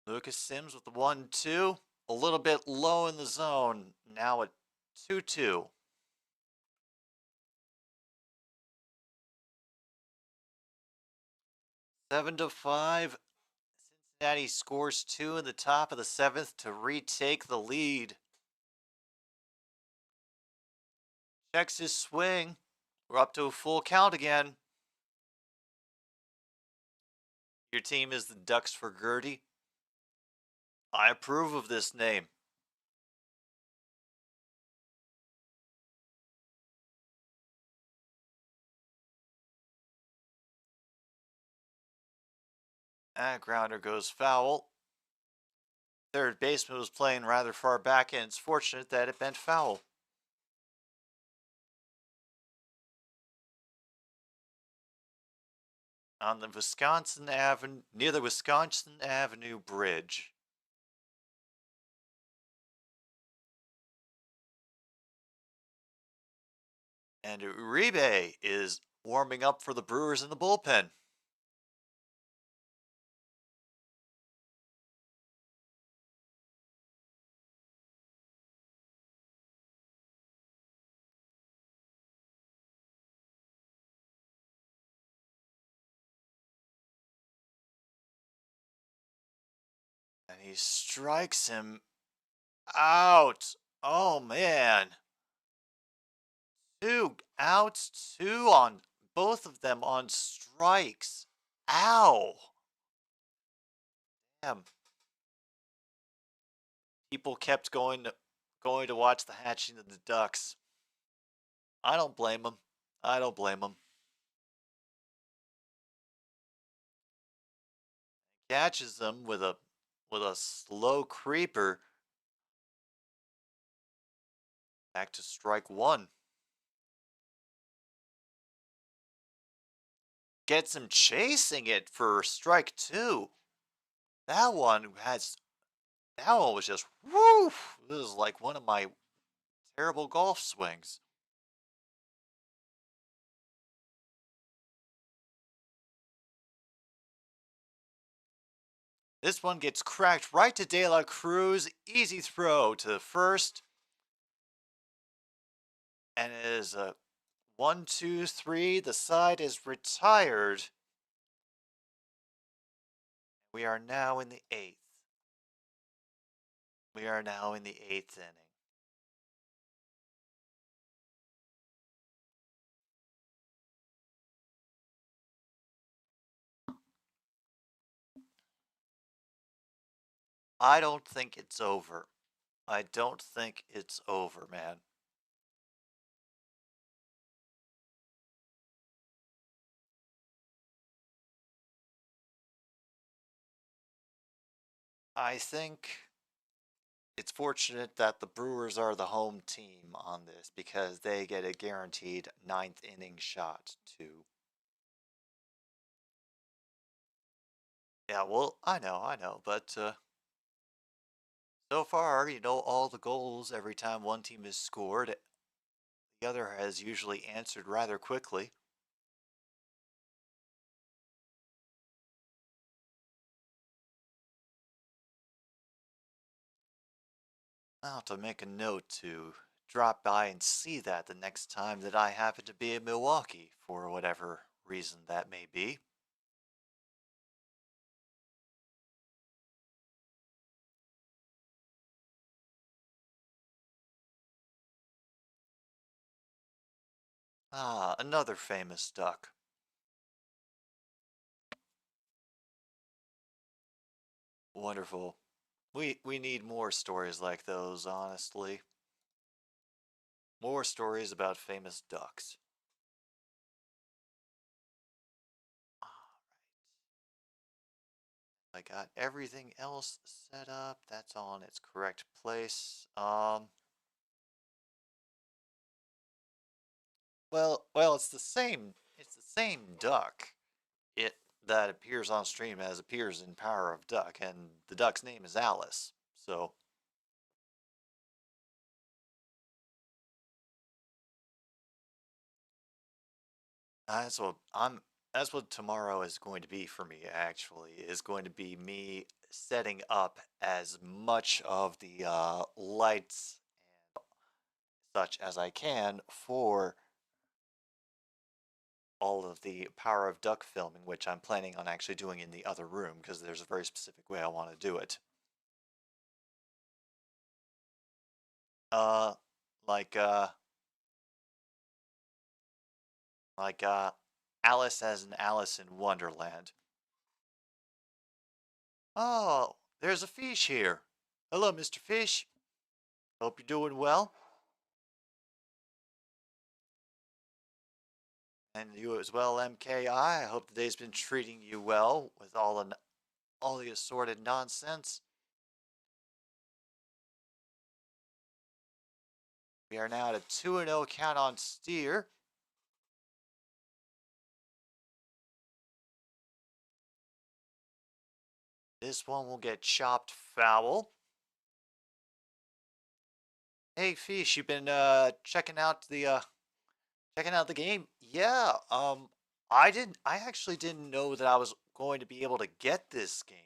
Speaker 1: Lucas Sims with the 1-2. A little bit low in the zone. Now at 2-2. 7-5. Cincinnati scores 2 in the top of the 7th to retake the lead. Checks his swing. We're up to a full count again. Your team is the Ducks for Gertie. I approve of this name. That grounder goes foul. Third baseman was playing rather far back, and it's fortunate that it bent foul. On the Wisconsin Avenue, near the Wisconsin Avenue Bridge. And Uribe is warming up for the Brewers in the bullpen. And he strikes him out. Oh, man. 2 outs, 2 on both of them on strikes. Ow. Damn. People kept going going to watch the hatching of the ducks. I don't blame them. I don't blame them. Catches them with a slow creeper. Back to strike one. Gets him chasing it for strike two. That one was just woo. This is like one of my terrible golf swings. This one gets cracked right to De La Cruz. Easy throw to first. And it is a 1-2-3. The side is retired. We are now in the eighth. We are now in the eighth inning. I don't think it's over. I don't think it's over, man. I think it's fortunate that the Brewers are the home team on this because they get a guaranteed ninth inning shot too. Yeah, well, I know, but so far, all the goals every time one team is scored, the other has usually answered rather quickly. I'll have to make a note to drop by and see that the next time that I happen to be in Milwaukee, for whatever reason that may be. Ah, another famous duck. Wonderful. We need more stories like those, honestly. More stories about famous ducks. I got everything else set up. That's all in its correct place. Well, it's the same. It's the same duck. It that appears on stream as appears in Power of Duck, and the duck's name is Alice. So that's what I'm. That's what tomorrow is going to be for me. Actually, is going to be me setting up as much of the lights and such as I can for all of the Power of Duck filming, which I'm planning on actually doing in the other room because there's a very specific way I want to do it. Uh, like uh, like Alice as an Alice in Wonderland. Oh, there's a fish here. Hello, Mr. Fish. Hope you're doing well. And you as well, MKI. I hope the day's been treating you well with all the assorted nonsense. We are now at a 2-0 count on Steer. This one will get chopped foul. Hey Fish, you've been checking out the game? Yeah, I actually didn't know that I was going to be able to get this game.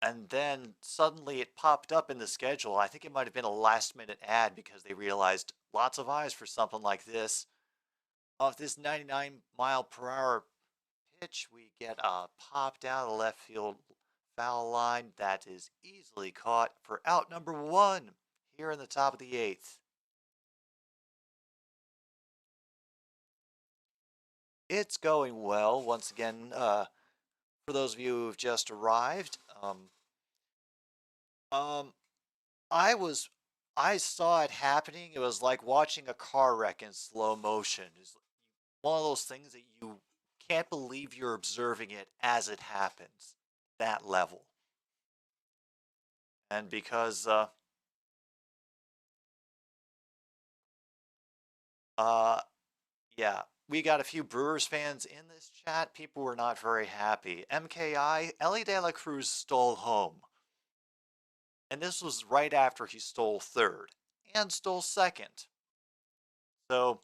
Speaker 1: And then suddenly it popped up in the schedule. I think it might have been a last minute ad because they realized lots of eyes for something like this. Off this 99-mile-per-hour pitch, we get a popped out of left field foul line that is easily caught for out number one here in the top of the eighth. It's going well. Once again, for those of you who've just arrived, um, I was I saw it happening. It was like watching a car wreck in slow motion. It's one of those things that you can't believe you're observing it as it happens. That level. And because uh yeah, we got a few Brewers fans in this chat. People were not very happy. MKI, Ellie De La Cruz stole home. And this was right after he stole third and stole second. So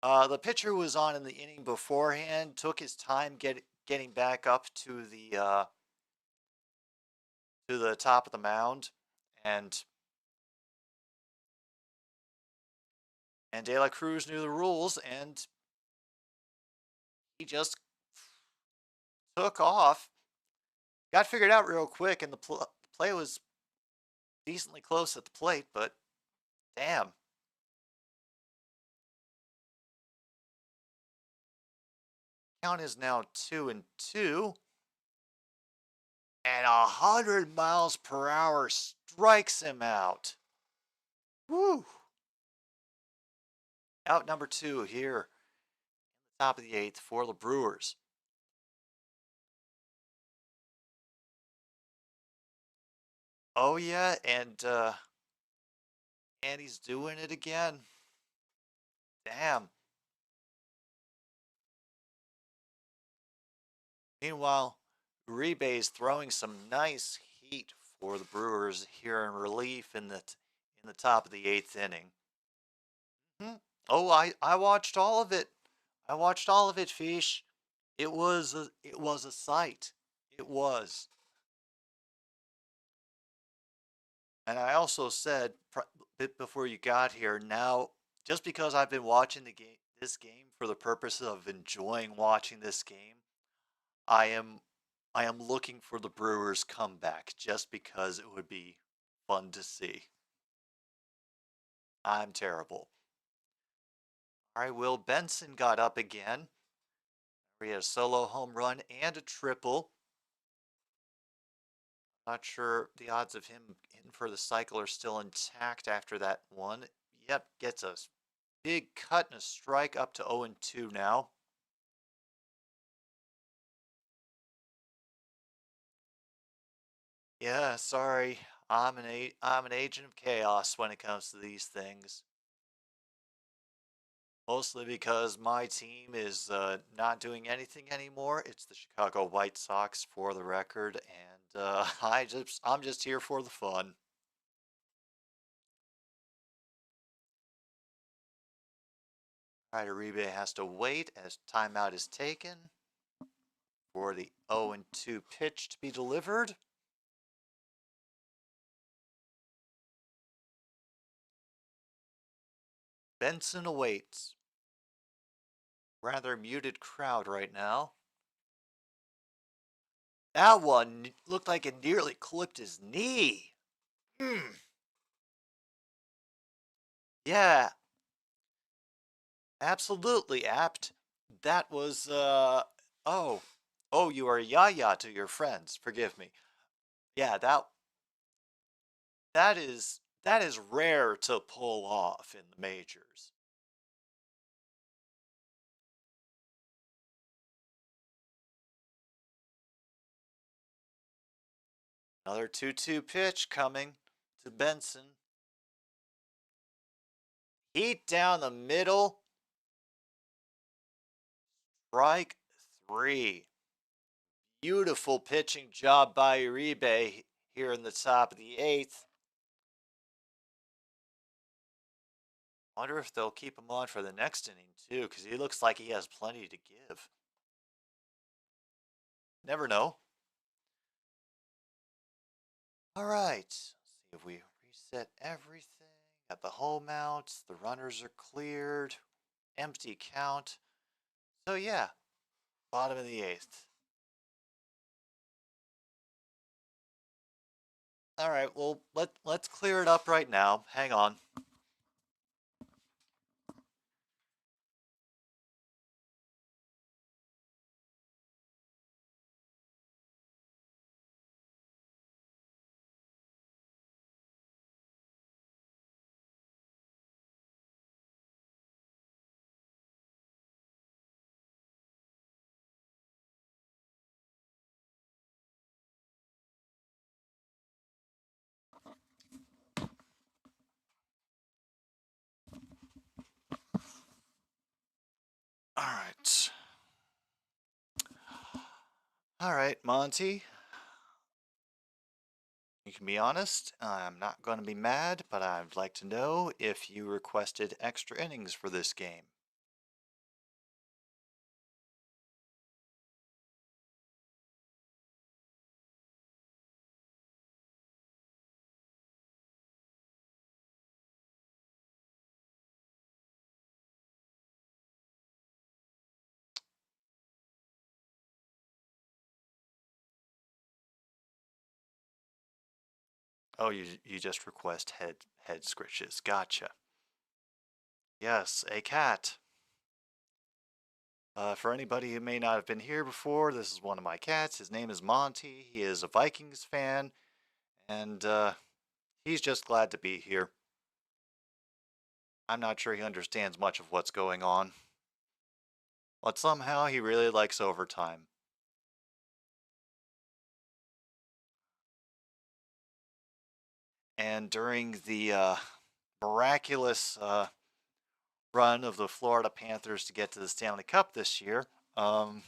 Speaker 1: the pitcher was on in the inning beforehand, took his time getting back up to the top of the mound, and De La Cruz knew the rules, and he just took off. Got figured out real quick, and the play was decently close at the plate, but damn. Count is now 2-2. And 100 miles per hour strikes him out. Woo! Out number 2 here, top of the 8th for the Brewers. Oh yeah, and he's doing it again. Damn. Meanwhile, Uribe's throwing some nice heat for the Brewers here in relief in the top of the 8th inning. Oh, I watched all of it. I watched all of it, Fish. It was a sight. It was. And I also said bit before you got here. Now, just because I've been watching this game for the purpose of enjoying watching this game, I am looking for the Brewers' comeback just because it would be fun to see. I'm terrible. All right, Will Benson got up again. He had a solo home run and a triple. Not sure the odds of him hitting for the cycle are still intact after that one. Yep, gets a big cut and a strike up to 0-2 now. Yeah, sorry. I'm an agent of chaos when it comes to these things. Mostly because my team is not doing anything anymore. It's the Chicago White Sox, for the record, and I'm just here for the fun. All right, Uribe has to wait as timeout is taken for the 0-2 pitch to be delivered. Benson awaits. Rather muted crowd right now. That one looked like it nearly clipped his knee. Yeah, absolutely apt. That was oh. Oh, you are yaya to your friends. Forgive me. Yeah, that is rare to pull off in the majors. Another 2-2 pitch coming to Benson. Heat down the middle. Strike 3. Beautiful pitching job by Uribe here in the top of the 8th. Wonder if they'll keep him on for the next inning too, because he looks like he has plenty to give. Never know. All right, let's see if we reset everything. Got the home outs, the runners are cleared, empty count. So yeah, bottom of the 8th. All right, well let's clear it up right now. Hang on. Alright. Alright, Monty. You can be honest. I'm not going to be mad, but I'd like to know if you requested extra innings for this game. Oh, you just request head scritches. Gotcha. Yes, a cat. For anybody who may not have been here before, this is one of my cats. His name is Monty. He is a Vikings fan, and he's just glad to be here. I'm not sure he understands much of what's going on, but somehow he really likes overtime. And during the miraculous run of the Florida Panthers to get to the Stanley Cup this year, I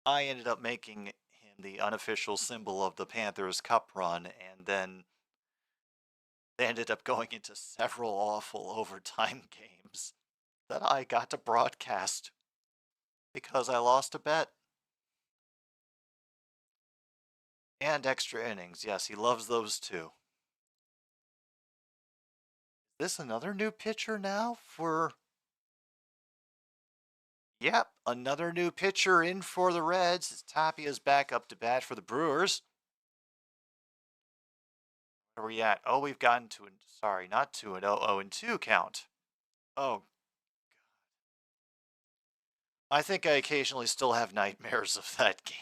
Speaker 1: ended up making him the unofficial symbol of the Panthers Cup run, and then they ended up going into several awful overtime games that I got to broadcast because I lost a bet. And extra innings. Yes, he loves those too. Is this another new pitcher now for... Yep, another new pitcher in for the Reds. Tapia's back up to bat for the Brewers. Where are we at? Oh, we've gotten to... Sorry, not 2-0. 0-2 count. Oh, I think I occasionally still have nightmares of that game.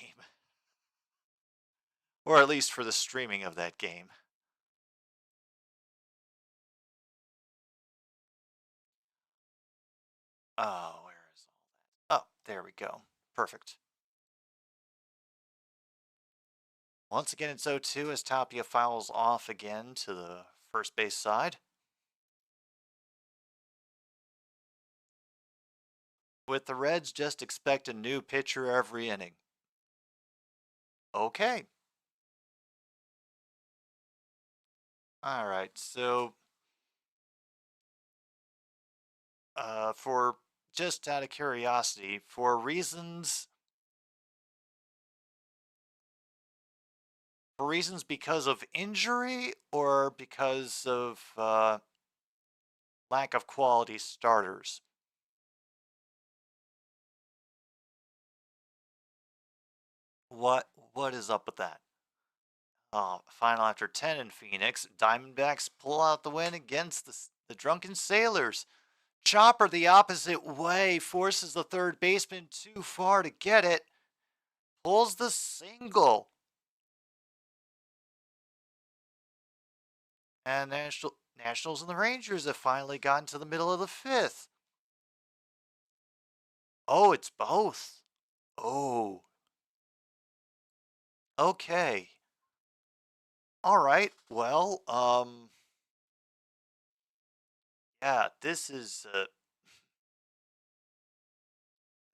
Speaker 1: Or at least for the streaming of that game. Oh, where is all that? Oh, there we go. Perfect. Once again, it's 0-2 as Tapia fouls off again to the first base side. With the Reds, just expect a new pitcher every inning. Okay. All right, so for just out of curiosity, for reasons because of injury or because of lack of quality starters? What is up with that? Final after 10 in Phoenix, Diamondbacks pull out the win against the Drunken Sailors. Chopper the opposite way, forces the third baseman too far to get it, pulls the single. And Nationals and the Rangers have finally gotten to the middle of the fifth. Oh, it's both. Oh. Okay. All right. Well, yeah, this is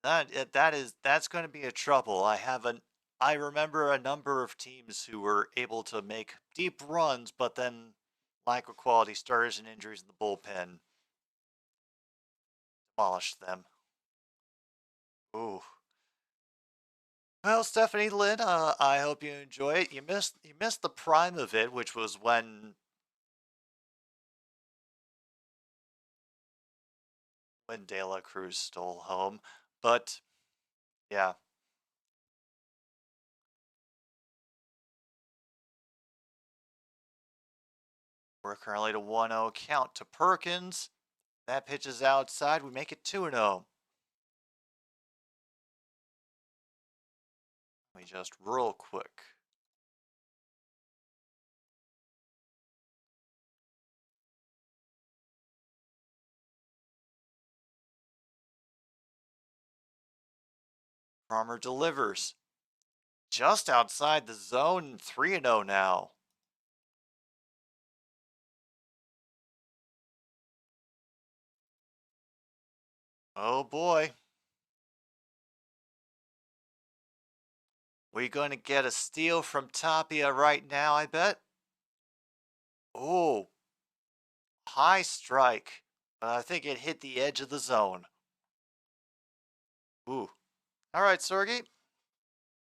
Speaker 1: that's going to be a trouble. I remember a number of teams who were able to make deep runs, but then lack of quality starters and injuries in the bullpen demolished them. Ooh. Well, Stephanie Lynn, I hope you enjoy it. You missed the prime of it, which was when De La Cruz stole home. But yeah. We're currently to 1-0 count to Perkins. That pitch is outside. We make it 2-0. Let me just real quick. Farmer delivers. Just outside the zone, 3-0 now. Oh boy. We going to get a steal from Tapia right now, I bet? Oh, high strike. But I think it hit the edge of the zone. Ooh. All right, Sorgi.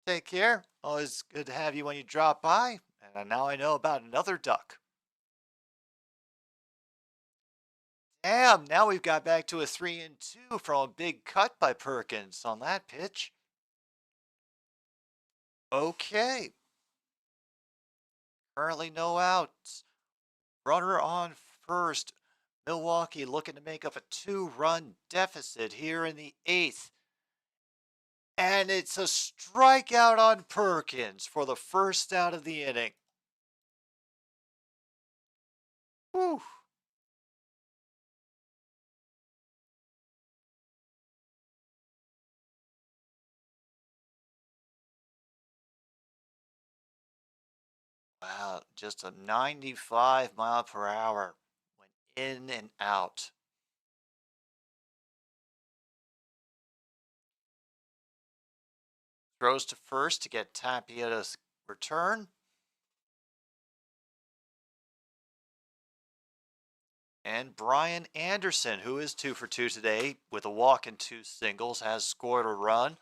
Speaker 1: Take care. Always good to have you when you drop by. And now I know about another duck. Damn, now we've got back to a 3-2 from a big cut by Perkins on that pitch. Okay. Currently no outs. Runner on first. Milwaukee looking to make up a 2-run deficit here in the 8th. And it's a strikeout on Perkins for the first out of the inning. Whew. Wow, just a 95 mile per hour went in and out. Throws to first to get Tapia's return. And Brian Anderson, who is 2 for 2 today with a walk and 2 singles, has scored a run.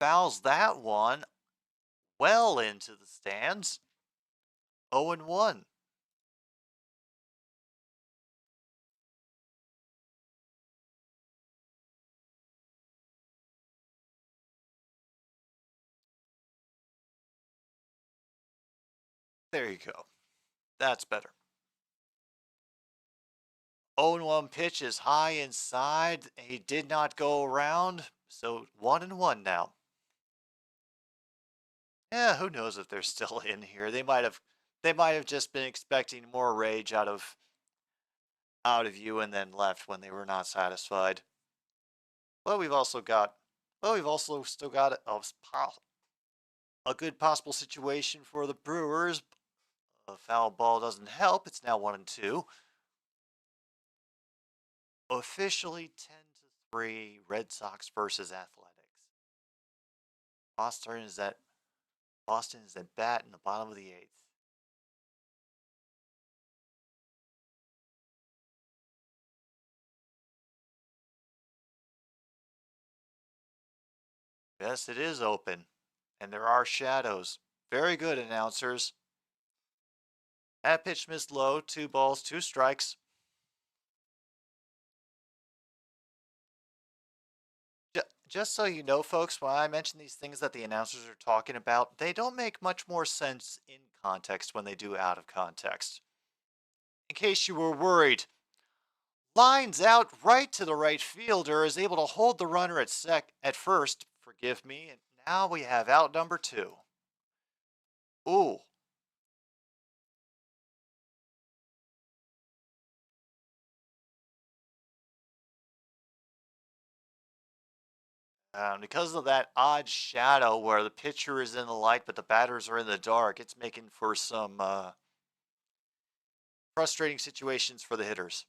Speaker 1: Fouls that one well into the stands. 0-1. There you go. That's better. 0-1 pitch is high inside. He did not go around, so 1-1 now. Yeah, who knows if they're still in here? They might have just been expecting more rage out of you and then left when they were not satisfied. Well, we've also still got a good possible situation for the Brewers. A foul ball doesn't help. It's now 1-2. Officially 10-3, Red Sox versus Athletics. Boston is at bat in the bottom of the 8th. Yes, it is open, and there are shadows. Very good, announcers. That pitch missed low. 2 balls, 2 strikes. Just so you know, folks, when I mention these things that the announcers are talking about, they don't make much more sense in context when they do out of context. In case you were worried, lines out right to the right fielder, is able to hold the runner at first, forgive me, and now we have out number 2. Ooh. Because of that odd shadow where the pitcher is in the light but the batters are in the dark, it's making for some frustrating situations for the hitters.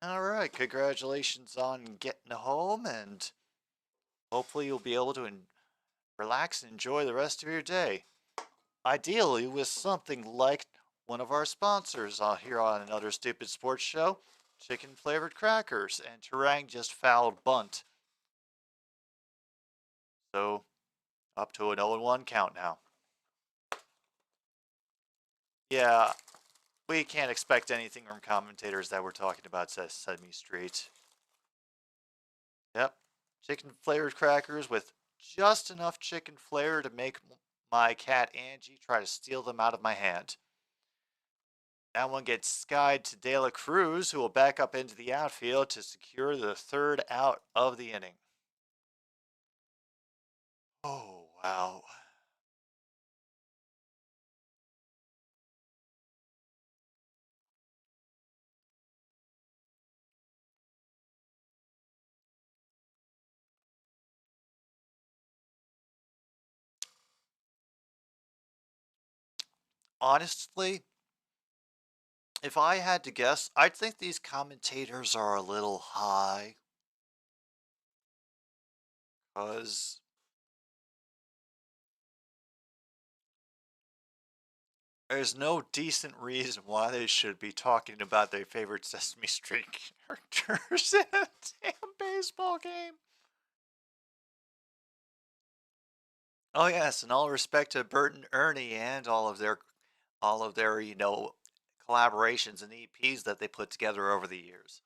Speaker 1: All right, congratulations on getting home, and hopefully you'll be able to relax and enjoy the rest of your day. Ideally with something like one of our sponsors here on Another Stupid Sports Show, chicken flavored crackers, and Terang just fouled bunt. So up to an 0-1 count now. Yeah, we can't expect anything from commentators that we're talking about Sesame Street. Yep, chicken flavored crackers with just enough chicken flavor to make my cat Angie try to steal them out of my hand. That one gets skied to De La Cruz, who will back up into the outfield to secure the 3rd out of the inning. Oh, wow. honestly, if I had to guess, I'd think these commentators are a little high. Because there's no decent reason why they should be talking about their favorite Sesame Street characters in a damn baseball game. Oh yes, and all respect to Bert and Ernie and all of their, collaborations and EPs that they put together over the years.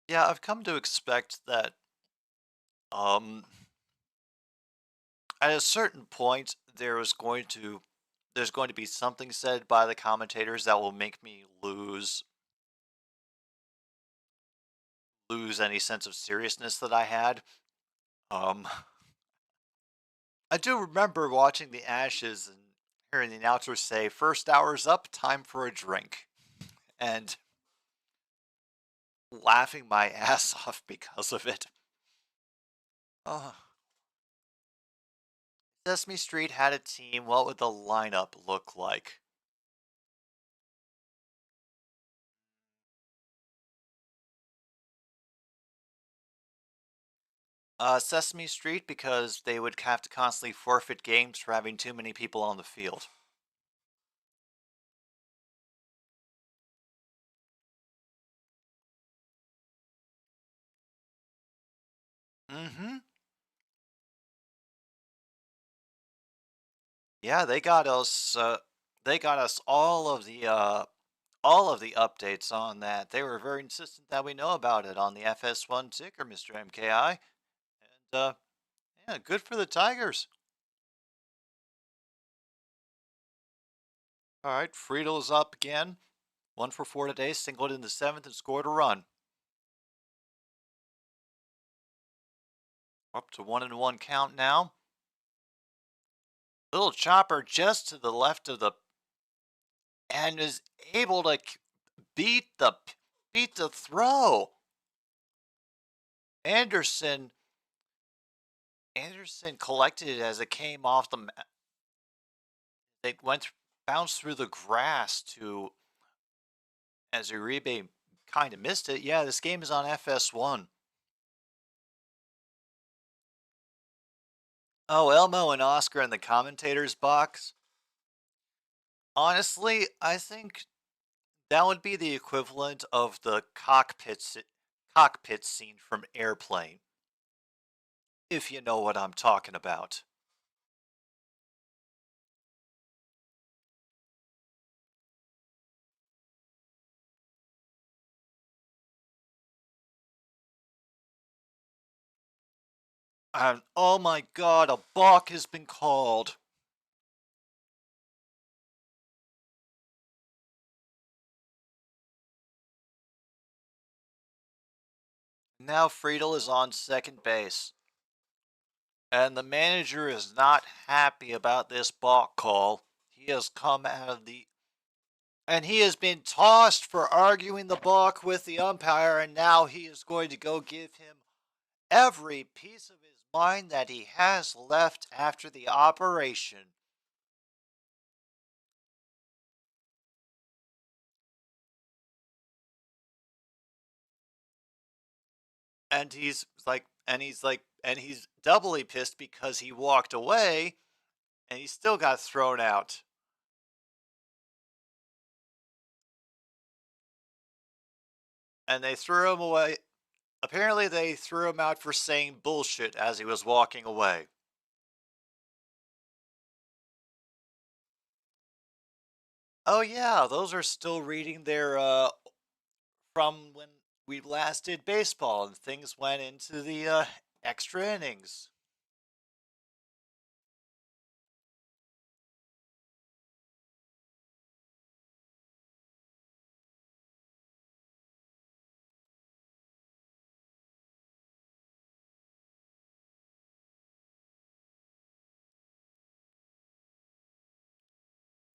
Speaker 1: Yeah, I've come to expect that um at a certain point there's going to be something said by the commentators that will make me lose any sense of seriousness that I had. Um I do remember watching the Ashes and hearing the announcer say, "First hour's up, time for a drink," and laughing my ass off because of it. Uh, Sesame Street had a team. What would the lineup look like? Sesame Street, because they would have to constantly forfeit games for having too many people on the field. Mm-hmm. Yeah, they got us. They got us all of the updates on that. They were very insistent that we know about it on the FS1 ticker, Mr. MKI. And yeah, good for the Tigers. All right, Friedel's up again. 1 for 4 today, singled in the seventh and scored a run. Up to 1-1 count now. Little chopper just to the left of the, and is able to beat the beat the throw. Anderson Anderson collected it as it came off the. It bounced through the grass to, as Uribe kind of missed it. Yeah, this game is on FS1. Oh, Elmo and Oscar in the commentators box. Honestly, I think that would be the equivalent of the cockpit scene from Airplane, if you know what I'm talking about. And oh my god, a balk has been called. Now Friedel is on second base. And the manager is not happy about this balk call. He has come out of the. And he has been tossed for arguing the balk with the umpire, and now he is going to go give him every piece of his mind that he has left after the operation. And he's doubly pissed because he walked away and he still got thrown out. And they threw him away. Apparently, they threw him out for saying bullshit as he was walking away. Oh, yeah, those are still reading their, from when we last did baseball and things went into the, extra innings.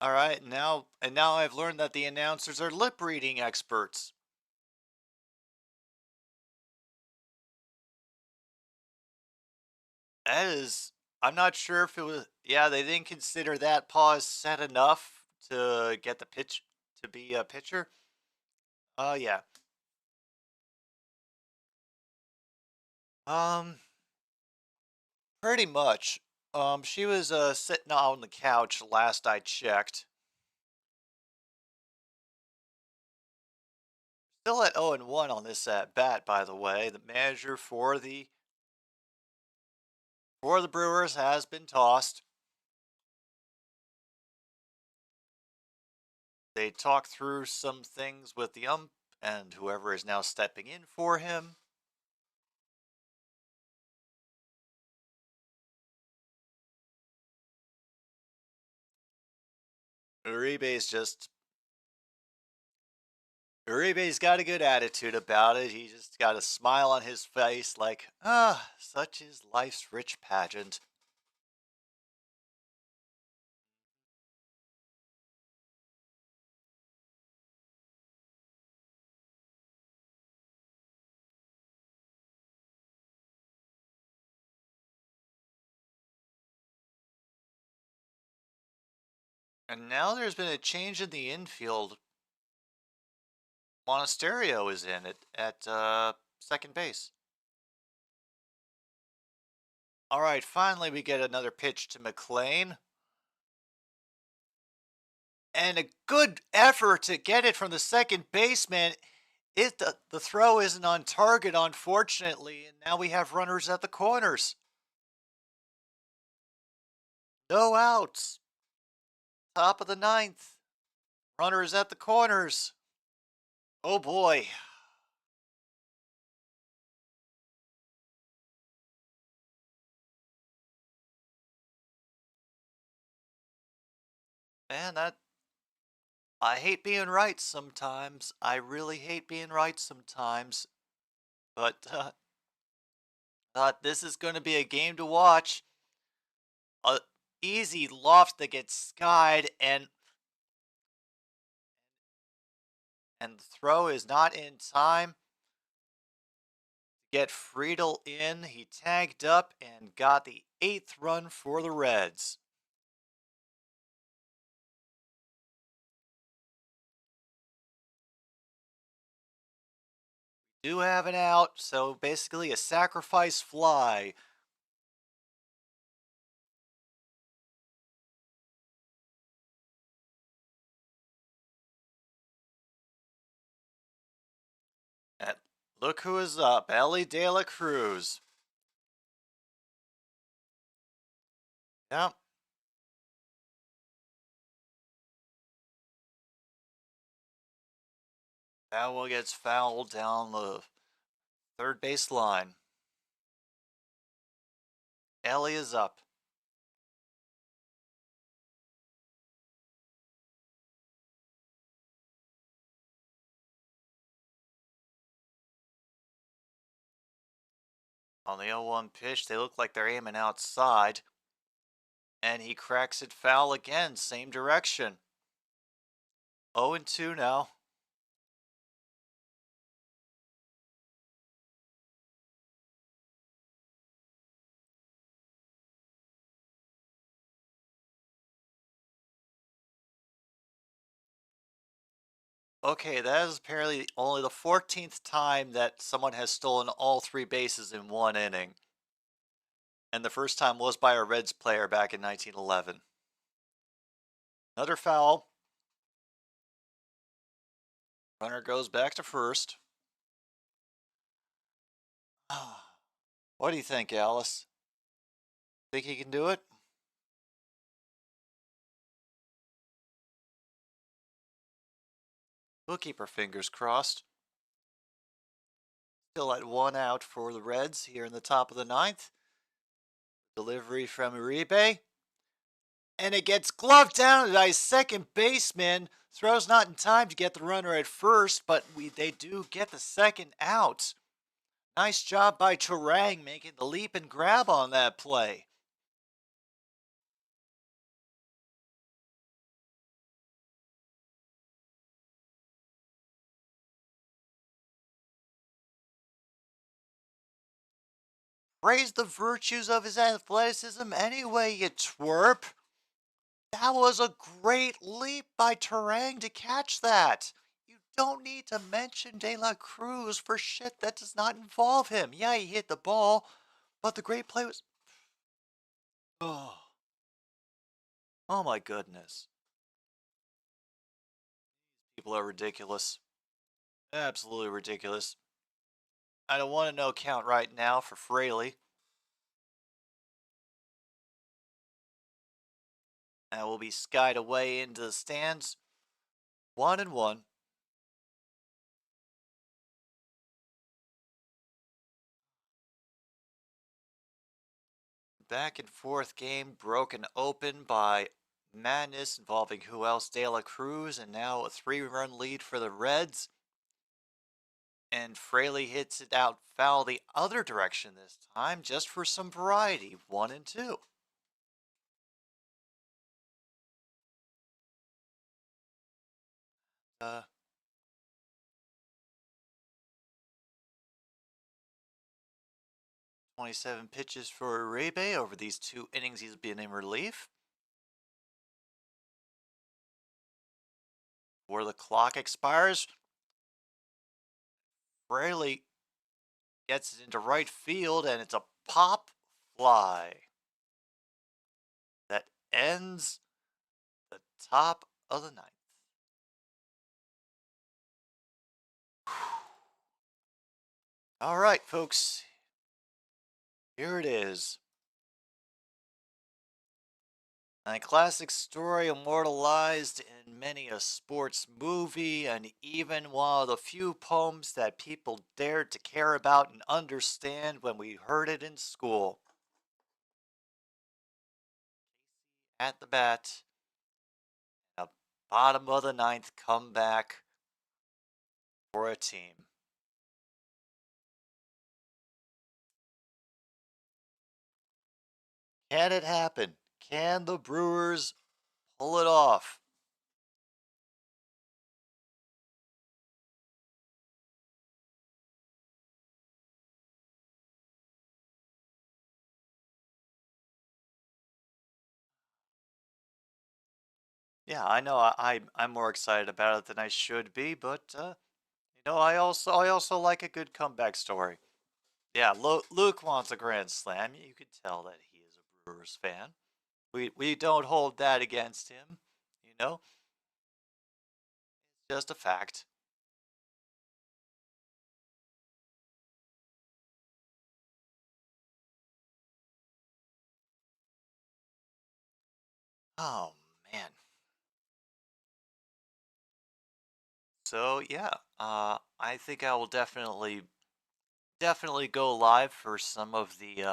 Speaker 1: All right, now I've learned that the announcers are lip reading experts. That is, I'm not sure if it was. Yeah, they didn't consider that pause set enough to get the pitch to be a pitcher. Oh yeah. Um, Pretty much. She was sitting on the couch last I checked. Still at 0-1 on this at bat, by the way. The manager for the Brewers has been tossed. They talked through some things with the ump and whoever is now stepping in for him. Uribe's just Uribe's got a good attitude about it. He just got a smile on his face like, such is life's rich pageant. And now there's been a change in the infield. Monasterio is in it at second base. All right, finally we get another pitch to McLean. And a good effort to get it from the second baseman. The throw isn't on target, unfortunately, and now we have runners at the corners. No outs. Top of the ninth. Runners at the corners. Oh boy. Man, I hate being right sometimes. I really hate being right sometimes. But thought this is going to be a game to watch. A easy loft that gets skied, and the throw is not in time. Get Friedel in. He tagged up and got the 8th run for the Reds. Do have an out, so basically a sacrifice fly. And look who is up, Ellie De La Cruz. Yep. That one gets fouled down the third base line. Ellie is up. On the 0-1 pitch, they look like they're aiming outside. And he cracks it foul again, same direction. 0-2 now. Okay, that is apparently only the 14th time that someone has stolen all 3 bases in one inning. And the first time was by a Reds player back in 1911. Another foul. Runner goes back to first. What do you think, Alice? Think he can do it? We'll keep our fingers crossed. Still at 1 out for the Reds here in the top of the 9th. Delivery from Uribe. And it gets gloved down by second baseman. Throws not in time to get the runner at first, but they do get the second out. Nice job by Turang making the leap and grab on that play. praise the virtues of his athleticism anyway, you twerp. That was a great leap by Terang to catch that. You don't need to mention De La Cruz for shit that does not involve him. Yeah, he hit the ball, but the great play was... Oh, oh my goodness. People are ridiculous. Absolutely ridiculous. I don't want to know count right now for Fraley. And will be skied away into the stands. 1-1. Back and forth game broken open by madness involving who else? De La Cruz, and now a 3-run lead for the Reds. And Fraley hits it out foul the other direction this time, just for some variety. 1-2. 27 pitches for Uribe over these 2 innings he's been in relief. Before the clock expires, Fraley gets it into right field, and it's a pop fly that ends the top of the ninth. All right, folks. Here it is. A classic story immortalized in many a sports movie, and even one of the few poems that people dared to care about and understand when we heard it in school. At the bat, a bottom of the ninth comeback for a team. Can it happen? Can the Brewers pull it off? Yeah, I know I'm more excited about it than I should be, but I also like a good comeback story. Yeah, Luke wants a grand slam. You could tell that he is a Brewers fan. We don't hold that against him, you know? It's just a fact. Oh man. So yeah, I think I will definitely go live for some of the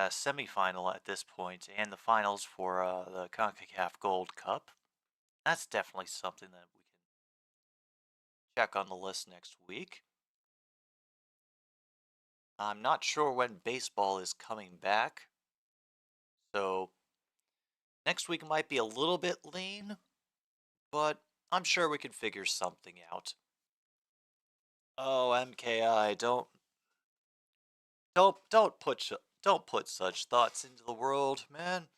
Speaker 1: semifinal at this point, and the finals for the CONCACAF Gold Cup. That's definitely something that we can check on the list next week. I'm not sure when baseball is coming back, so next week might be a little bit lean, but I'm sure we can figure something out. Oh, MKI, don't put such thoughts into the world, man.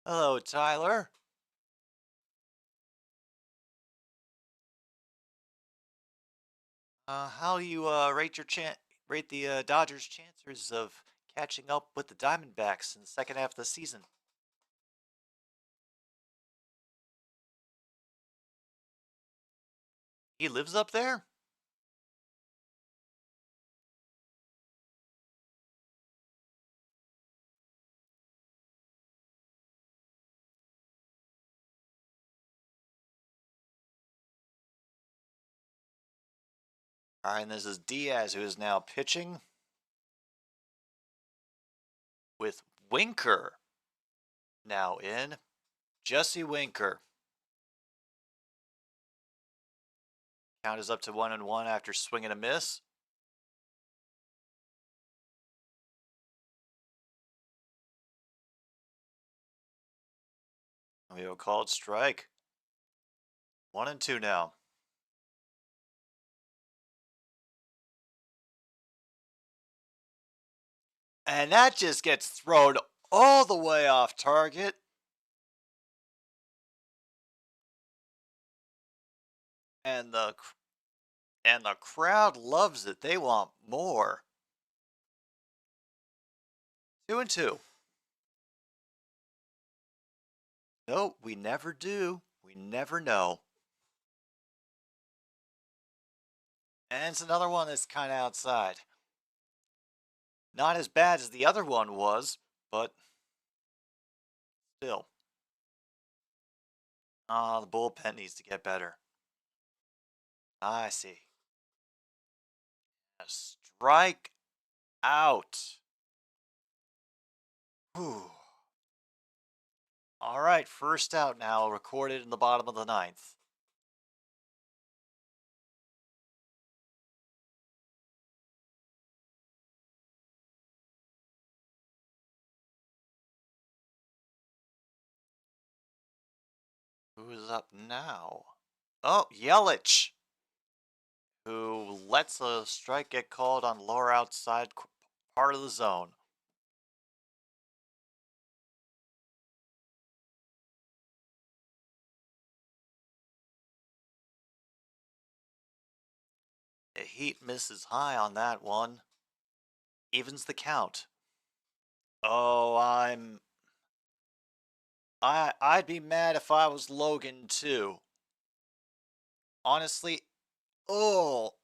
Speaker 1: Hello, Tyler. How do you rate the Dodgers' chances of catching up with the Diamondbacks in the second half of the season? He lives up there? All right, and this is Diaz, who is now pitching with Winker now in. Jesse Winker. Count is up to 1-1 after swing and a miss. We have a called strike. 1-2 now. And that just gets thrown all the way off target. And the crowd loves it. They want more. 2-2. Nope, we never do. We never know. And it's another one that's kind of outside. Not as bad as the other one was, but still. Ah, the bullpen needs to get better. I see. A strike out. Whew. All right, first out now, recorded in the bottom of the ninth. Who is up now? Oh, Yelich, who lets a strike get called on lower outside part of the zone. The Heat misses high on that one. Evens the count. Oh, I'd be mad if I was Logan too. Honestly, oh,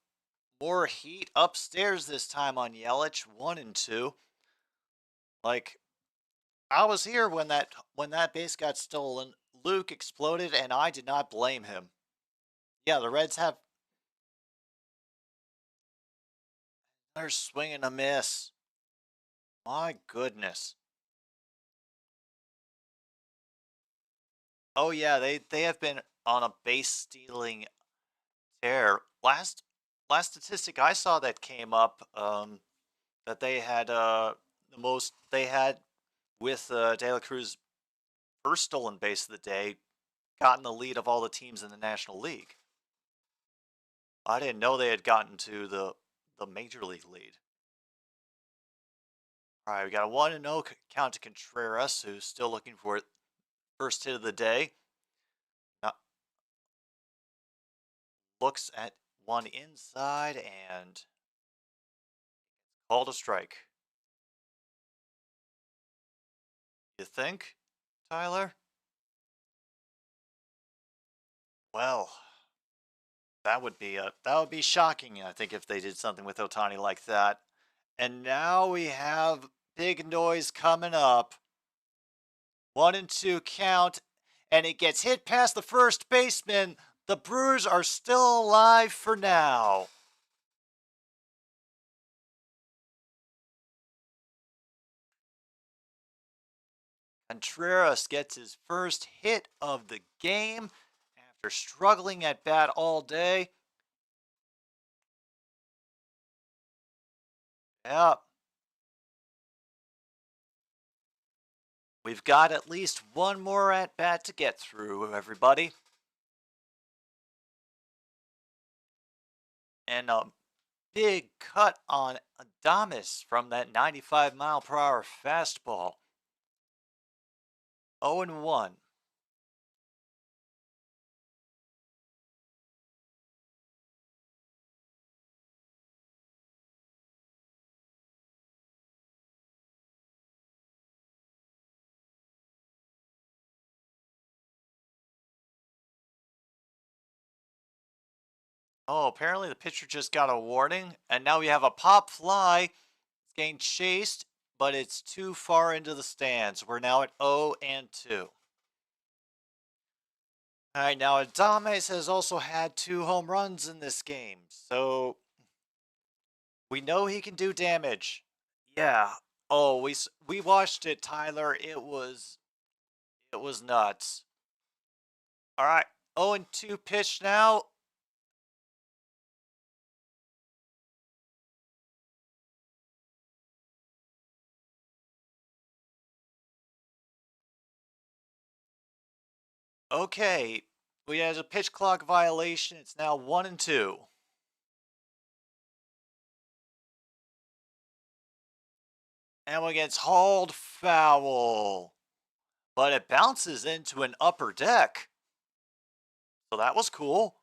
Speaker 1: more heat upstairs this time on Yelich, 1-2. Like, I was here when that base got stolen. Luke exploded, and I did not blame him. Yeah, the Reds have. They're swinging a miss. My goodness. Oh yeah, they have been on a base stealing tear. Last statistic I saw that came up, that they had the most they had with De La Cruz first stolen base of the day, gotten the lead of all the teams in the National League. I didn't know they had gotten to the major league lead. All right, we got a 1-0 count to Contreras, who's still looking for it. First hit of the day. Now, looks at one inside and called a strike. You think, Tyler? Well, that would be shocking, I think, if they did something with Ohtani like that. And now we have big noise coming up. 1-2 count, and it gets hit past the first baseman. The Brewers are still alive for now. Contreras gets his first hit of the game after struggling at bat all day. Yep. We've got at least one more at bat to get through, everybody. And a big cut on Adames from that 95-mile-per-hour fastball. 0-1. Oh, apparently the pitcher just got a warning, and now we have a pop fly. It's getting chased, but it's too far into the stands. We're now at 0-2. All right, now Adames has also had 2 home runs in this game, so we know he can do damage. Yeah. Oh, we watched it, Tyler. It was nuts. All right, 0-2 pitch now. Okay, we had a pitch clock violation. It's now 1-2. And one gets hauled foul. But it bounces into an upper deck. So that was cool.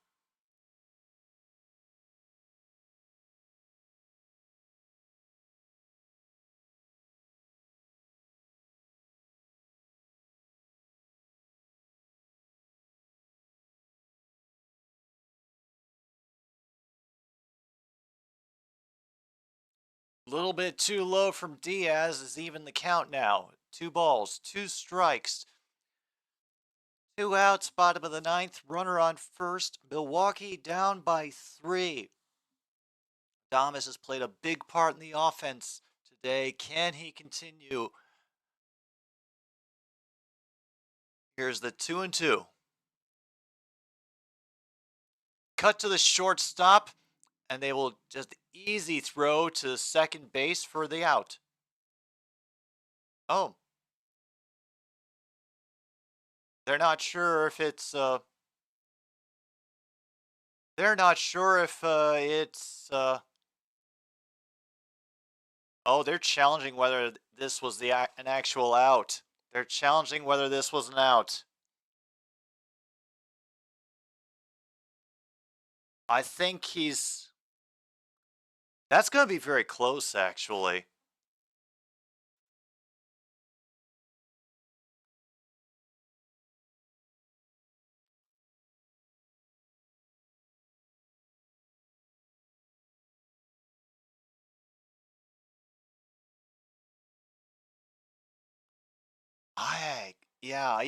Speaker 1: A little bit too low from Diaz is even the count now. 2 balls, 2 strikes. 2 outs, bottom of the 9th, runner on first. Milwaukee down by 3. Adames has played a big part in the offense today. Can he continue? Here's the 2-2. Cut to the shortstop, and they will just easy throw to second base for the out. Oh. They're not sure if it's they're not sure if it's oh, they're challenging whether this was an actual out. They're challenging whether this was an out. I think that's going to be very close, actually. Yeah,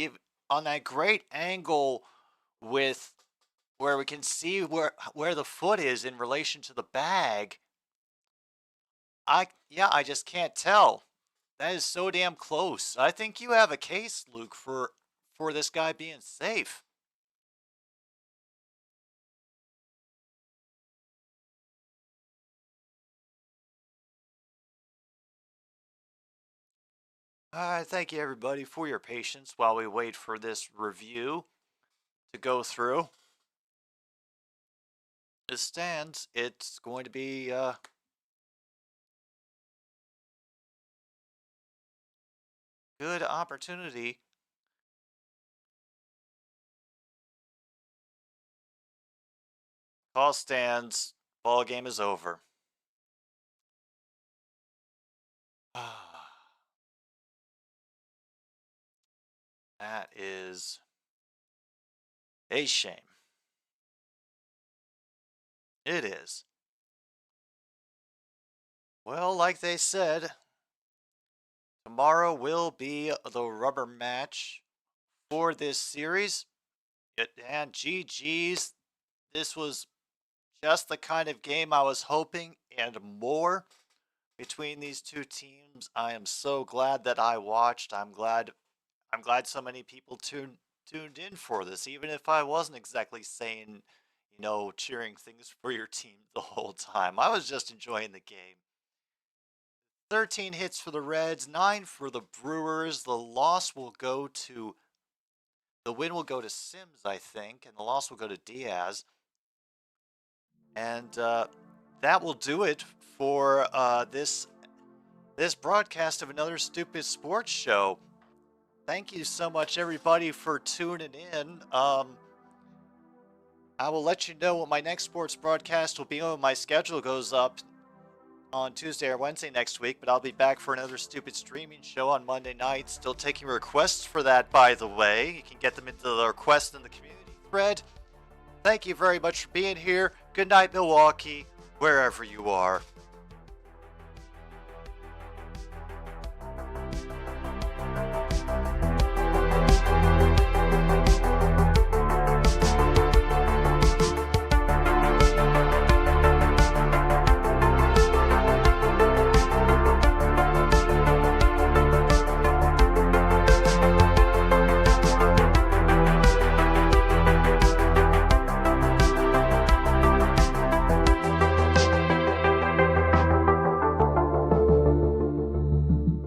Speaker 1: on that great angle with where we can see where the foot is in relation to the bag. I just can't tell. That is so damn close. I think you have a case, Luke, for this guy being safe. All right, thank you everybody for your patience while we wait for this review to go through. As stands, it's going to be good opportunity. Call stands. Ball game is over. That is a shame. It is. Well, like they said, tomorrow will be the rubber match for this series. And GG's, this was just the kind of game I was hoping and more between these two teams. I am so glad that I watched. I'm glad so many people tuned in for this, even if I wasn't exactly saying, cheering things for your team the whole time. I was just enjoying the game. 13 hits for the Reds, 9 for the Brewers. The win will go to Sims, I think, and the loss will go to Diaz. And that will do it for this broadcast of another Stupid Sports Show. Thank you so much, everybody, for tuning in. I will let you know what my next sports broadcast will be when my schedule goes up on Tuesday or Wednesday next week, but I'll be back for another stupid streaming show on Monday night. Still taking requests for that, by the way. You can get them into the request in the community thread. Thank you very much for being here. Good night, Milwaukee, wherever you are.